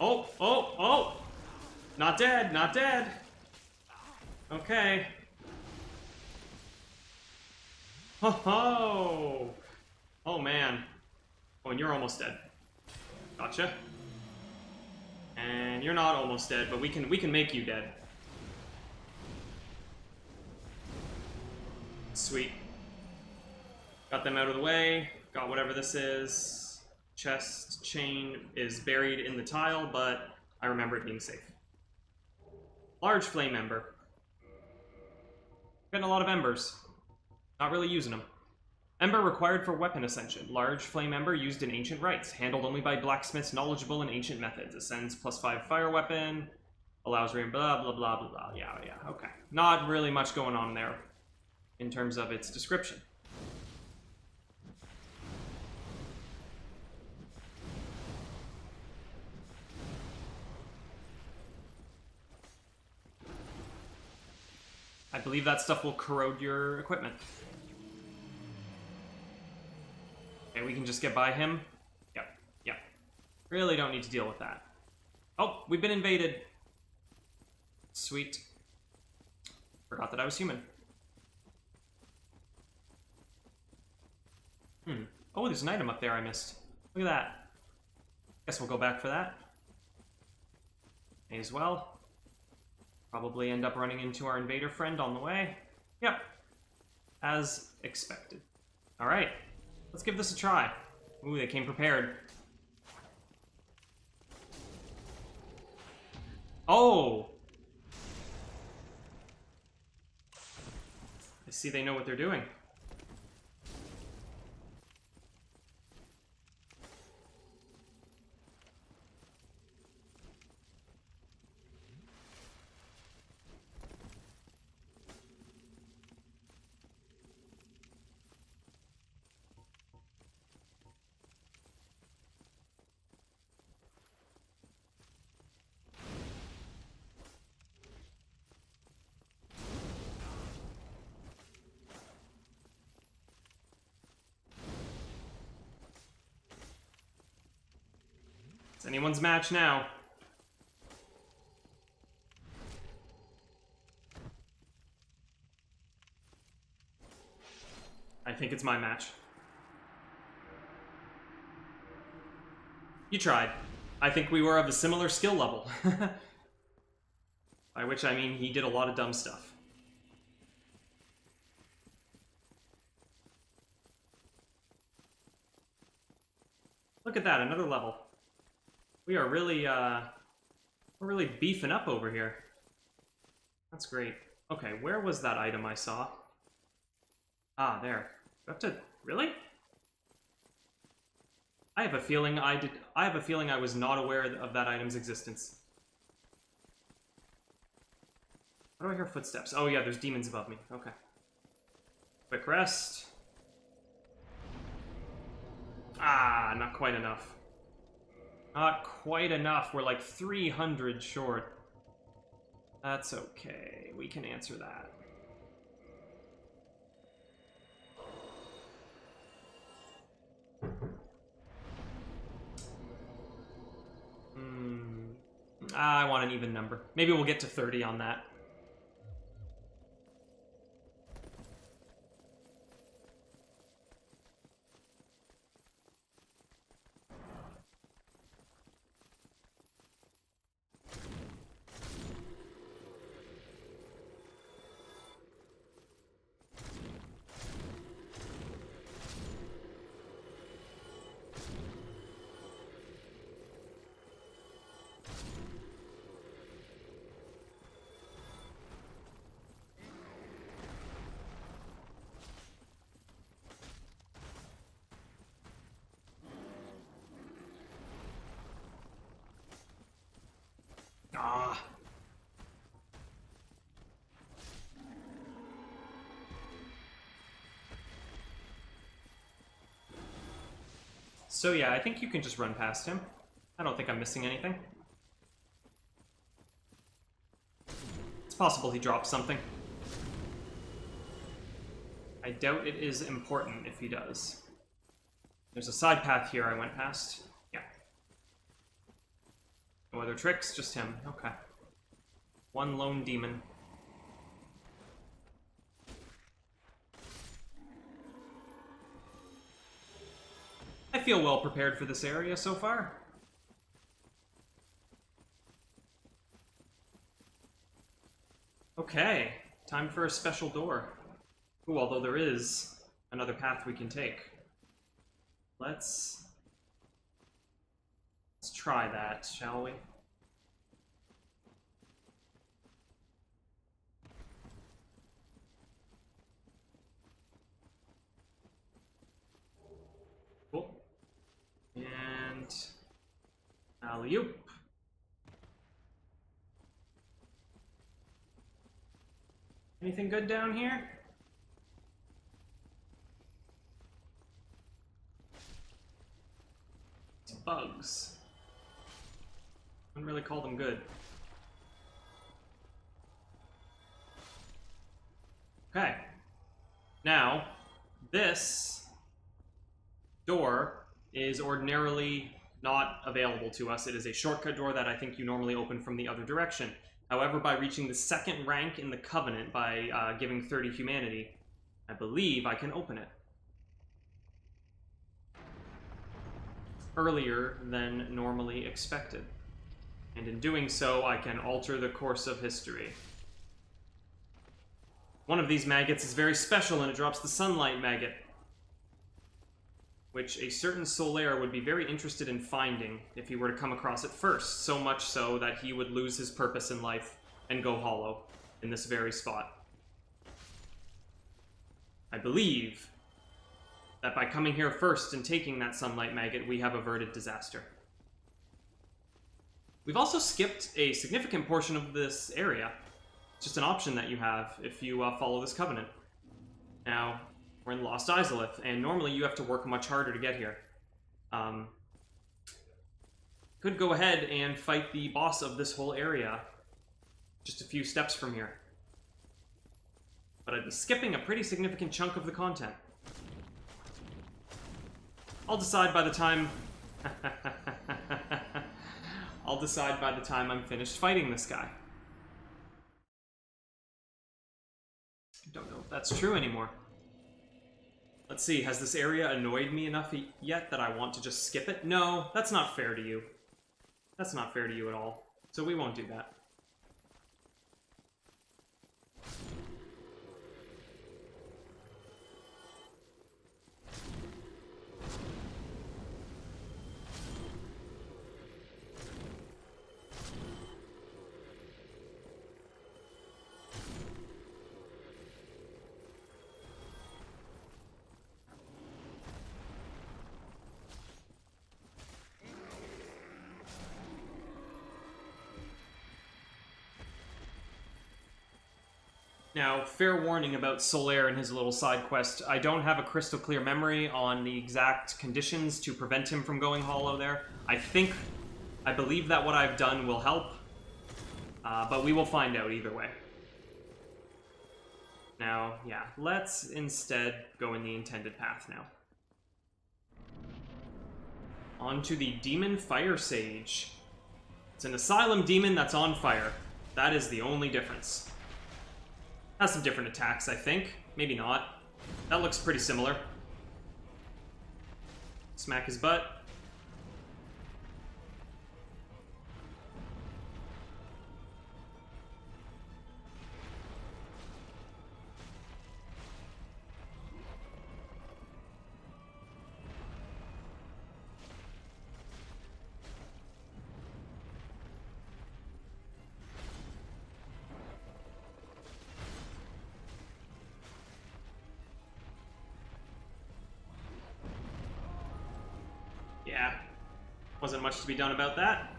S1: Oh, oh, oh. Not dead, not dead. Okay. Ho ho! Oh man. Oh, and you're almost dead. Gotcha. And you're not almost dead, but we can make you dead. Sweet. Got them out of the way. Got whatever this is. Chest chain is buried in the tile, but I remember it being safe. Large flame ember. Getting a lot of embers. Not really using them. Ember required for weapon ascension. Large flame ember used in ancient rites. Handled only by blacksmiths knowledgeable in ancient methods. Ascends +5 fire weapon. Allows rain blah blah blah blah blah. Yeah, okay. Not really much going on there in terms of its description. I believe that stuff will corrode your equipment. Okay, we can just get by him. Yep. Really don't need to deal with that. Oh, we've been invaded. Sweet. Forgot that I was human. Oh, there's an item up there I missed. Look at that. Guess we'll go back for that. May as well. Probably end up running into our invader friend on the way. Yep. As expected. Alright. Let's give this a try. Ooh, they came prepared. Oh! I see they know what they're doing. It's anyone's match now. I think it's my match. You tried. I think we were of a similar skill level. By which I mean he did a lot of dumb stuff. Look at that, another level. We are really, we're really beefing up over here. That's great. Okay, where was that item I saw? Ah, there. Do I have to... Really? I have a feeling I was not aware of that item's existence. How do I hear footsteps? Oh yeah, there's demons above me. Okay. Quick rest. Ah, not quite enough. Not quite enough. We're like 300 short. That's okay. We can answer that. I want an even number. Maybe we'll get to 30 on that. Ah. So yeah, I think you can just run past him. I don't think I'm missing anything. It's possible he drops something. I doubt it is important if he does. There's a side path here I went past. Yeah. No other tricks, just him. Okay. One lone demon. I feel well prepared for this area so far. Okay, time for a special door. Ooh, although there is another path we can take. Let's try that, shall we? Cool. And alley-oop. Anything good down here? It's bugs. Wouldn't really call them good. Okay. Now, this door is ordinarily not available to us. It is a shortcut door that I think you normally open from the other direction. However, by reaching the second rank in the Covenant, by giving 30 humanity, I believe I can open it. Earlier than normally expected. And in doing so, I can alter the course of history. One of these maggots is very special, and it drops the Sunlight Maggot, which a certain Solaire would be very interested in finding if he were to come across it first, so much so that he would lose his purpose in life and go hollow in this very spot. I believe that by coming here first and taking that Sunlight Maggot, we have averted disaster. We've also skipped a significant portion of this area. It's just an option that you have if you follow this Covenant. Now, we're in Lost Izalith, and normally you have to work much harder to get here. Could go ahead and fight the boss of this whole area just a few steps from here. But I'd be skipping a pretty significant chunk of the content. I'll decide by the time... I'll decide by the time I'm finished fighting this guy. I don't know if that's true anymore. Let's see, has this area annoyed me enough yet that I want to just skip it? No, that's not fair to you. That's not fair to you at all. So we won't do that. Now, fair warning about Solaire and his little side quest. I don't have a crystal clear memory on the exact conditions to prevent him from going hollow there. I think I believe that what I've done will help, but we will find out either way. Now, yeah, let's instead go in the intended path now. On to the Demon Fire Sage. It's an asylum demon that's on fire. That is the only difference. Has some different attacks, I think. Maybe not. That looks pretty similar. Smack his butt. Yeah, wasn't much to be done about that.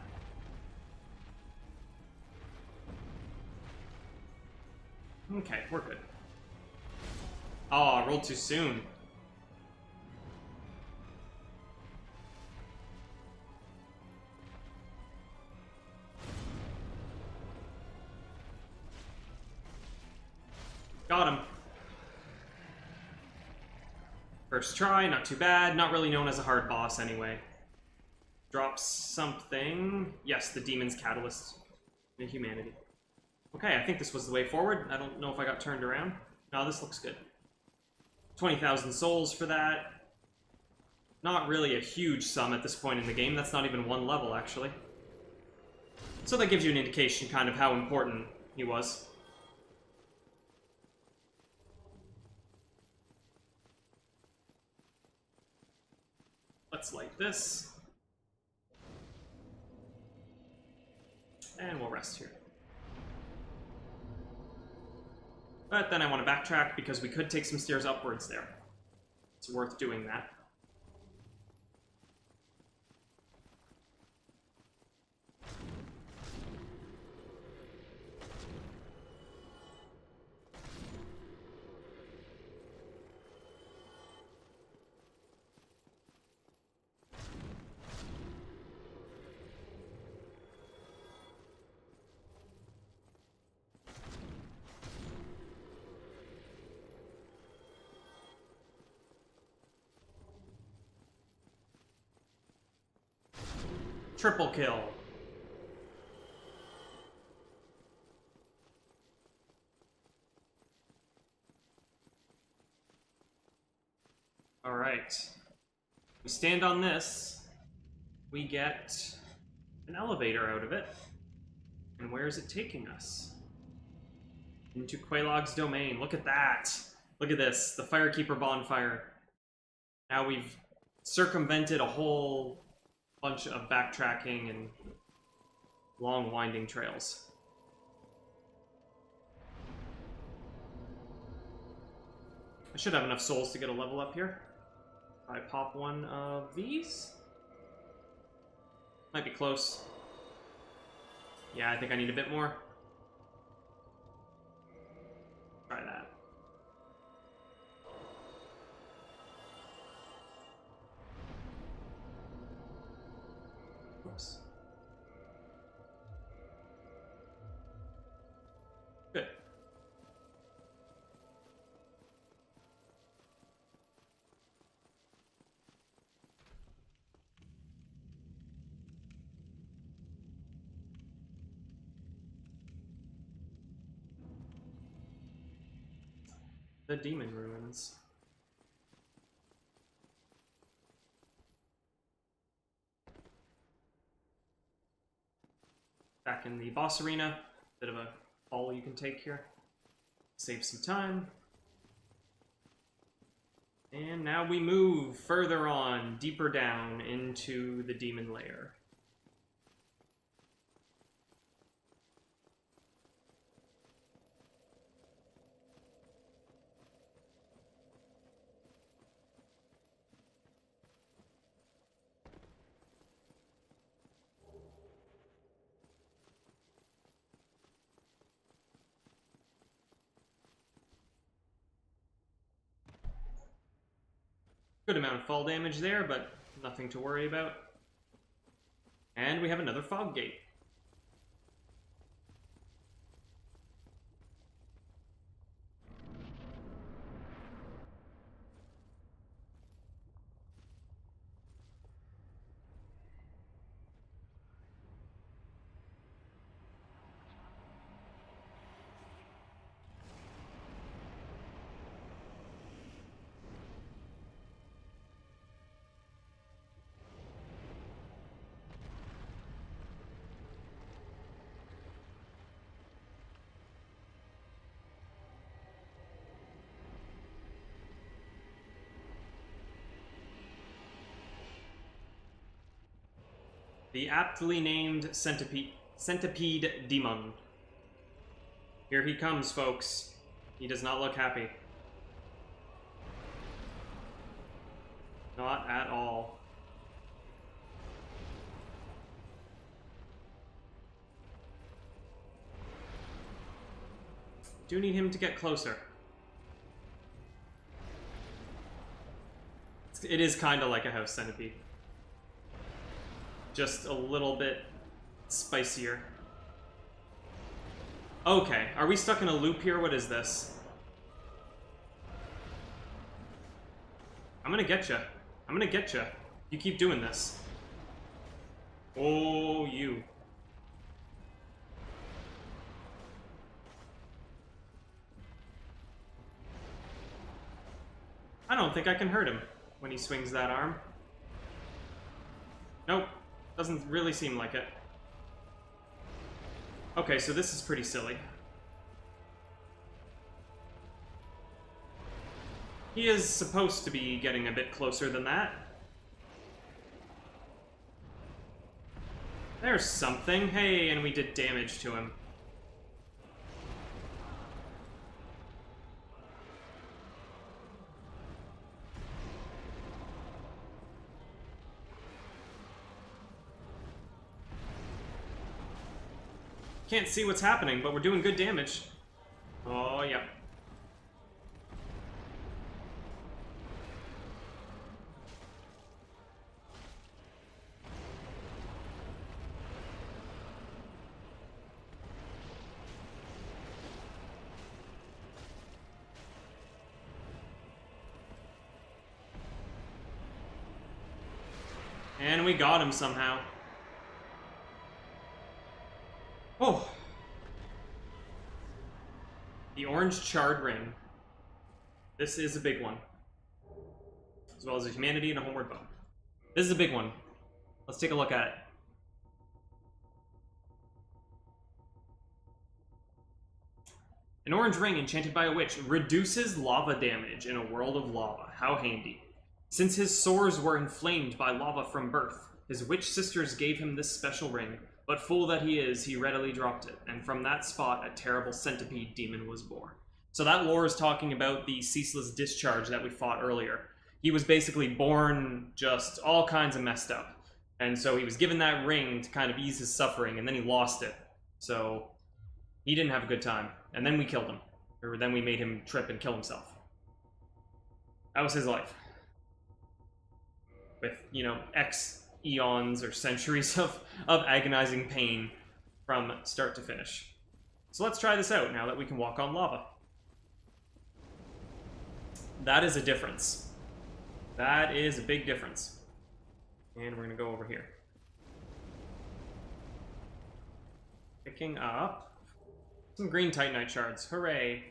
S1: Okay, we're good. Oh, I rolled too soon. Got him. First try, not too bad. Not really known as a hard boss anyway. Drops something. Yes, the Demon's Catalyst in humanity. Okay, I think this was the way forward. I don't know if I got turned around. No, this looks good. 20,000 souls for that. Not really a huge sum at this point in the game. That's not even one level, actually. So that gives you an indication kind of how important he was. Let's light this. And we'll rest here. But then I want to backtrack because we could take some stairs upwards there. It's worth doing that. Triple kill. All right. We stand on this. We get an elevator out of it. And where is it taking us? Into Quelaag's domain. Look at that. Look at this. The Firekeeper bonfire. Now we've circumvented a whole bunch of backtracking and long winding trails. I should have enough souls to get a level up here. I pop one of these. Might be close. Yeah, I think I need a bit more. Try that. Oops. Good. The Demon Ruins. Back in the boss arena, bit of a fall you can take here. Save some time. And now we move further on, deeper down into the demon lair. Good amount of fall damage there, but nothing to worry about. And we have another fog gate. The aptly named Centipede Demon. Here he comes, folks. He does not look happy. Not at all. Do need him to get closer. It is kind of like a house centipede. Just a little bit spicier. Okay, are we stuck in a loop here? What is this? I'm gonna get you. I'm gonna get you. You keep doing this. Oh, you. I don't think I can hurt him when he swings that arm. Nope. Doesn't really seem like it. Okay, so this is pretty silly. He is supposed to be getting a bit closer than that. There's something. Hey, and we did damage to him. Can't see what's happening, but we're doing good damage. Oh, yeah. And we got him somehow. Oh. The orange charred ring. This is a big one. As well as a humanity and a homeward bow. This is a big one. Let's take a look at it. An orange ring enchanted by a witch reduces lava damage in a world of lava. How handy. Since his sores were inflamed by lava from birth, his witch sisters gave him this special ring. But fool that he is, he readily dropped it, and from that spot a terrible centipede demon was born. So that lore is talking about the ceaseless discharge that we fought earlier. He was basically born just all kinds of messed up. And so he was given that ring to kind of ease his suffering, and then he lost it. So he didn't have a good time. And then we killed him. Or then we made him trip and kill himself. That was his life. With, you know, X eons or centuries of agonizing pain from start to finish. So let's try this out now that we can walk on lava. That is a difference. That is a big difference. And we're going to go over here. Picking up some green Titanite shards. Hooray!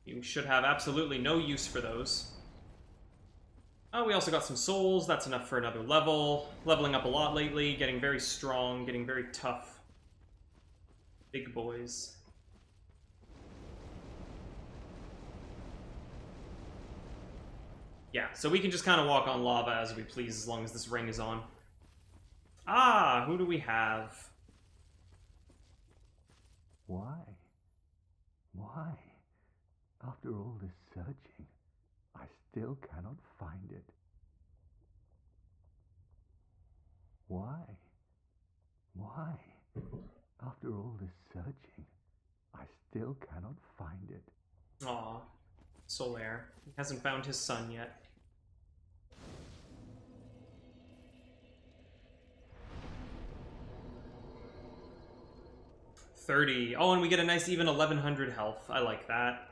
S1: You should have absolutely no use for those. Oh, we also got some souls. That's enough for another level. Leveling up a lot lately. Getting very strong. Getting very tough. Big boys. Yeah, so we can just kind of walk on lava as we please as long as this ring is on. Ah, who do we have?
S4: Why? Why? After all this searching, I still cannot find it. Why? Why? After all this searching, I still cannot find it.
S1: Aw, Solaire. He hasn't found his son yet. 30. Oh, and we get a nice even 1100 health. I like that.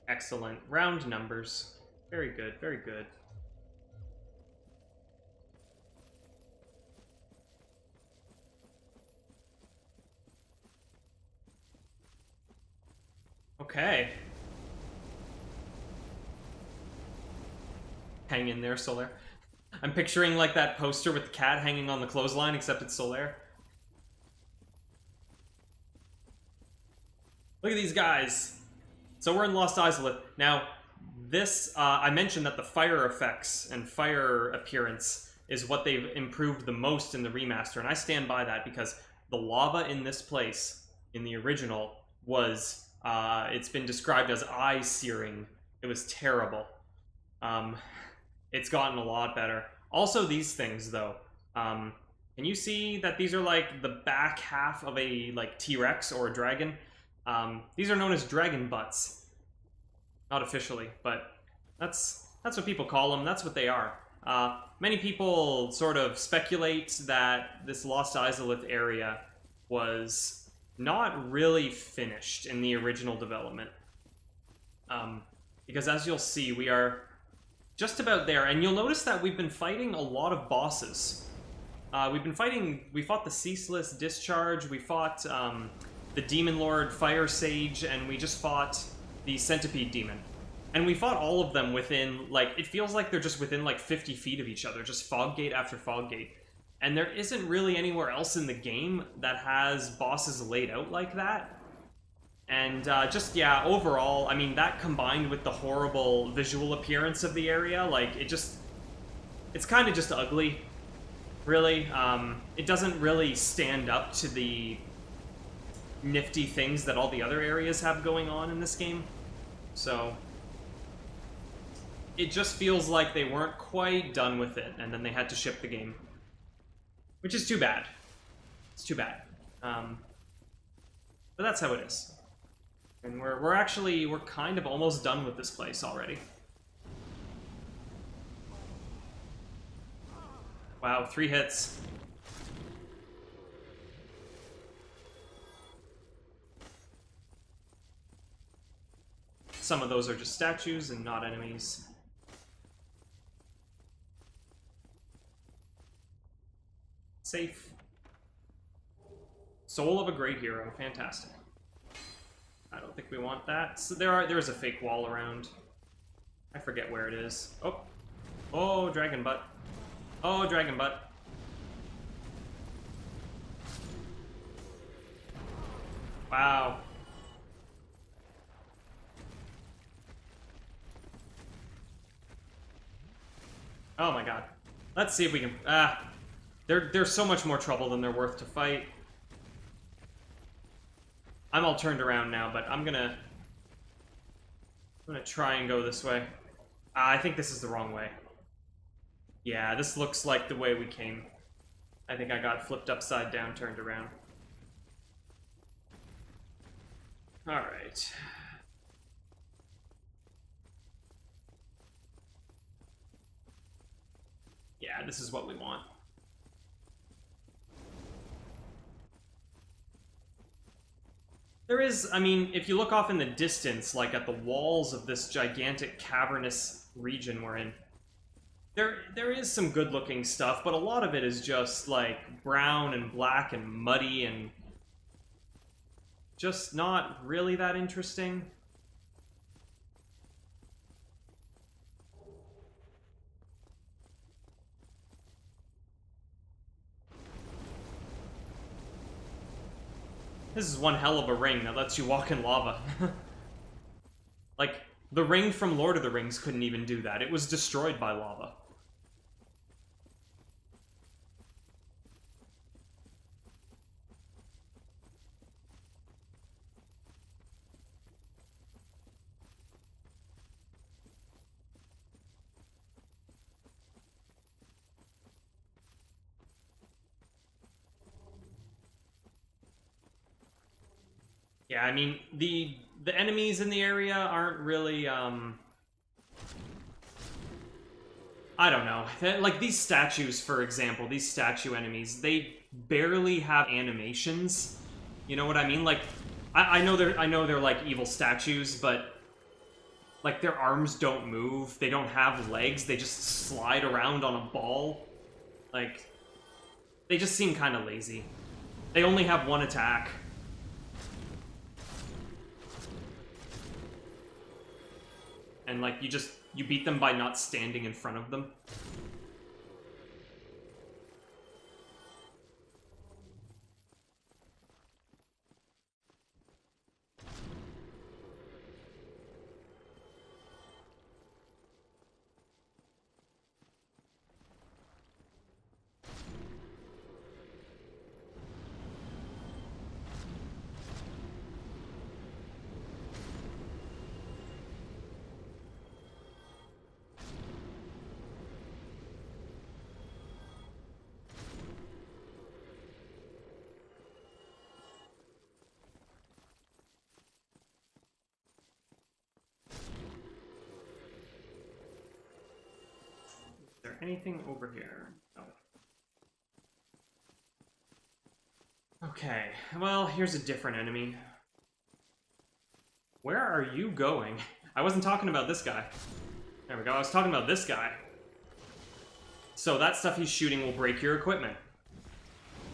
S1: Excellent. Round numbers. Very good, very good. Okay. Hang in there, Solaire. I'm picturing like that poster with the cat hanging on the clothesline, except it's Solaire. Look at these guys. So we're in Lost Izalith. Now, this, I mentioned that the fire effects and fire appearance is what they've improved the most in the remaster, and I stand by that because the lava in this place, in the original, was, it's been described as eye-searing. It was terrible. It's gotten a lot better. Also, these things, though. Can you see that these are like the back half of a like T-Rex or a dragon? These are known as dragon butts. Not officially, but that's what people call them. That's what they are. Many people sort of speculate that this Lost Izalith area was not really finished in the original development. Because as you'll see, we are just about there, and you'll notice that we've been fighting a lot of bosses. We fought the Ceaseless Discharge, we fought the Demon Lord Fire Sage, and we just fought the Centipede Demon. And we fought all of them within, like, it feels like they're just within like 50 feet of each other, just fog gate after fog gate. And there isn't really anywhere else in the game that has bosses laid out like that. And just, yeah, overall, I mean, that combined with the horrible visual appearance of the area, like, it's kind of just ugly, really. It doesn't really stand up to the nifty things that all the other areas have going on in this game. So, it just feels like they weren't quite done with it, and then they had to ship the game. Which is too bad. It's too bad. But that's how it is. And we're kind of almost done with this place already. Wow, 3 hits. Some of those are just statues and not enemies. Safe. Soul of a Great Hero, fantastic. I don't think we want that. So there is a fake wall around. I forget where it is. Oh. Oh, dragon butt. Oh, dragon butt. Wow. Oh my god. Let's see if we can... They're so much more trouble than they're worth to fight. I'm all turned around now, but I'm gonna try and go this way. I think this is the wrong way. Yeah, this looks like the way we came. I think I got flipped upside down, turned around. Alright. Yeah, this is what we want. There is, I mean, if you look off in the distance, like at the walls of this gigantic cavernous region we're in, there is some good-looking stuff, but a lot of it is just, like, brown and black and muddy and just not really that interesting. This is one hell of a ring that lets you walk in lava. Like, the ring from Lord of the Rings couldn't even do that. It was destroyed by lava. Yeah, I mean, the enemies in the area aren't really, I don't know. Like, these statues, for example, these statue enemies, they barely have animations. You know what I mean? Like, I know they're like evil statues, but like their arms don't move. They don't have legs. They just slide around on a ball. Like, they just seem kind of lazy. They only have one attack. And like you beat them by not standing in front of them. Is there anything over here? No. Okay, well, here's a different enemy. Where are you going? I wasn't talking about this guy. There we go, I was talking about this guy. So that stuff he's shooting will break your equipment.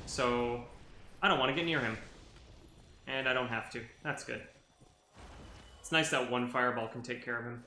S1: So, I don't want to get near him. And I don't have to. That's good. It's nice that one fireball can take care of him.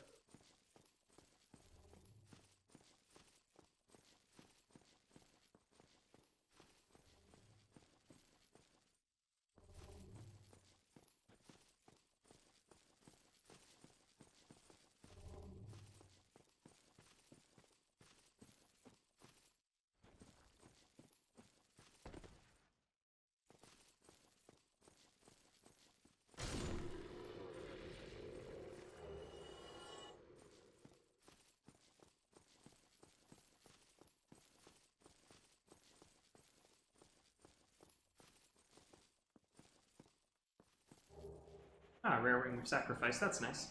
S1: Ah, rare ring of sacrifice, that's nice.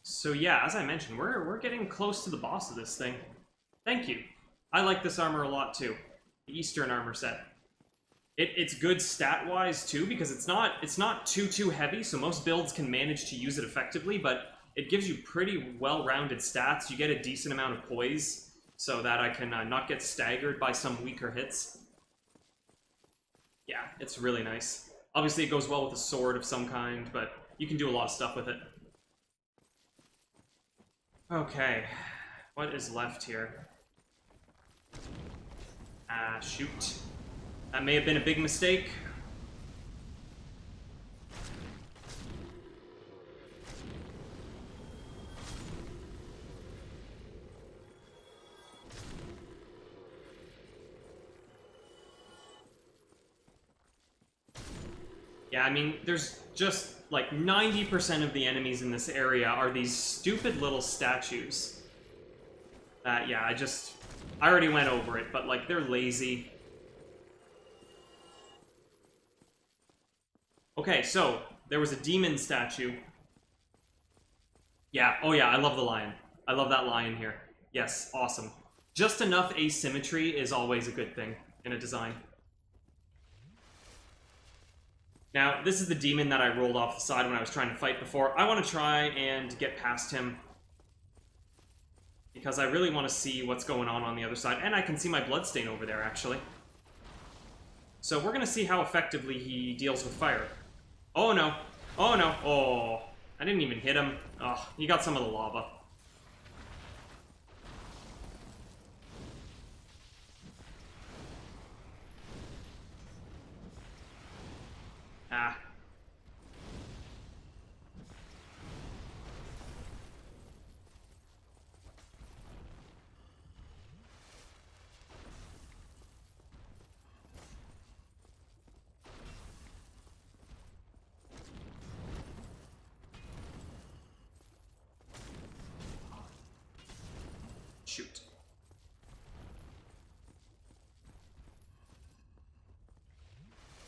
S1: So yeah, as I mentioned, we're getting close to the boss of this thing. Thank you. I like this armor a lot too. The Eastern armor set. It's good stat-wise too, because it's not too heavy, so most builds can manage to use it effectively, but it gives you pretty well-rounded stats. You get a decent amount of poise, so that I can not get staggered by some weaker hits. Yeah, it's really nice. Obviously, it goes well with a sword of some kind, but you can do a lot of stuff with it. Okay, what is left here? Ah, shoot. That may have been a big mistake. Yeah, I mean, there's just like 90% of the enemies in this area are these stupid little statues. Yeah, I already went over it, but like, they're lazy. Okay, so, there was a demon statue. Yeah, oh yeah, I love the lion. I love that lion here. Yes, awesome. Just enough asymmetry is always a good thing in a design. Now, this is the demon that I rolled off the side when I was trying to fight before. I want to try and get past him, because I really want to see what's going on the other side. And I can see my bloodstain over there, actually. So we're going to see how effectively he deals with fire. Oh, no. Oh, no. Oh, I didn't even hit him. Oh, he got some of the lava. Ah. Shoot.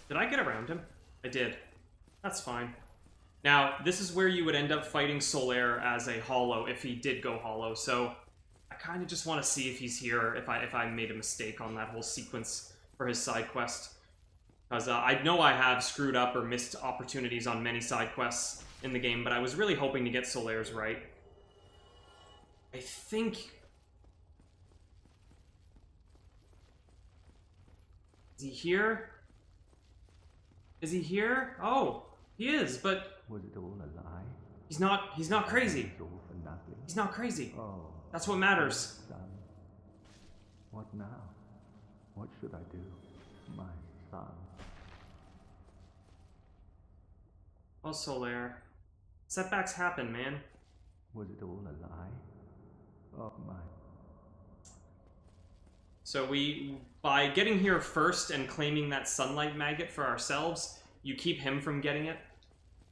S1: Did I get around him? I did. That's fine. Now, this is where you would end up fighting Solaire as a hollow if he did go hollow, so I kind of just want to see if he's here, if I made a mistake on that whole sequence for his side quest. Because I know I have screwed up or missed opportunities on many side quests in the game, but I was really hoping to get Solaire's right. I think... Is he here? Is he here? Oh, he is, but...
S9: Was it all a lie?
S1: He's not crazy.
S9: It's all for nothing.
S1: He's not crazy.
S9: Oh.
S1: That's what matters.
S9: Son. What now? What should I do? My son.
S1: Oh, Solaire. Setbacks happen, man.
S9: Was it all a lie? Oh my.
S1: So by getting here first and claiming that sunlight maggot for ourselves, you keep him from getting it.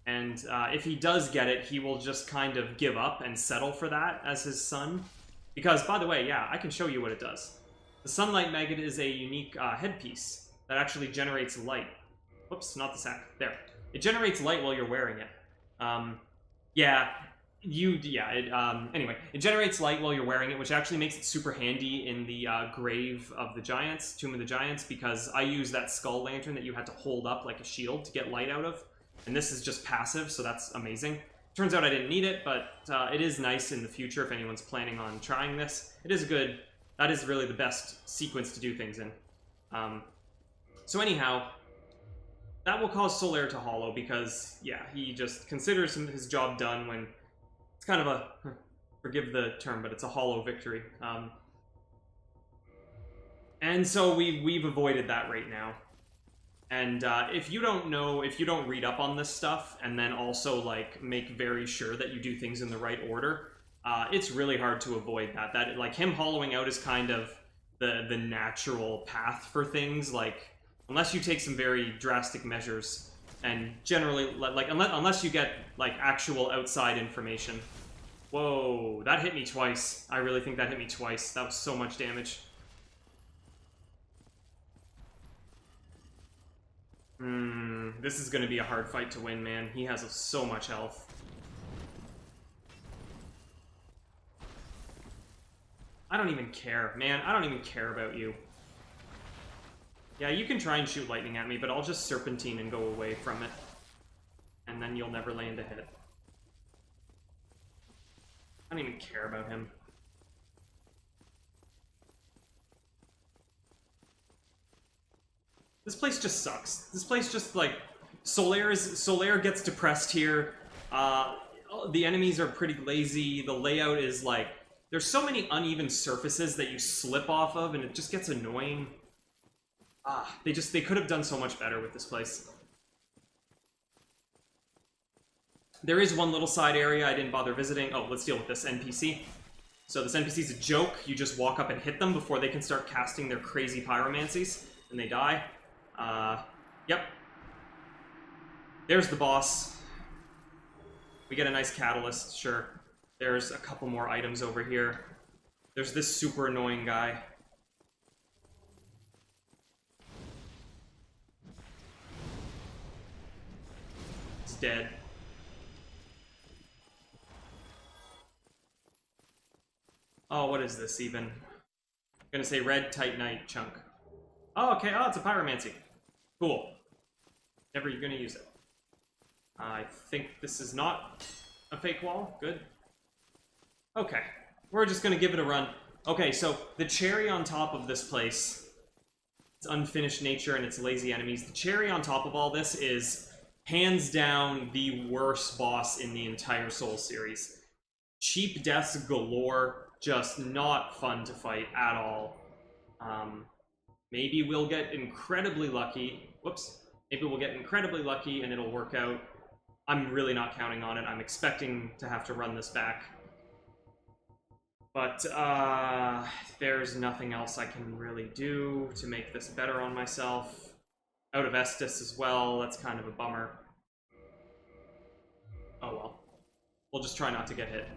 S1: And if he does get it, he will just kind of give up and settle for that as his son. Because, by the way, yeah, I can show you what it does. The sunlight maggot is a unique headpiece that actually generates light. Whoops, not the sack. There. It generates light while you're wearing it. Anyway, it generates light while you're wearing it, which actually makes it super handy in the Grave of the Giants, Tomb of the Giants, because I use that skull lantern that you had to hold up like a shield to get light out of. And this is just passive, so that's amazing. Turns out I didn't need it, but it is nice in the future if anyone's planning on trying this. It is good. That is really the best sequence to do things in. So anyhow, that will cause Solaire to hollow because, yeah, he just considers his job done when it's kind of a, forgive the term, but it's a hollow victory. And so we've avoided that right now. And if you don't read up on this stuff and then also like make very sure that you do things in the right order, it's really hard to avoid that. That like him hollowing out is kind of the natural path for things. Like unless you take some very drastic measures, and generally like unless you get like actual outside information. Whoa, that hit me twice. I really think that hit me twice. That was so much damage. This is going to be a hard fight to win, man. He has so much health. I don't even care, man. I don't even care about you. Yeah, you can try and shoot lightning at me, but I'll just serpentine and go away from it. And then you'll never land a hit. I don't even care about him. This place just sucks. This place just, like, Solaire gets depressed here. The enemies are pretty lazy. The layout is, like, there's so many uneven surfaces that you slip off of, and it just gets annoying. They could have done so much better with this place. There is one little side area I didn't bother visiting. Oh, let's deal with this NPC. So this NPC is a joke. You just walk up and hit them before they can start casting their crazy pyromancies, and they die. Yep. There's the boss. We get a nice catalyst, sure. There's a couple more items over here. There's this super annoying guy. He's dead. Oh, what is this even? I'm gonna say red titanite chunk. Oh, okay. Oh, it's a pyromancy. Cool. Never gonna use it. I think this is not a fake wall. Good. Okay. We're just gonna give it a run. Okay, so the cherry on top of this place, its unfinished nature and its lazy enemies, the cherry on top of all this is hands down the worst boss in the entire Souls series. Cheap deaths galore, just not fun to fight at all. Maybe we'll get incredibly lucky. Whoops. Maybe we'll get incredibly lucky and it'll work out. I'm really not counting on it. I'm expecting to have to run this back. But, there's nothing else I can really do to make this better on myself. Out of Estus as well. That's kind of a bummer. Oh well. We'll just try not to get hit.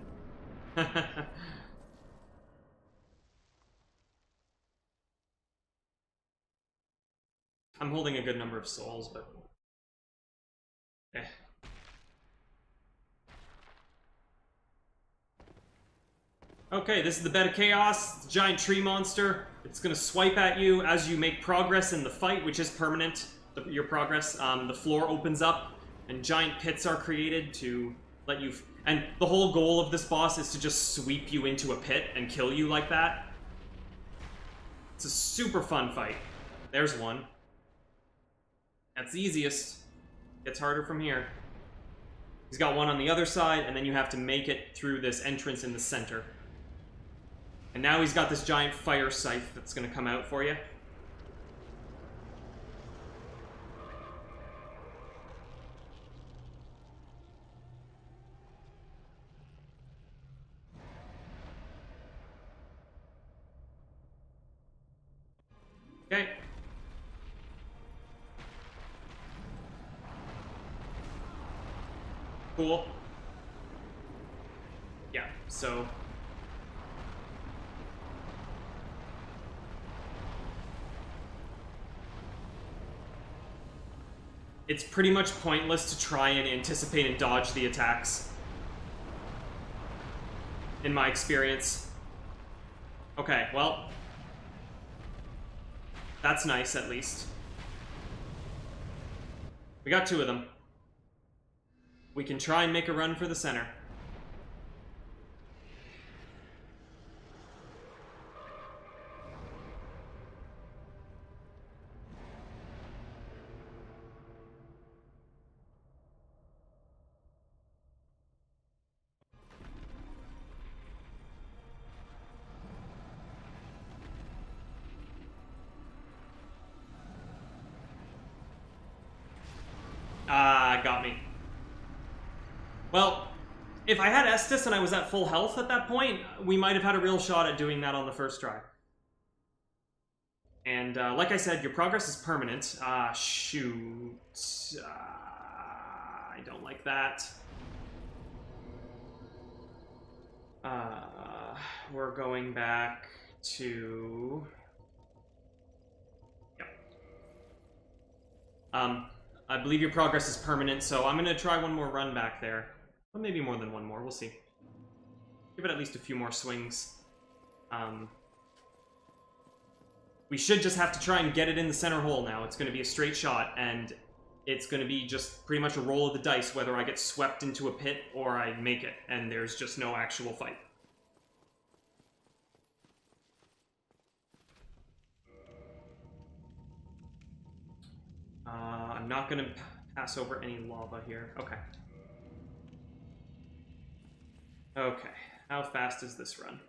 S1: I'm holding a good number of souls, but... Okay, this is the Bed of Chaos. It's a giant tree monster. It's gonna swipe at you as you make progress in the fight, which is permanent. your progress. The floor opens up, and giant pits are created to let you... And the whole goal of this boss is to just sweep you into a pit and kill you like that. It's a super fun fight. There's one. That's the easiest. Gets harder from here. He's got one on the other side, and then you have to make it through this entrance in the center. And now he's got this giant fire scythe that's gonna come out for you. Okay. Cool. Yeah, so... It's pretty much pointless to try and anticipate and dodge the attacks. In my experience. Okay, well... That's nice, at least. We got 2 of them. We can try and make a run for the center. Got me. Well, if I had Estus and I was at full health at that point, we might have had a real shot at doing that on the first try. And, like I said, your progress is permanent. Shoot. I don't like that. We're going back to... Yep. I believe your progress is permanent, so I'm gonna try one more run back there. Or maybe more than one more, we'll see. Give it at least a few more swings. We should just have to try and get it in the center hole now. It's gonna be a straight shot, and it's gonna be just pretty much a roll of the dice whether I get swept into a pit or I make it, and there's just no actual fight. I'm not gonna pass over any lava here. Okay. Okay. How fast is this run?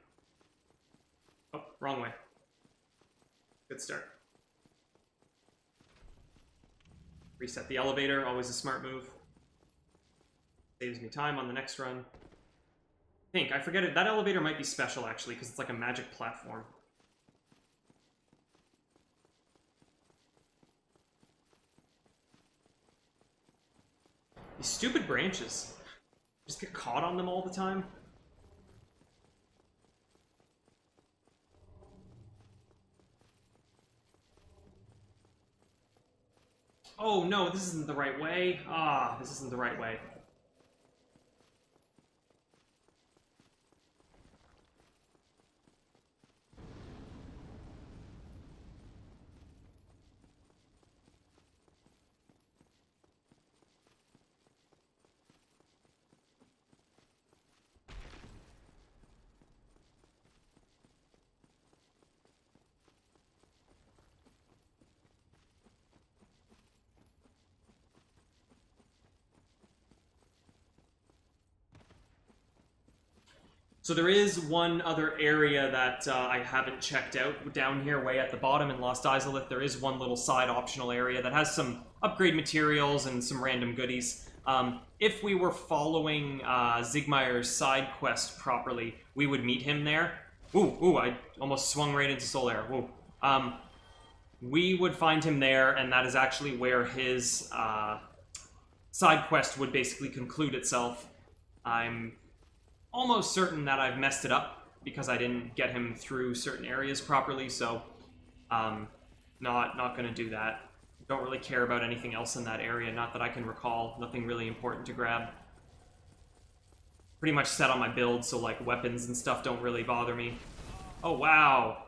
S1: Oh, wrong way. Good start. Reset the elevator, always a smart move. Saves me time on the next run. I forget it. That elevator might be special, actually, because it's like a magic platform. These stupid branches. Just get caught on them all the time. Oh no, this isn't the right way. Ah, this isn't the right way. So there is one other area that I haven't checked out down here way at the bottom in Lost Izalith. There is one little side optional area that has some upgrade materials and some random goodies. If we were following Zigmeyer's side quest properly, we would meet him there. Ooh, I almost swung right into Solaire. Woo. We would find him there, and that is actually where his side quest would basically conclude itself. I'm almost certain that I've messed it up because I didn't get him through certain areas properly, so not gonna do that. Don't really care about anything else in that area, not that I can recall. Nothing really important to grab. Pretty much set on my build, so like weapons and stuff don't really bother me. Oh wow!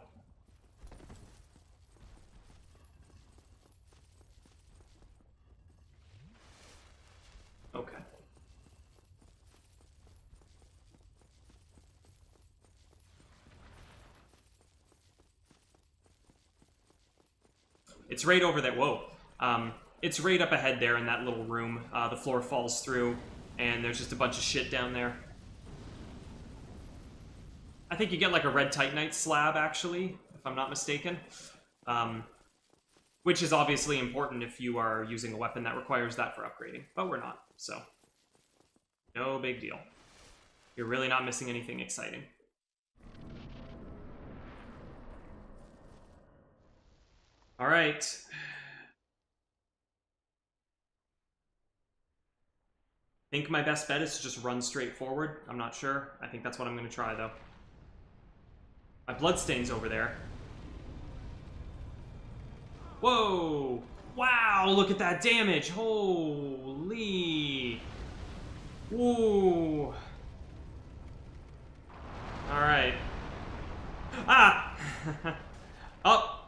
S1: It's right over there. Whoa. It's right up ahead there in that little room. The floor falls through, and there's just a bunch of shit down there. I think you get like a red Titanite slab, actually, if I'm not mistaken. Which is obviously important if you are using a weapon that requires that for upgrading. But we're not, so no big deal. You're really not missing anything exciting. All right. I think my best bet is to just run straight forward. I'm not sure. I think that's what I'm going to try, though. My bloodstain's over there. Whoa! Wow, look at that damage! Holy! Whoa! Alright. Ah! Oh!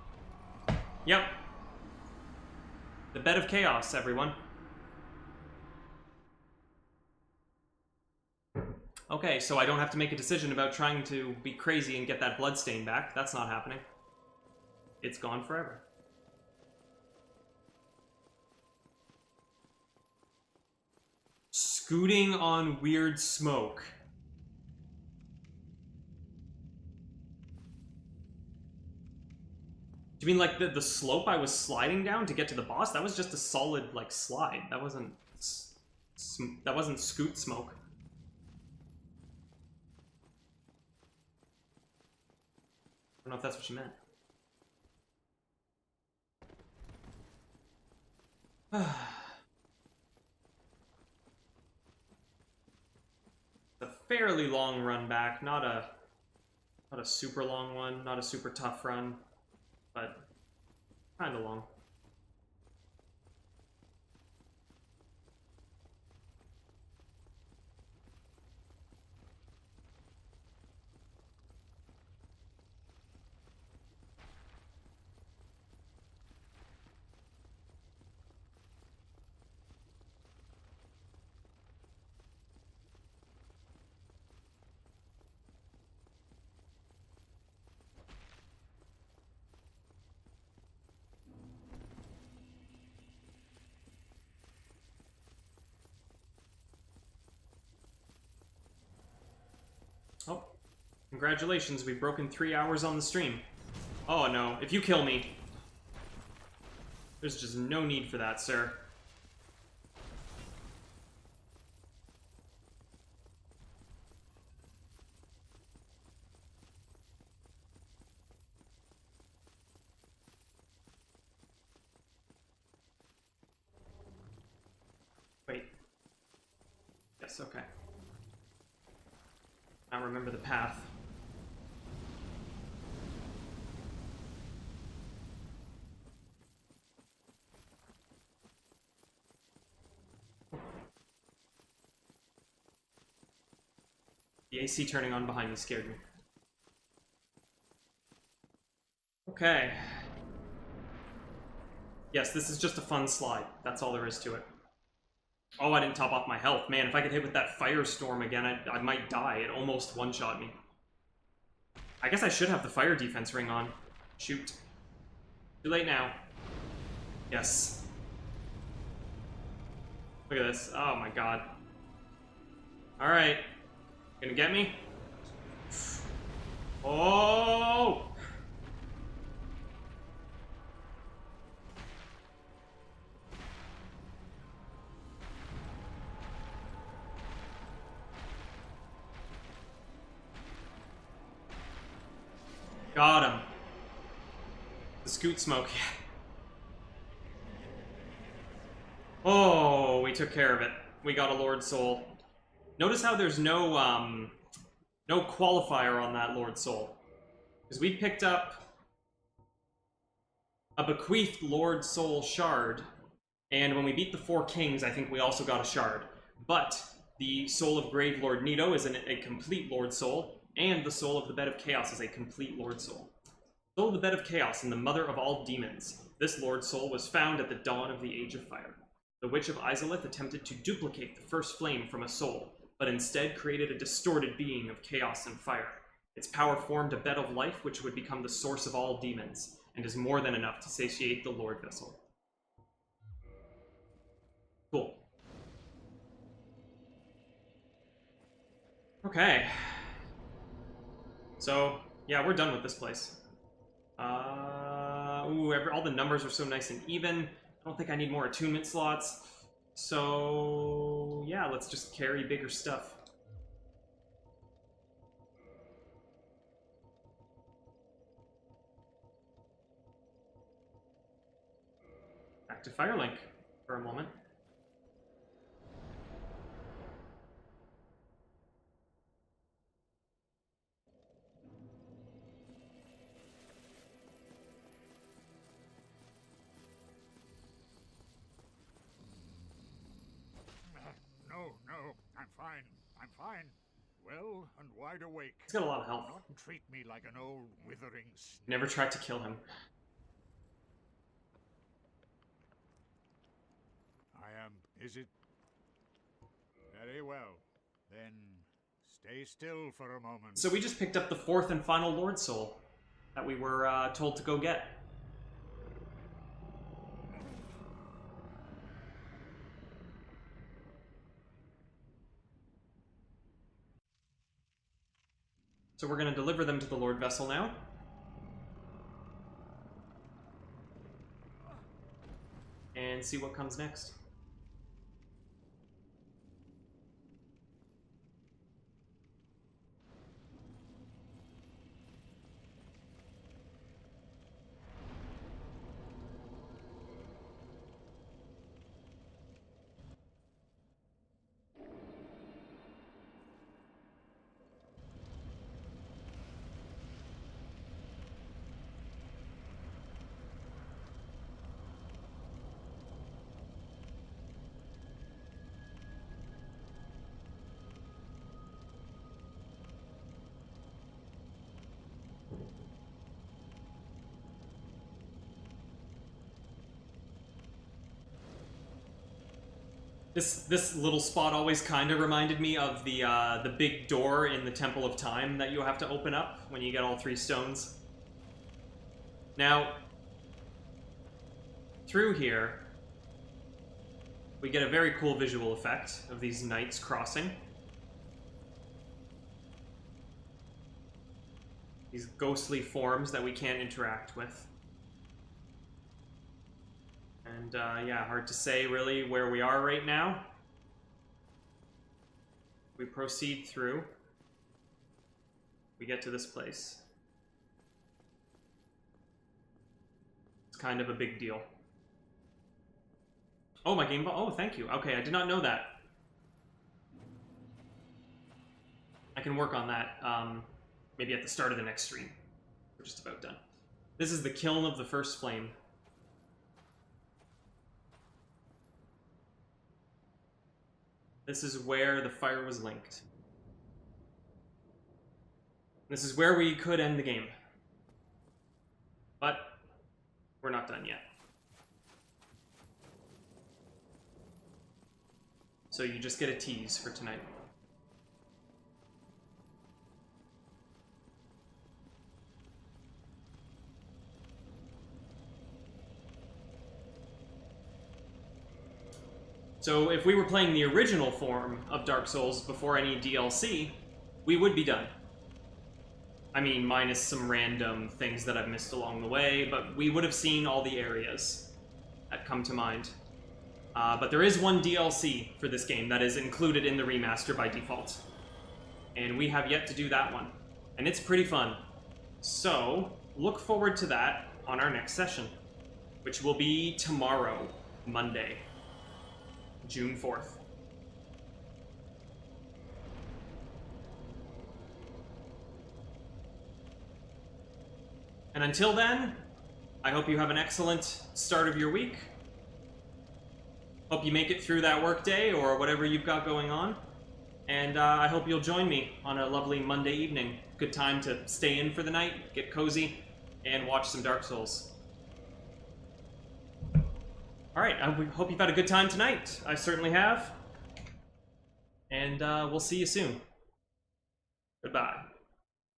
S1: Yep. The bed of chaos, everyone. Okay, so I don't have to make a decision about trying to be crazy and get that bloodstain back. That's not happening. It's gone forever. Scooting on weird smoke. Do you mean like the slope I was sliding down to get to the boss? That was just a solid, like, slide. That wasn't scoot smoke. I don't know if that's what you meant. A fairly long run back, not a super long one, not a super tough run, but kind of long. Oh, congratulations, we've broken 3 hours on the stream. Oh no, if you kill me, there's just no need for that, sir. Wait. Yes, okay. I remember the path. The AC turning on behind me scared me. Okay. Yes, this is just a fun slide. That's all there is to it. Oh, I didn't top off my health. Man, if I get hit with that firestorm again, I might die. It almost one-shot me. I guess I should have the fire defense ring on. Shoot. Too late now. Yes. Look at this. Oh my god. Alright. Gonna get me? Oh! Got him. The scoot smoke. Oh, we took care of it. We got a Lord Soul. Notice how there's no no qualifier on that Lord Soul. Because we picked up a bequeathed Lord Soul shard, and when we beat the 4 kings, I think we also got a shard. But the Soul of Grave Lord Nito is a complete Lord Soul, and the Soul of the Bed of Chaos is a complete Lord Soul. Soul of the Bed of Chaos and the mother of all demons. This Lord Soul was found at the dawn of the Age of Fire. The Witch of Izalith attempted to duplicate the first flame from a soul, but instead created a distorted being of chaos and fire. Its power formed a bed of life which would become the source of all demons, and is more than enough to satiate the Lord Vessel. Cool. Okay. So, yeah, we're done with this place. All the numbers are so nice and even. I don't think I need more attunement slots. So, yeah, let's just carry bigger stuff. Back to Firelink for a moment.
S10: No, I'm fine. I'm fine. Well and wide awake.
S1: He's got a lot of health.
S10: Not treat me like an old withering snake.
S1: Never tried to kill him.
S10: I am. Is it? Very well. Then stay still for a moment.
S1: So we just picked up the 4th and final Lord Soul that we were told to go get. So we're going to deliver them to the Lord Vessel now. And see what comes next. This little spot always kind of reminded me of the big door in the Temple of Time that you have to open up when you get all 3 stones. Now, through here, we get a very cool visual effect of these knights crossing. These ghostly forms that we can't interact with. And, yeah, hard to say, really, where we are right now. We proceed through. We get to this place. It's kind of a big deal. Oh, my game ball. Oh, thank you. Okay, I did not know that. I can work on that, maybe at the start of the next stream. We're just about done. This is the Kiln of the First Flame. This is where the fire was linked. This is where we could end the game. But we're not done yet. So you just get a tease for tonight. So if we were playing the original form of Dark Souls before any DLC, we would be done. I mean, minus some random things that I've missed along the way, but we would have seen all the areas that come to mind. But there is one DLC for this game that is included in the remaster by default. And we have yet to do that one. And it's pretty fun. So, look forward to that on our next session, which will be tomorrow, Monday, June 4th. And until then, I hope you have an excellent start of your week. Hope you make it through that workday or whatever you've got going on. And I hope you'll join me on a lovely Monday evening. Good time to stay in for the night, get cozy, and watch some Dark Souls. Alright, I hope you've had a good time tonight. I certainly have. And we'll see you soon. Goodbye.